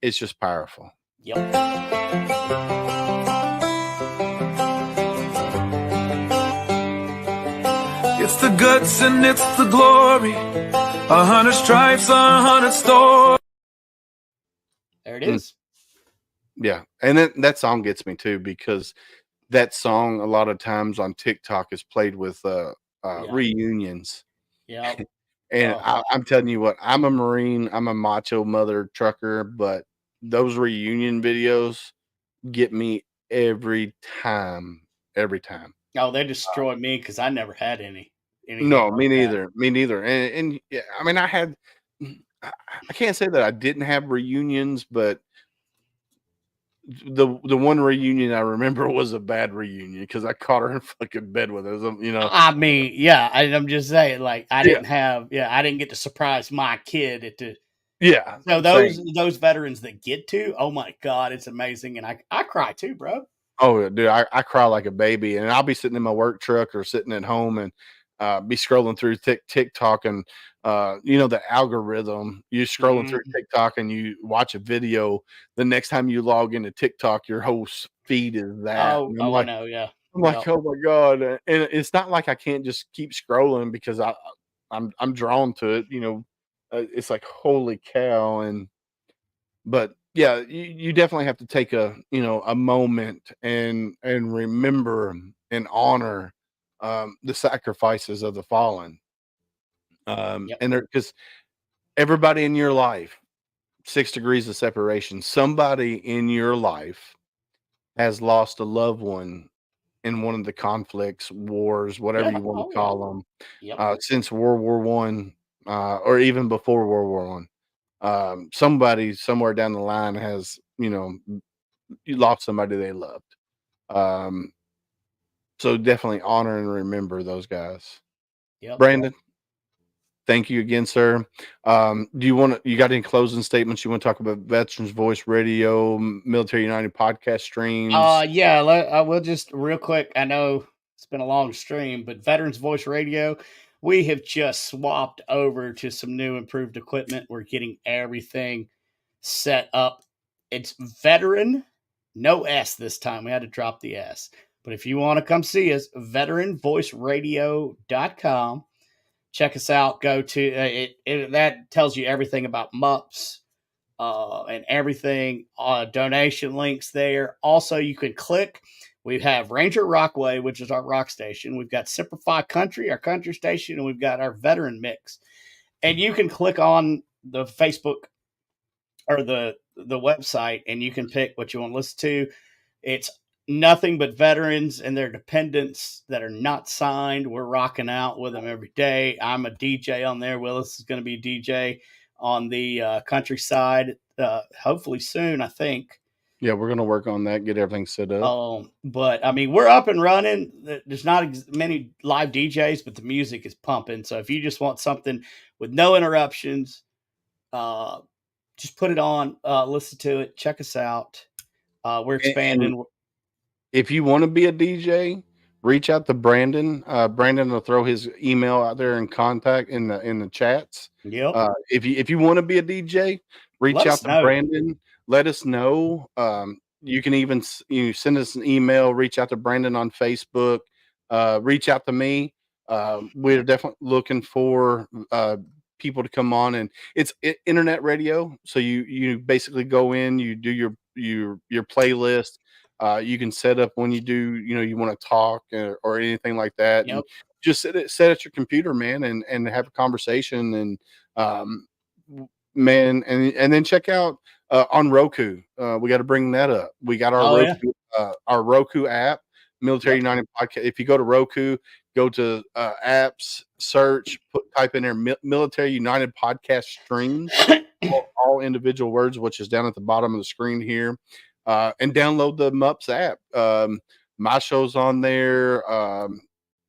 It's just powerful. Yep. It's the guts and it's the glory. 100 stripes, 100 stories. There it is. Yeah, and that song gets me too, because that song a lot of times on TikTok is played with reunions. Yeah. And I'm telling you what, I'm a Marine, I'm a macho mother trucker, but those reunion videos get me every time. Oh, they destroy me because I never had any. No, me neither. Me neither. And yeah, I mean, I can't say that I didn't have reunions, but the one reunion I remember was a bad reunion because I caught her in fucking bed with us. I mean, yeah, I'm just saying, like, I didn't get to surprise my kid at the. Yeah. So those veterans that get to, oh my God, it's amazing. And I cry too, bro. Oh, dude, I cry like a baby, and I'll be sitting in my work truck or sitting at home and be scrolling through TikTok, and the algorithm. You're scrolling through TikTok and you watch a video. The next time you log into TikTok, your whole feed is that. Oh, I know, yeah. I'm like, oh my God, and it's not like I can't just keep scrolling because I'm drawn to it. It's like, holy cow, but yeah, you definitely have to take a moment and remember and honor the sacrifices of the fallen. And because everybody in your life, 6 degrees of separation, somebody in your life has lost a loved one in one of the conflicts, wars, whatever you want to call them, since World War One, or even before World War One. Somebody somewhere down the line has, you lost somebody they loved. So definitely honor and remember those guys. Yep. Brandon, thank you again, sir. You got any closing statements you want to talk about? Veterans Voice Radio, Military United podcast streams? Yeah, I will just real quick. I know it's been a long stream, but Veterans Voice Radio, we have just swapped over to some new improved equipment. We're getting everything set up. It's Veteran, no S this time. We had to drop the S. But if you want to come see us, veteranvoiceradio.com. Check us out. Go to that tells you everything about MUPS and everything. Donation links there. Also, you can click. We have Ranger Rockway, which is our rock station. We've got Simplify Country, our country station, and we've got our veteran mix. And you can click on the Facebook or the website, and you can pick what you want to listen to. It's nothing but veterans and their dependents that are not signed. We're rocking out with them every day. I'm a DJ on there. Willis is going to be a DJ on the countryside, hopefully soon, I think. Yeah, we're going to work on that, get everything set up. But I mean, we're up and running. There's not many live DJs, but the music is pumping. So if you just want something with no interruptions, just put it on, listen to it, check us out. We're expanding. And if you want to be a DJ, reach out to Brandon. Brandon will throw his email out there in contact in the chats. Yep. If you want to be a DJ, reach out to Brandon. Let us know. You can even send us an email. Reach out to Brandon on Facebook. Reach out to me. We're definitely looking for people to come on, and it's internet radio. So you basically go in, you do your playlist. You can set up when you do, you want to talk or anything like that. Yep. And just set at your computer, man, and have a conversation. And man, and then check out on Roku. We got to bring that up. We got our Roku app, Military United Podcast. If you go to Roku, go to apps, search, type in there Military United Podcast Stream, all individual words, which is down at the bottom of the screen here. And download the MUPS app. My show's on there.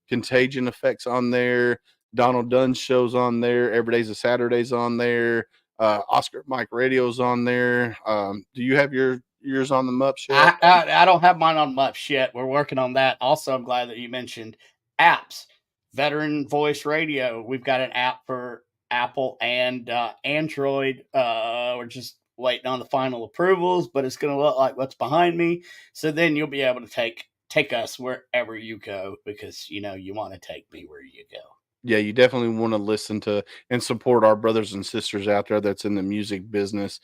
Contagion Effects on there. Donald Dunn's show's on there. Every Day's a Saturday's on there. Oscar Mike Radio's on there. Do you have yours on the MUPS yet? I don't have mine on MUPS yet. We're working on that. Also, I'm glad that you mentioned apps. Veteran Voice Radio. We've got an app for Apple and Android. We're just waiting on the final approvals, but it's going to look like what's behind me. So then you'll be able to take us wherever you go, because you want to take me where you go. Yeah, you definitely want to listen to and support our brothers and sisters out there that's in the music business.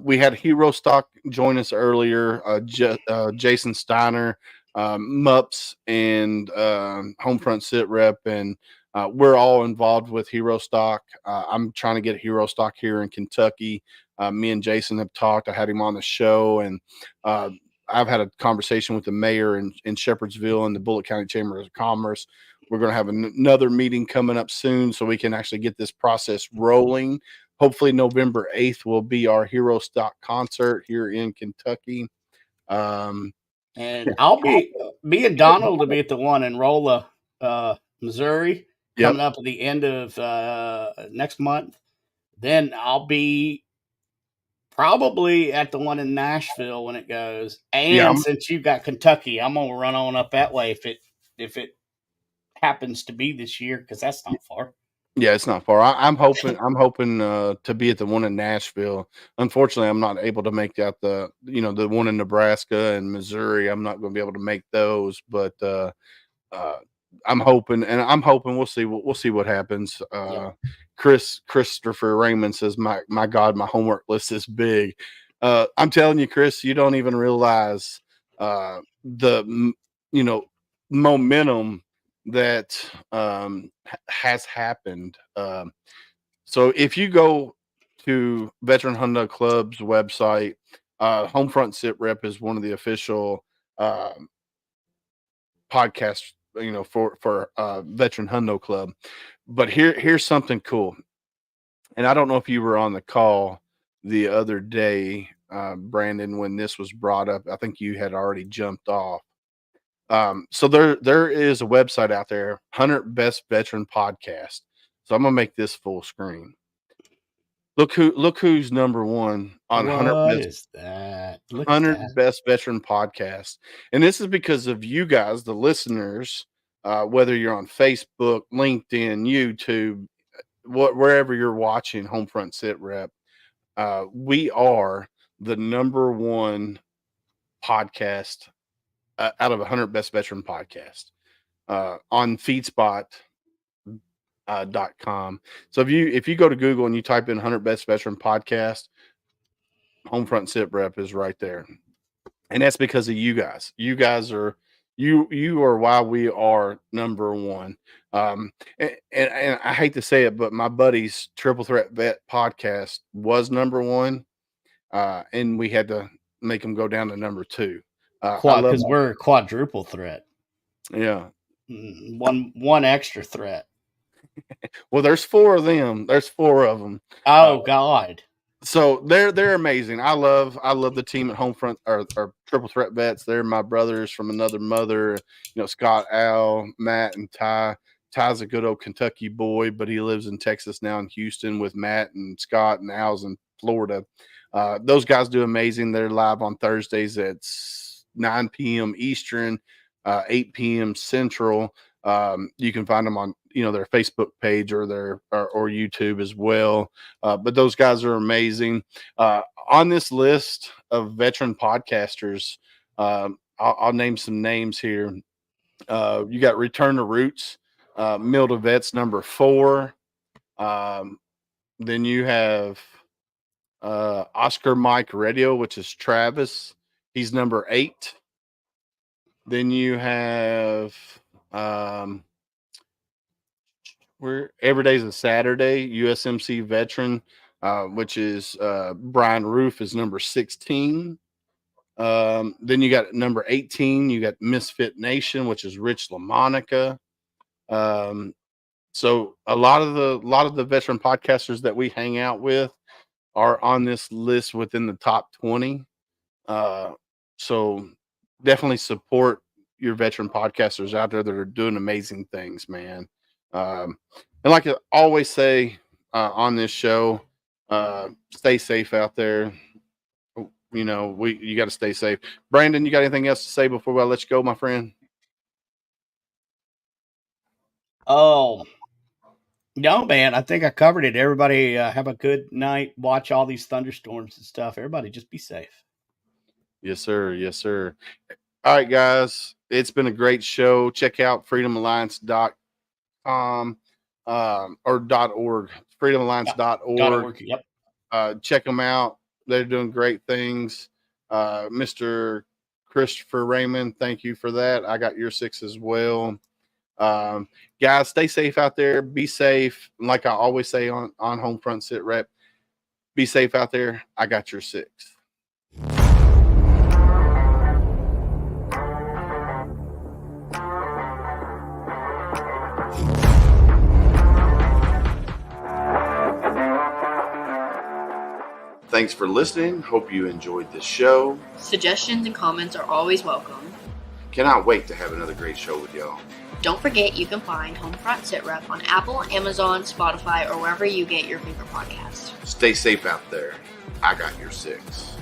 We had Hero Stock join us earlier, Jason Steiner, MUPS, and Homefront Sit Rep, and we're all involved with Hero Stock. I'm trying to get Hero Stock here in Kentucky. Me and Jason have talked. I had him on the show, and I've had a conversation with the mayor in Shepherdsville and the Bullitt County Chamber of Commerce. We're going to have another meeting coming up soon so we can actually get this process rolling. Hopefully November 8th will be our Hero Stock concert here in Kentucky. And I'll be, me and Donald will be at the one in Rolla, Missouri, coming up at the end of next month. Then I'll be probably at the one in Nashville when it goes. And since you've got Kentucky, I'm going to run on up that way if it happens to be this year, because that's not far. Yeah, it's not far. I'm hoping to be at the one in Nashville. Unfortunately, I'm not able to make out the one in Nebraska and Missouri. I'm not going to be able to make those, but I'm hoping we'll see what happens. Christopher Raymond says, my God, my homework list is big. I'm telling you, Chris, you don't even realize the momentum that has happened. So if you go to Veteran Hundo Club's website, Homefront Sit Rep is one of the official podcasts, for Veteran Hundo Club. But here's something cool. And I don't know if you were on the call the other day, Brandon, when this was brought up. I think you had already jumped off. So there is a website out there, 100 Best Veteran Podcast. So I'm gonna make this full screen. Look who's number one on 100 Best Veteran Podcast. And this is because of you guys, the listeners, whether you're on Facebook, LinkedIn, YouTube, wherever you're watching Homefront Sit Rep. We are the number one podcast out of 100 Best Veteran Podcast on feedspot.com. So if you go to Google and you type in 100 Best Veteran Podcast, Homefront Sit Rep is right there. And that's because of you guys. You guys are you are why we are number one. And I hate to say it, but my buddy's Triple Threat Vet podcast was number one. And we had to make him go down to number two. Because we're quadruple threat. Yeah. One extra threat. Well, there's four of them. There's four of them. Oh God. So they're amazing. I love the team at Homefront or Triple Threat Vets. They're my brothers from another mother. You know, Scott, Al, Matt, and Ty. Ty's a good old Kentucky boy, but he lives in Texas now in Houston with Matt and Scott, and Al's in Florida. Those guys do amazing. They're live on Thursdays at 9 p.m. Eastern, 8 p.m. Central. You can find them on their Facebook page or their or YouTube as well. But those guys are amazing. On this list of veteran podcasters, I'll name some names here. You got Return to Roots, Mill to Vets, number 4. Then you have Oscar Mike Radio, which is Travis. He's number 8. Then you have where Every Day's a Saturday, USMC veteran, which is Brian Roof is number 16. Then you got number 18. You got Misfit Nation, which is Rich LaMonica. So a lot of the veteran podcasters that we hang out with are on this list within the top 20. So definitely support your veteran podcasters out there that are doing amazing things, man. And like I always say on this show, stay safe out there. You got to stay safe. Brandon, you got anything else to say before I let you go, my friend? Oh, no, man. I think I covered it. Everybody have a good night. Watch all these thunderstorms and stuff. Everybody just be safe. Yes, sir. Yes, sir. All right, guys. It's been a great show. Check out freedomalliance.com or .org. freedomalliance.org. Yep. Check them out. They're doing great things. Mr. Christopher Raymond, thank you for that. I got your 6 as well. Guys, stay safe out there. Be safe. Like I always say on Homefront Sit Rep, be safe out there. I got your 6. Thanks for listening. Hope you enjoyed this show. Suggestions and comments are always welcome. Cannot wait to have another great show with y'all. Don't forget you can find Homefront Sit Rep on Apple, Amazon, Spotify, or wherever you get your favorite podcasts. Stay safe out there. I got your 6.